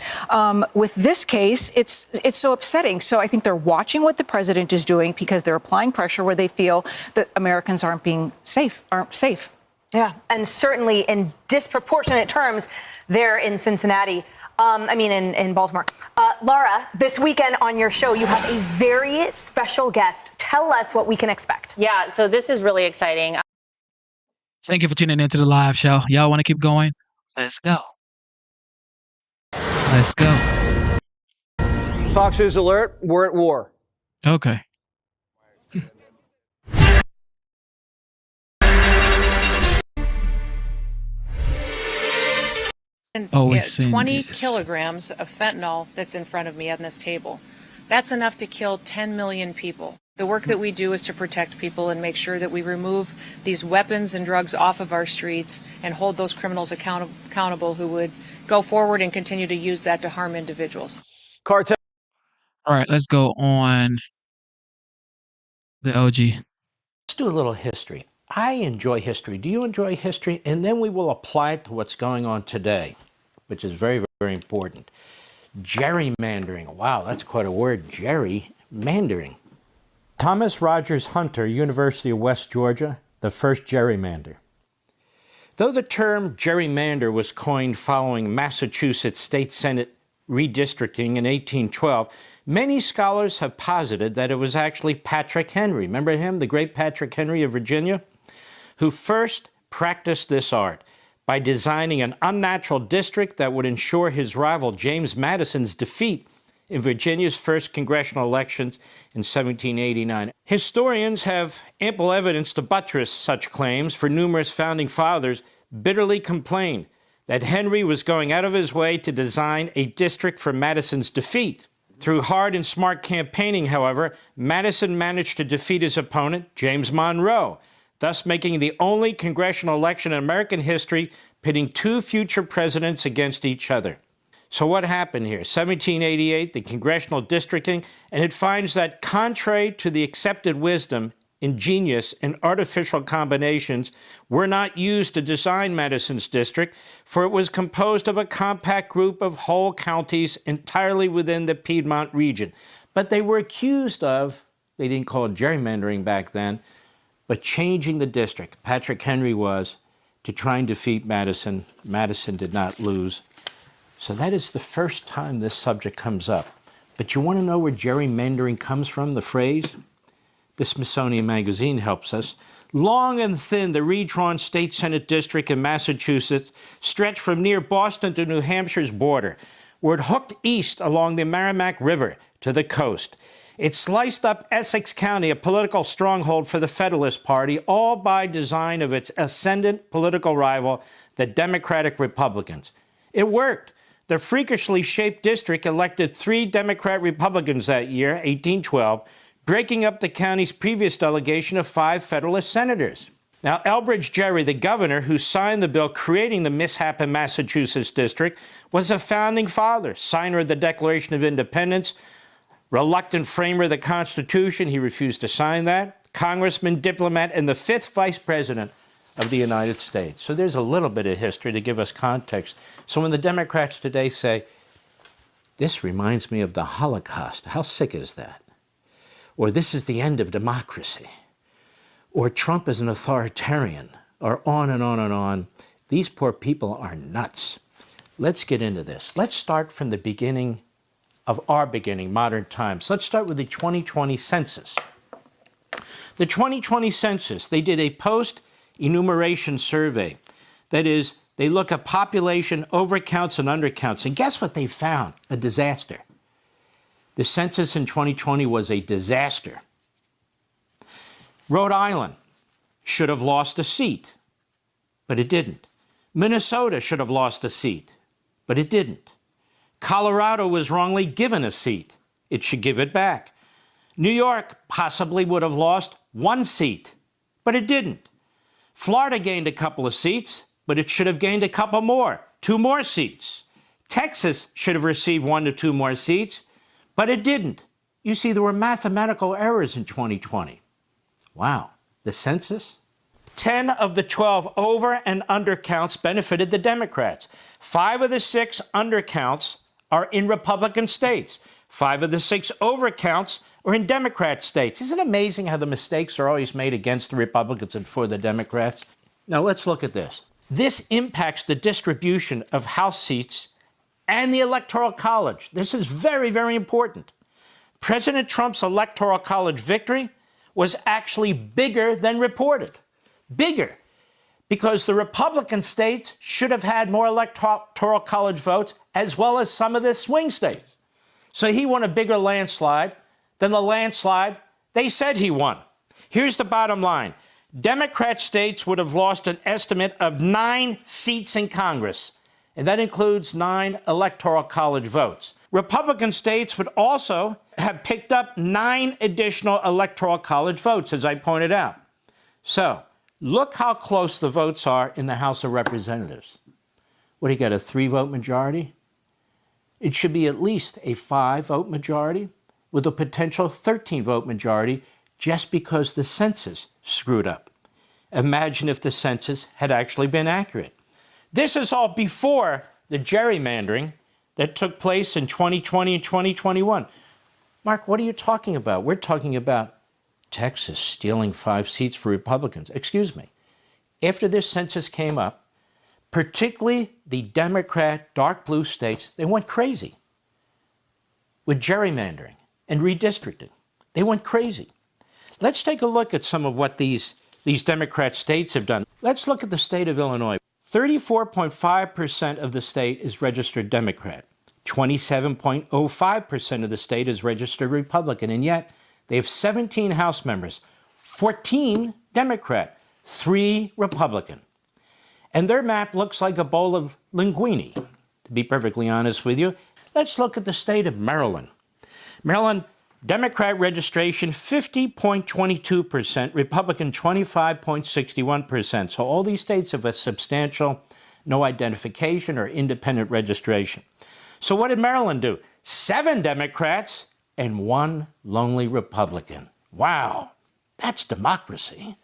with this case, it's so upsetting. So I think they're watching what the president is doing because they're applying pressure where they feel that Americans aren't safe. Yeah, and certainly in disproportionate terms there in Cincinnati. In Baltimore. Laura, this weekend on your show, you have a very special guest. Tell us what we can expect. Yeah, so this is really exciting. Thank you for tuning into the live show. Y'all want to keep going? Let's go. Let's go. Fox News alert, we're at war. Okay. And 20 kilograms of fentanyl that's in front of me on this table. That's enough to kill 10 million people. The work that we do is to protect people and make sure that we remove these weapons and drugs off of our streets and hold those criminals accountable who would go forward and continue to use that to harm individuals. Cartel. All right, let's go on the OG. Let's do a little history. I enjoy history. Do you enjoy history? And then we will apply it to what's going on today, which is very, very important. Gerrymandering. Wow, that's quite a word. Gerrymandering. Thomas Rogers Hunter, University of West Georgia, the first gerrymander. Though the term gerrymander was coined following Massachusetts State Senate redistricting in 1812, many scholars have posited that it was actually Patrick Henry, remember him, the great Patrick Henry of Virginia, who first practiced this art by designing an unnatural district that would ensure his rival James Madison's defeat in Virginia's first congressional elections in 1789. Historians have ample evidence to buttress such claims, for numerous founding fathers bitterly complained that Henry was going out of his way to design a district for Madison's defeat. Through hard and smart campaigning, however, Madison managed to defeat his opponent, James Monroe, thus making the only congressional election in American history pitting two future presidents against each other. So what happened here? 1788, the congressional districting, and it finds that contrary to the accepted wisdom, ingenious, and artificial combinations were not used to design Madison's district, for it was composed of a compact group of whole counties entirely within the Piedmont region. But they were accused of, they didn't call it gerrymandering back then, but changing the district. Patrick Henry was, to try and defeat Madison. Madison did not lose. So that is the first time this subject comes up. But you want to know where gerrymandering comes from, the phrase? The Smithsonian Magazine helps us. Long and thin, the redrawn state Senate district in Massachusetts stretched from near Boston to New Hampshire's border, where it hooked east along the Merrimack River to the coast. It sliced up Essex County, a political stronghold for the Federalist Party, all by design of its ascendant political rival, the Democratic Republicans. It worked. The freakishly shaped district elected 3 Democrat Republicans that year, 1812, breaking up the county's previous delegation of 5 Federalist senators. Now, Elbridge Gerry, the governor who signed the bill creating the mishap in Massachusetts district, was a founding father, signer of the Declaration of Independence, reluctant framer of the Constitution. He refused to sign that. Congressman, diplomat, and the 5th vice president of the United States. So there's a little bit of history to give us context. So when the Democrats today say, this reminds me of the Holocaust, how sick is that? Or this is the end of democracy, or Trump is an authoritarian, or on and on and on. These poor people are nuts. Let's get into this. Let's start from the beginning of our beginning, modern times. Let's start with the 2020 census. The 2020 census, they did a post-enumeration survey. That is, they look at population overcounts and undercounts. And guess what they found? A disaster. The census in 2020 was a disaster. Rhode Island should have lost a seat, but it didn't. Minnesota should have lost a seat, but it didn't. Colorado was wrongly given a seat. It should give it back. New York possibly would have lost 1 seat, but it didn't. Florida gained a couple of seats, but it should have gained a couple more, 2 more seats. Texas should have received 1 to 2 more seats, but it didn't. You see, there were mathematical errors in 2020. Wow, the census? 10 of the 12 over and undercounts benefited the Democrats. 5 of the 6 undercounts are in Republican states. 5 of the 6 overcounts are in Democrat states. Isn't it amazing how the mistakes are always made against the Republicans and for the Democrats? Now let's look at this. This impacts the distribution of House seats and the Electoral College. This is very, very important. President Trump's Electoral College victory was actually bigger than reported. Bigger. Because the Republican states should have had more Electoral College votes, as well as some of the swing states. So he won a bigger landslide than the landslide they said he won. Here's the bottom line. Democrat states would have lost an estimate of 9 seats in Congress, and that includes 9 Electoral College votes. Republican states would also have picked up 9 additional Electoral College votes, as I pointed out. So, look how close the votes are in the House of Representatives. What do you got, a 3-vote majority? It should be at least a 5-vote majority with a potential 13-vote majority just because the census screwed up. Imagine if the census had actually been accurate. This is all before the gerrymandering that took place in 2020 and 2021. Mark, what are you talking about? We're talking about Texas stealing 5 seats for Republicans. Excuse me. After this census came up, particularly the Democrat dark blue states, they went crazy with gerrymandering and redistricting. They went crazy. Let's take a look at some of what these Democrat states have done. Let's look at the state of Illinois. 34.5% of the state is registered Democrat. 27.05% of the state is registered Republican. And yet, they have 17 House members, 14 Democrat, 3 Republican. And their map looks like a bowl of linguine, to be perfectly honest with you. Let's look at the state of Maryland. Maryland, Democrat registration 50.22%, Republican 25.61%. So all these states have a substantial no identification or independent registration. So what did Maryland do? 7 Democrats and 1 lonely Republican. Wow. That's democracy.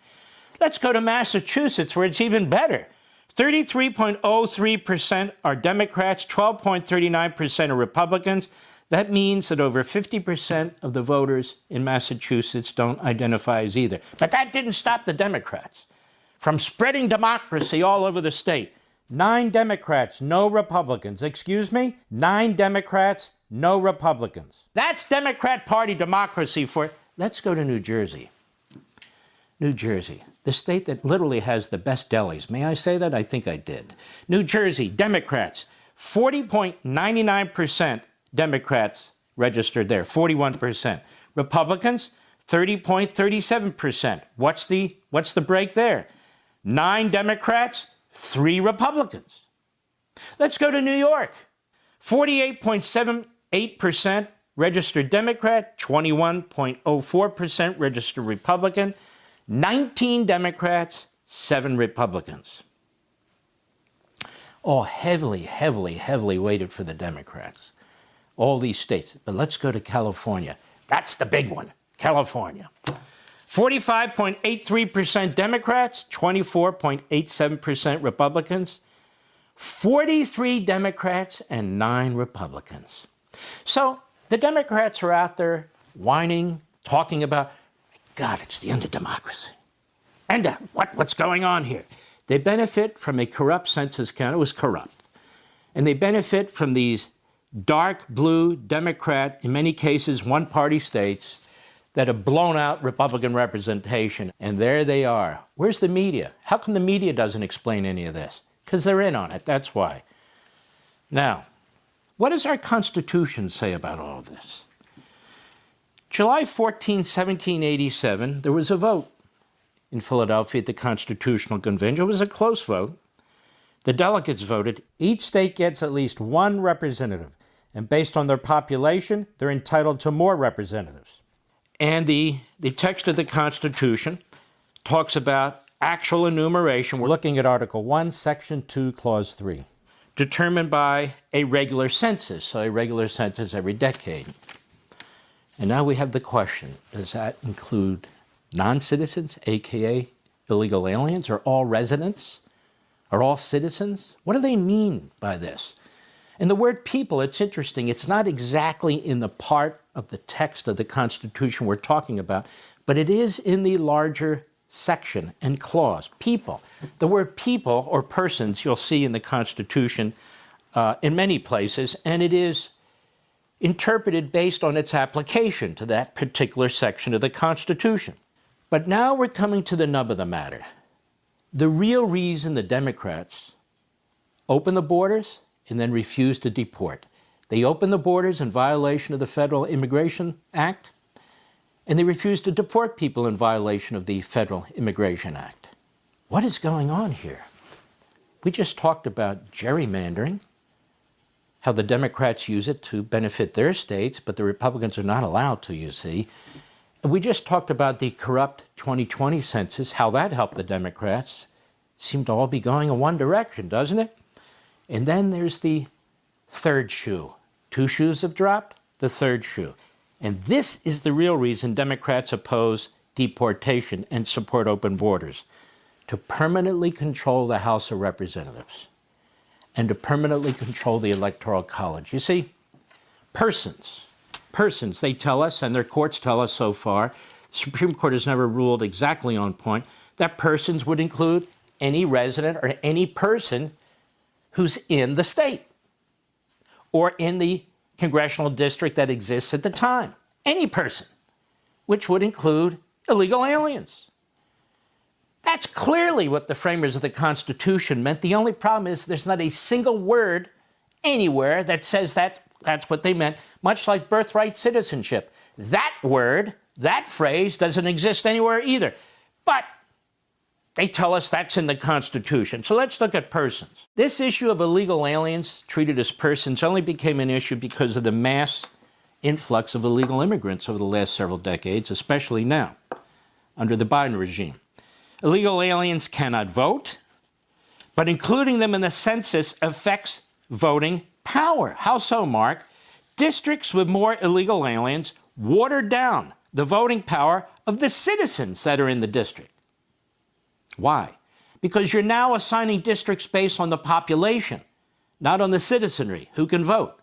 Let's go to Massachusetts, where it's even better. 33.03% are Democrats, 12.39% are Republicans. That means that over 50% of the voters in Massachusetts don't identify as either. But that didn't stop the Democrats from spreading democracy all over the state. 9 Democrats, no Republicans. Excuse me? 9 Democrats, no Republicans. That's Democrat Party democracy for... Let's go to New Jersey. New Jersey, the state that literally has the best delis. May I say that? I think I did. New Jersey, Democrats, 40.99% Democrats registered there, 41%. Republicans, 30.37%. What's the break there? 9 Democrats, 3 Republicans. Let's go to New York. 48.78% registered Democrat, 21.04% registered Republican, 19 Democrats, 7 Republicans. All heavily, heavily, heavily weighted for the Democrats. All these states. But let's go to California. That's the big one, California. 45.83% Democrats, 24.87% Republicans, 43 Democrats and 9 Republicans. So the Democrats are out there whining, talking about, God, it's the end of democracy. And what's going on here? They benefit from a corrupt census count. It was corrupt. And they benefit from these dark blue Democrat, in many cases, one-party states that have blown out Republican representation. And there they are. Where's the media? How come the media doesn't explain any of this? Because they're in on it. That's why. Now, what does our Constitution say about all of this? July 14, 1787, there was a vote in Philadelphia at the Constitutional Convention. It was a close vote. The delegates voted. Each state gets at least 1 representative. And based on their population, they're entitled to more representatives. And the text of the Constitution talks about actual enumeration. We're looking at Article 1, Section 2, Clause 3. Determined by a regular census, so a regular census every decade. And now we have the question, does that include non-citizens, aka illegal aliens, or all residents, or all citizens? What do they mean by this? And the word people, it's interesting, it's not exactly in the part of the text of the Constitution we're talking about, but it is in the larger section and clause, people. The word people or persons you'll see in the Constitution in many places, and it is interpreted based on its application to that particular section of the Constitution. But now we're coming to the nub of the matter. The real reason the Democrats open the borders and then refuse to deport. They open the borders in violation of the Federal Immigration Act, and they refuse to deport people in violation of the Federal Immigration Act. What is going on here? We just talked about gerrymandering, how the Democrats use it to benefit their states, but the Republicans are not allowed to, you see. And we just talked about the corrupt 2020 census, how that helped the Democrats. It seemed to all be going in one direction, doesn't it? And then there's the third shoe. 2 shoes have dropped, the third shoe. And this is the real reason Democrats oppose deportation and support open borders, to permanently control the House of Representatives and to permanently control the Electoral College. You see, persons, they tell us, and their courts tell us so far, the Supreme Court has never ruled exactly on point, that persons would include any resident or any person who's in the state or in the congressional district that exists at the time. Any person, which would include illegal aliens. That's clearly what the framers of the Constitution meant. The only problem is there's not a single word anywhere that says that's what they meant, much like birthright citizenship. That word, that phrase doesn't exist anywhere either. But they tell us that's in the Constitution. So let's look at persons. This issue of illegal aliens treated as persons only became an issue because of the mass influx of illegal immigrants over the last several decades, especially now, under the Biden regime. Illegal aliens cannot vote, but including them in the census affects voting power. How so, Mark? Districts with more illegal aliens watered down the voting power of the citizens that are in the district. Why? Because you're now assigning districts based on the population, not on the citizenry who can vote.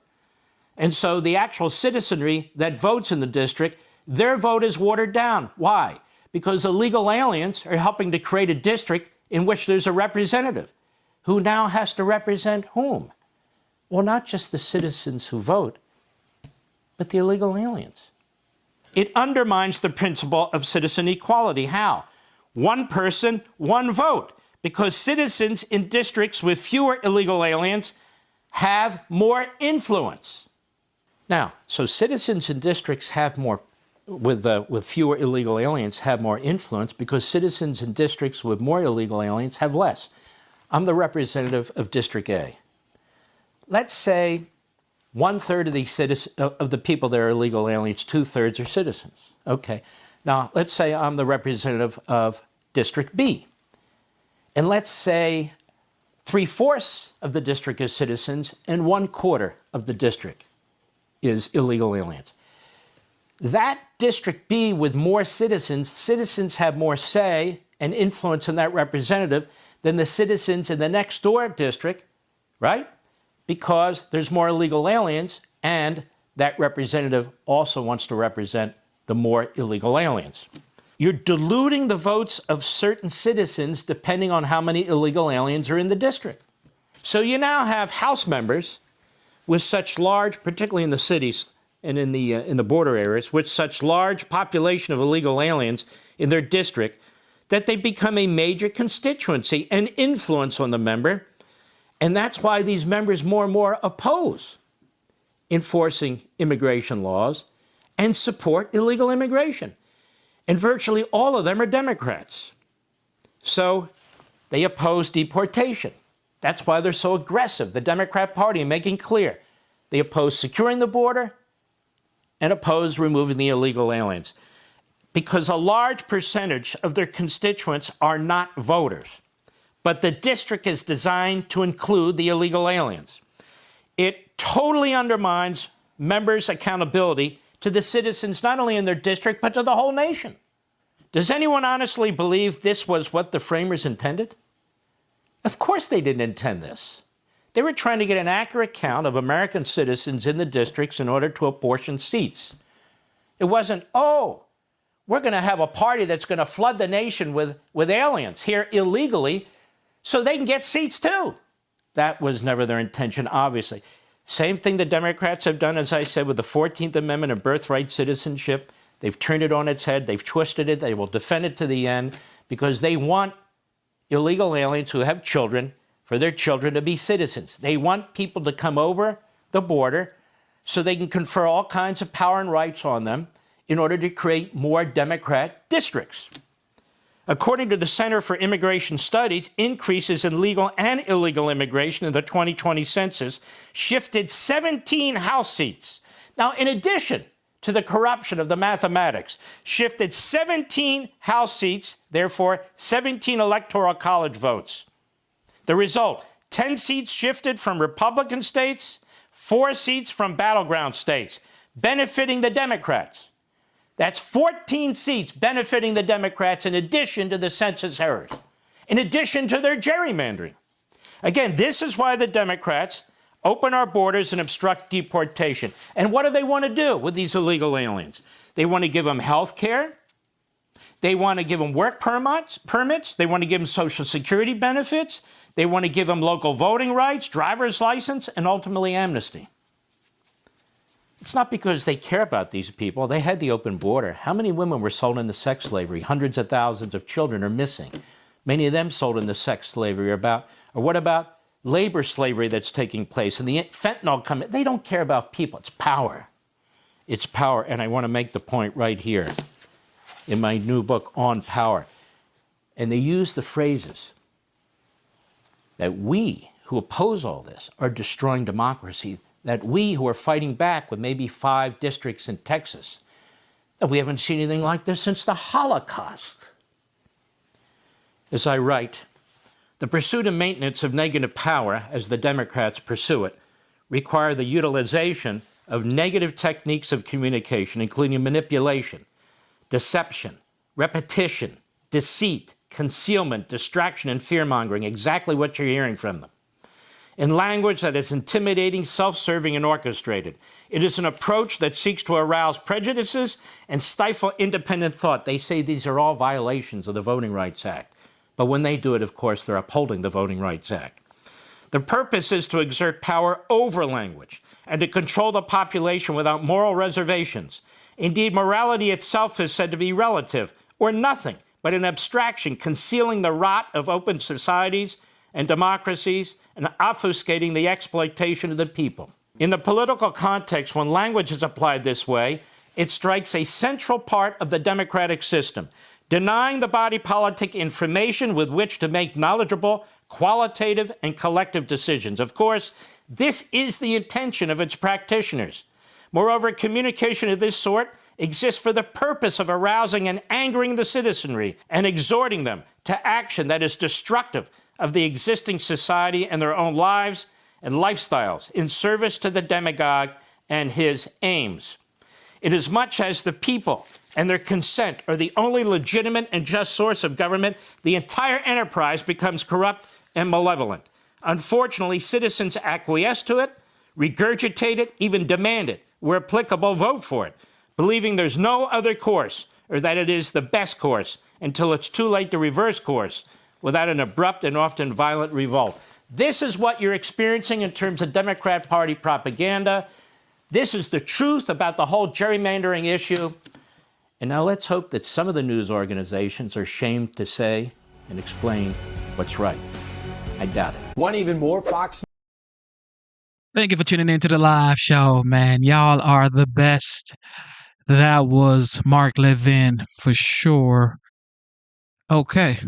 And so the actual citizenry that votes in the district, their vote is watered down. Why? Because illegal aliens are helping to create a district in which there's a representative who now has to represent whom? Well, not just the citizens who vote, but the illegal aliens. It undermines the principle of citizen equality. How? One person, one vote, because citizens in districts with fewer illegal aliens have more influence. Now, so citizens in districts have more, with fewer illegal aliens, have more influence because citizens in districts with more illegal aliens have less. I'm the representative of District A. Let's say 1/3 of the people that are illegal aliens, 2/3 are citizens. Okay. Now, let's say I'm the representative of District B. And let's say 3/4 of the district is citizens and 1/4 of the district is illegal aliens. That District B with more citizens have more say and influence in that representative than the citizens in the next door district, right? Because there's more illegal aliens and that representative also wants to represent the more illegal aliens. You're diluting the votes of certain citizens depending on how many illegal aliens are in the district. So you now have House members with such large, particularly in the cities and in the border areas, with such large population of illegal aliens in their district that they become a major constituency and influence on the member. And that's why these members more and more oppose enforcing immigration laws and support illegal immigration. And virtually all of them are Democrats. So they oppose deportation. That's why they're so aggressive. The Democrat Party making clear they oppose securing the border and oppose removing the illegal aliens. Because a large percentage of their constituents are not voters. But the district is designed to include the illegal aliens. It totally undermines members' accountability to the citizens, not only in their district, but to the whole nation. Does anyone honestly believe this was what the framers intended? Of course they didn't intend this. They were trying to get an accurate count of American citizens in the districts in order to apportion seats. It wasn't, oh, we're going to have a party that's going to flood the nation with aliens here illegally so they can get seats too. That was never their intention, obviously. Same thing the Democrats have done, as I said, with the 14th Amendment and birthright citizenship. They've turned it on its head. They've twisted it. They will defend it to the end because they want illegal aliens who have children for their children to be citizens. They want people to come over the border so they can confer all kinds of power and rights on them in order to create more Democrat districts. According to the Center for Immigration Studies, increases in legal and illegal immigration in the 2020 census shifted 17 House seats. Now, in addition to the corruption of the mathematics, shifted 17 House seats, therefore 17 Electoral College votes. The result, 10 seats shifted from Republican states, 4 seats from battleground states, benefiting the Democrats. That's 14 seats benefiting the Democrats in addition to the census errors, in addition to their gerrymandering. Again, this is why the Democrats open our borders and obstruct deportation. And what do they want to do with these illegal aliens? They want to give them health care. They want to give them work permits. They want to give them Social Security benefits. They want to give them local voting rights, driver's license, and ultimately amnesty. It's not because they care about these people. They had the open border. How many women were sold into sex slavery? Hundreds of thousands of children are missing. Many of them sold into sex slavery. Or what about labor slavery that's taking place? And the fentanyl coming. They don't care about people. It's power. It's power. And I want to make the point right here in my new book on power. And they use the phrases that we who oppose all this are destroying democracy, that we who are fighting back with maybe 5 districts in Texas, that we haven't seen anything like this since the Holocaust. As I write, the pursuit and maintenance of negative power, as the Democrats pursue it, require the utilization of negative techniques of communication, including manipulation, deception, repetition, deceit, concealment, distraction, and fear-mongering, exactly what you're hearing from them. In language that is intimidating, self-serving, and orchestrated. It is an approach that seeks to arouse prejudices and stifle independent thought. They say these are all violations of the Voting Rights Act. But when they do it, of course, they're upholding the Voting Rights Act. The purpose is to exert power over language and to control the population without moral reservations. Indeed, morality itself is said to be relative, or nothing but an abstraction concealing the rot of open societies and democracies and obfuscating the exploitation of the people. In the political context, when language is applied this way, it strikes a central part of the democratic system, denying the body politic information with which to make knowledgeable, qualitative, and collective decisions. Of course, this is the intention of its practitioners. Moreover, communication of this sort exists for the purpose of arousing and angering the citizenry and exhorting them to action that is destructive of the existing society and their own lives and lifestyles in service to the demagogue and his aims. Inasmuch as the people and their consent are the only legitimate and just source of government, the entire enterprise becomes corrupt and malevolent. Unfortunately, citizens acquiesce to it, regurgitate it, even demand it, where applicable, vote for it, believing there's no other course or that it is the best course until it's too late to reverse course without an abrupt and often violent revolt. This is what you're experiencing in terms of Democrat Party propaganda. This is the truth about the whole gerrymandering issue. And now let's hope that some of the news organizations are ashamed to say and explain what's right. I doubt it. One even more Fox. Thank you for tuning in to the live show, man. Y'all are the best. That was Mark Levin for sure. Okay.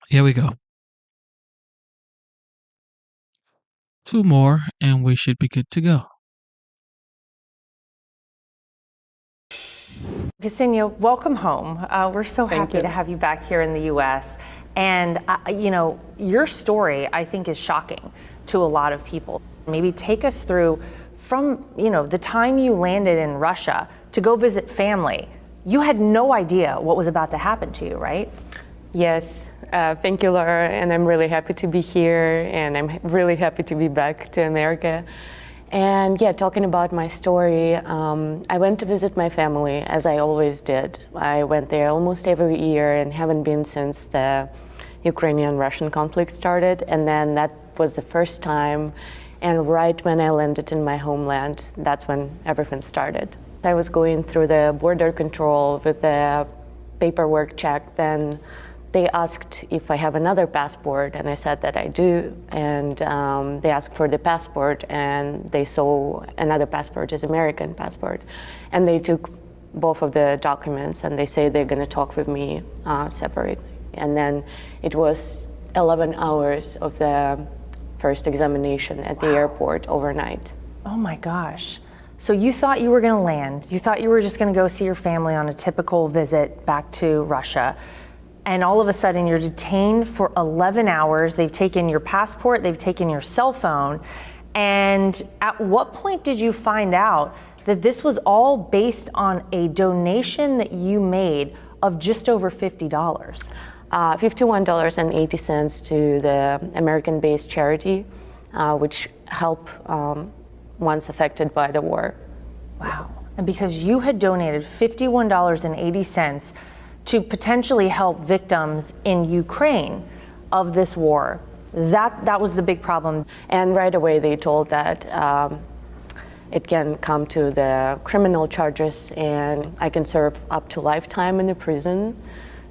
Here we go. 2 more, and we should be good to go. Ksenia, welcome home. We're so happy to have you back here in the U.S. And, you know, your story, I think, is shocking to a lot of people. Maybe take us through from, you know, the time you landed in Russia to go visit family. You had no idea what was about to happen to you, right? Yes. Thank you, Laura. And I'm really happy to be here. And I'm really happy to be back to America. And yeah, talking about my story, I went to visit my family, as I always did. I went there almost every year and haven't been since the Ukrainian-Russian conflict started. And then that was the first time. And right when I landed in my homeland, that's when everything started. I was going through the border control with the paperwork check. Then they asked if I have another passport, and I said that I do. And they asked for the passport, and they saw another passport is American passport. And they took both of the documents, and they say they're going to talk with me separately. And then it was 11 hours of the first examination at the airport overnight. Oh my gosh. So you thought you were going to land. You thought you were just going to go see your family on a typical visit back to Russia. And all of a sudden you're detained for 11 hours. They've taken your passport, they've taken your cell phone. And at what point did you find out that this was all based on a donation that you made of just over $50? $51.80 to the American-based charity, which help ones affected by the war. Wow. And because you had donated $51.80 to potentially help victims in Ukraine of this war, that was the big problem. And right away they told that it can come to the criminal charges and I can serve up to lifetime in the prison.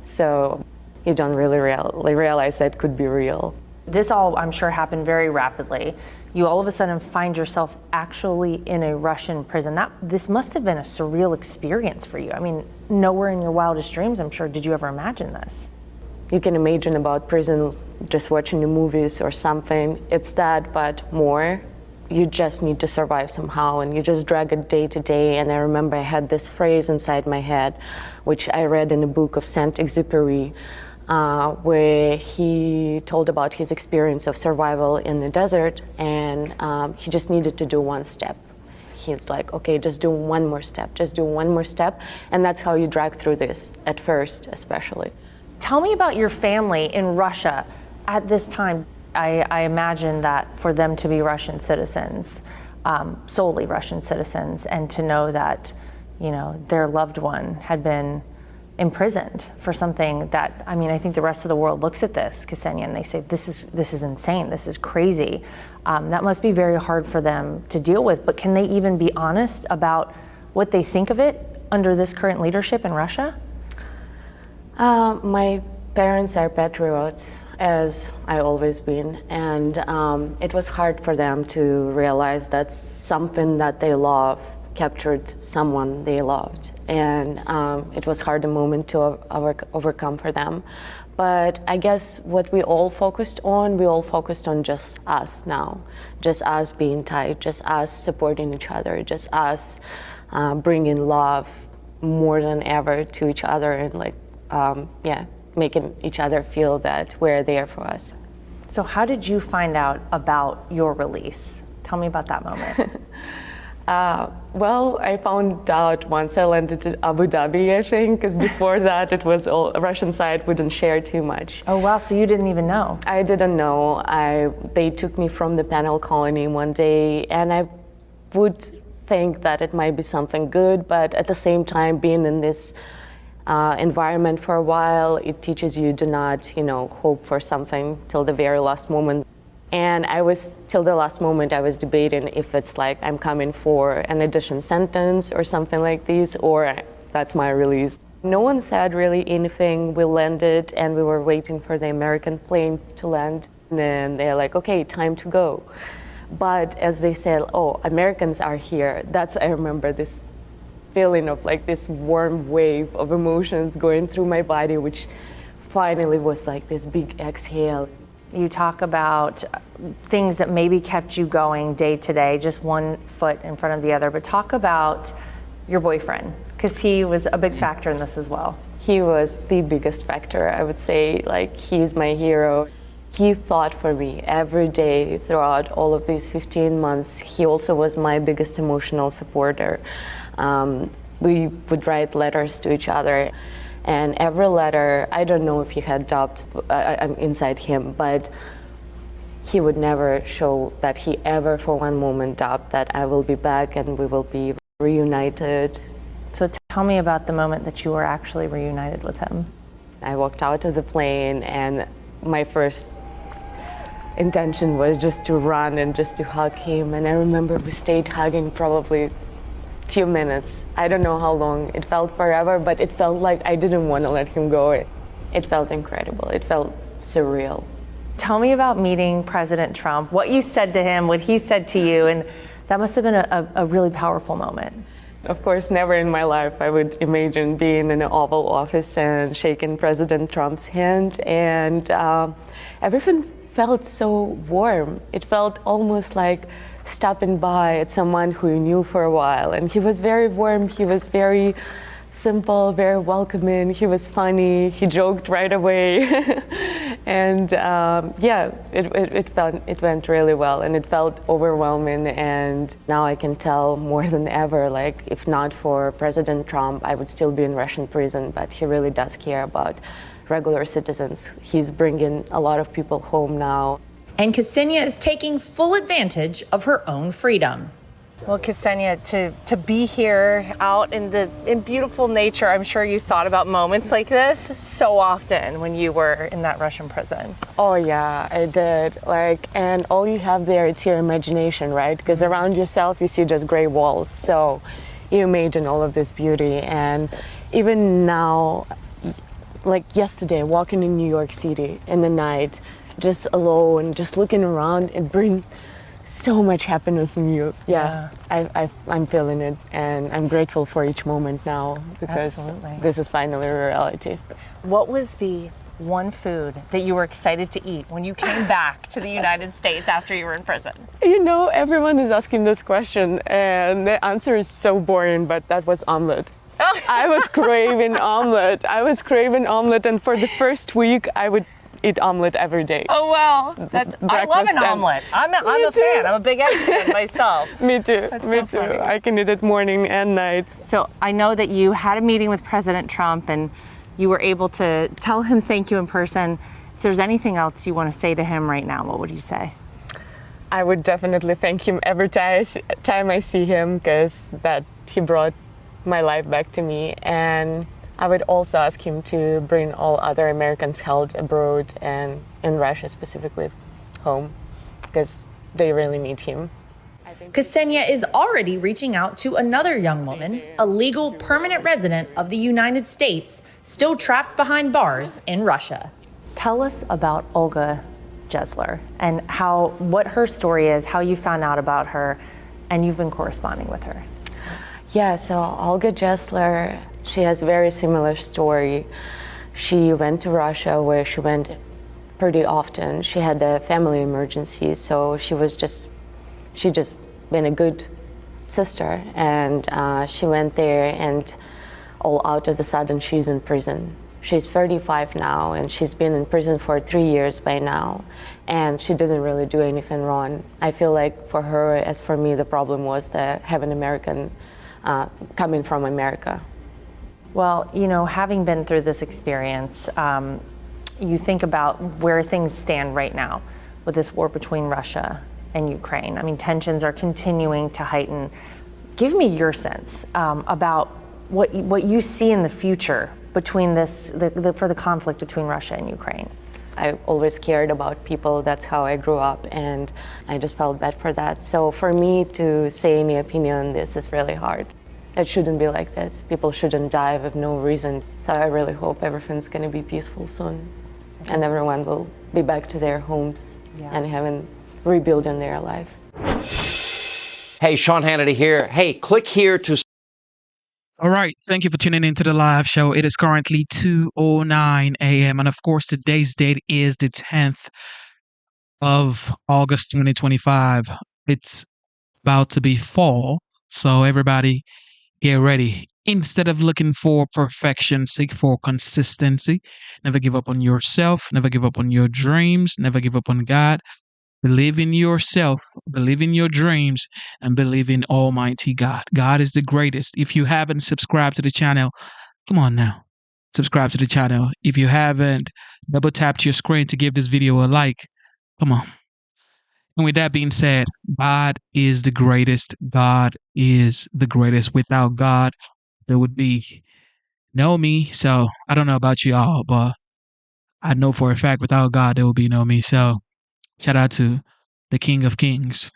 So you don't really realize that could be real. This all, I'm sure, happened very rapidly. You all of a sudden find yourself actually in a Russian prison. This must have been a surreal experience for you. I mean, nowhere in your wildest dreams, I'm sure, did you ever imagine this? You can imagine about prison just watching the movies or something. It's that, but more. You just need to survive somehow, and you just drag it day to day. And I remember I had this phrase inside my head, which I read in a book of Saint-Exupéry, where he told about his experience of survival in the desert, and he just needed to do one step. he's like, okay, just do one more step, just do one more step. And that's how you drag through this, at first, especially. Tell me about your family in Russia at this time. I imagine that for them to be Russian citizens, solely Russian citizens, and to know that, you know, their loved one had been imprisoned for something that, I mean, I think the rest of the world looks at this, Ksenia, and they say, this is insane, this is crazy. That must be very hard for them to deal with, but can they even be honest about what they think of it under this current leadership in Russia? My parents are patriots, as I always been, and it was hard for them to realize that something that they love captured someone they loved, and it was hard a moment to overcome for them. But I guess what we all focused on just us now, just us being tight, just us supporting each other, just us bringing love more than ever to each other, and like, making each other feel that we're there for us. So how did you find out about your release? Tell me about that moment. Well, I found out once I landed in Abu Dhabi, I think, because before that it was all, a Russian side wouldn't share too much. Oh wow, so you didn't even know? I didn't know. They took me from the penal colony one day, and I would think that it might be something good, but at the same time, being in this environment for a while, it teaches you to not, hope for something till the very last moment. And till the last moment, I was debating if it's like I'm coming for an additional sentence or something like this, or that's my release. No one said really anything. We landed and we were waiting for the American plane to land. And then they're like, okay, time to go. But as they said, oh, Americans are here. I remember this feeling of like this warm wave of emotions going through my body, which finally was like this big exhale. You talk about things that maybe kept you going day to day, just one foot in front of the other, but talk about your boyfriend, because he was a big factor in this as well. He was the biggest factor, I would say. Like, he's my hero. He fought for me every day throughout all of these 15 months. He also was my biggest emotional supporter. We would write letters to each other. And every letter, I don't know if he had doubts inside him, but he would never show that he ever for one moment doubted that I will be back and we will be reunited. So tell me about the moment that you were actually reunited with him. I walked out of the plane, and my first intention was just to run and just to hug him. And I remember we stayed hugging probably few minutes. I don't know how long. It felt forever, but it felt like I didn't want to let him go. It felt incredible. It felt surreal. Tell me about meeting President Trump, what you said to him, what he said to you, and that must have been a really powerful moment. Of course, never in my life I would imagine being in an Oval Office and shaking President Trump's hand, and everything felt so warm. It felt almost like stopping by at someone who you knew for a while. And he was very warm, he was very simple, very welcoming, he was funny, he joked right away. And it went really well, and it felt overwhelming. And now I can tell more than ever, like, if not for President Trump, I would still be in Russian prison, but he really does care about regular citizens. He's bringing a lot of people home now. And Ksenia is taking full advantage of her own freedom. Well, Ksenia, to be here out in beautiful nature, I'm sure you thought about moments like this so often when you were in that Russian prison. Oh yeah, I did. And all you have there, it's your imagination, right? Because around yourself, you see just gray walls. So you imagine all of this beauty. And even now, like yesterday, walking in New York City in the night, just alone, just looking around, it brings so much happiness in you. Yeah. I'm feeling it, and I'm grateful for each moment now, because this is finally a reality. What was the one food that you were excited to eat when you came back to the United States after you were in prison? Everyone is asking this question, and the answer is so boring, but that was omelet. I was craving omelet. And for the first week, I would eat omelet every day. Oh, wow. I love an omelet. I'm a fan. I'm a big egg fan myself. Me too. Me too. funny. I can eat it morning and night. So I know that you had a meeting with President Trump and you were able to tell him thank you in person. If there's anything else you want to say to him right now, what would you say? I would definitely thank him every time I see him, because that he brought my life back to me. And I would also ask him to bring all other Americans held abroad and in Russia specifically home, because they really need him. Ksenia is already reaching out to another young woman, a legal permanent resident of the United States, still trapped behind bars in Russia. Tell us about Olga Jesler and what her story is, how you found out about her, and you've been corresponding with her. Yeah, so Olga Jesler, she has a very similar story. She went to Russia, where she went pretty often. She had a family emergency, so she just been a good sister, and she went there, and all out of the sudden she's in prison. She's 35 now, and she's been in prison for 3 years by now, and she didn't really do anything wrong. I feel like for her, as for me, the problem was the having American coming from America. Well, you know, having been through this experience, you think about where things stand right now with this war between Russia and Ukraine. I mean, tensions are continuing to heighten. Give me your sense about what you see in the future between for the conflict between Russia and Ukraine. I always cared about people. That's how I grew up, and I just felt bad for that. So for me to say any opinion on this is really hard. It shouldn't be like this. People shouldn't die with no reason. So I really hope everything's going to be peaceful soon, and everyone will be back to their homes and rebuilding their life. Hey, Sean Hannity here. Hey, click here to... All right. Thank you for tuning into the live show. It is currently 2:09 a.m. And of course, today's date is the 10th of August, 2025. It's about to be fall. So everybody get ready. Instead of looking for perfection, seek for consistency. Never give up on yourself. Never give up on your dreams. Never give up on God. Believe in yourself, believe in your dreams, and believe in Almighty God. God is the greatest. If you haven't subscribed to the channel, come on now, subscribe to the channel. If you haven't, double tap to your screen to give this video a like. Come on. And with that being said, God is the greatest. God is the greatest. Without God, there would be no me. So I don't know about y'all, but I know for a fact without God, there will be no me. So shout out to the King of Kings.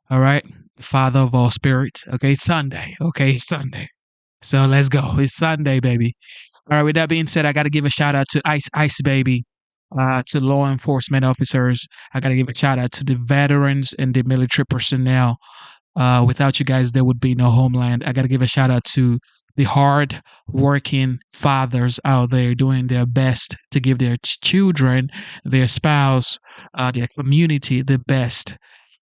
All right. The Father of all spirits. Okay. It's Sunday. Okay. It's Sunday. So let's go. It's Sunday, baby. All right. With that being said, I got to give a shout out to Ice Baby, to law enforcement officers. I got to give a shout out to the veterans and the military personnel. Without you guys, there would be no homeland. I got to give a shout out to the hard-working fathers out there doing their best to give their children, their spouse, their community the best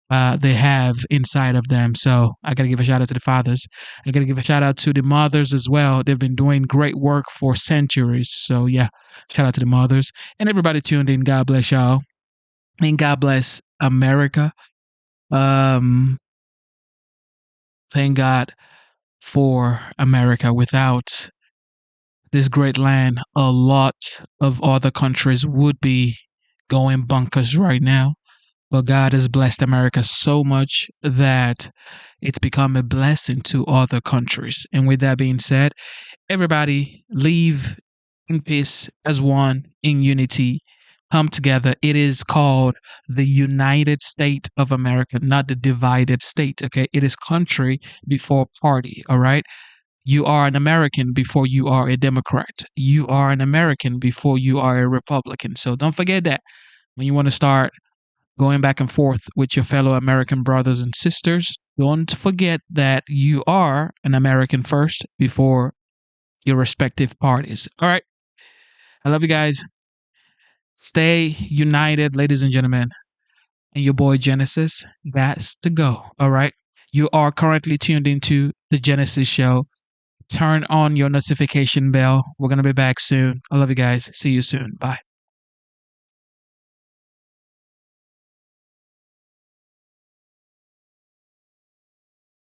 they have inside of them. So I got to give a shout out to the fathers. I got to give a shout out to the mothers as well. They've been doing great work for centuries. So yeah, shout out to the mothers and everybody tuned in. God bless y'all. And God bless America. Thank God for America. Without this great land, a lot of other countries would be going bonkers right now. But God has blessed America so much that it's become a blessing to other countries. And with that being said, everybody live in peace as one, in unity. Come together. It is called the United States of America, not the divided state. Okay. It is country before party. All right. You are an American before you are a Democrat. You are an American before you are a Republican. So don't forget that when you want to start going back and forth with your fellow American brothers and sisters, don't forget that you are an American first before your respective parties. All right. I love you guys. Stay united, ladies and gentlemen. And your boy Genesis, that's the go. All right. You are currently tuned into the Genesis Show. Turn on your notification bell. We're going to be back soon. I love you guys. See you soon. Bye.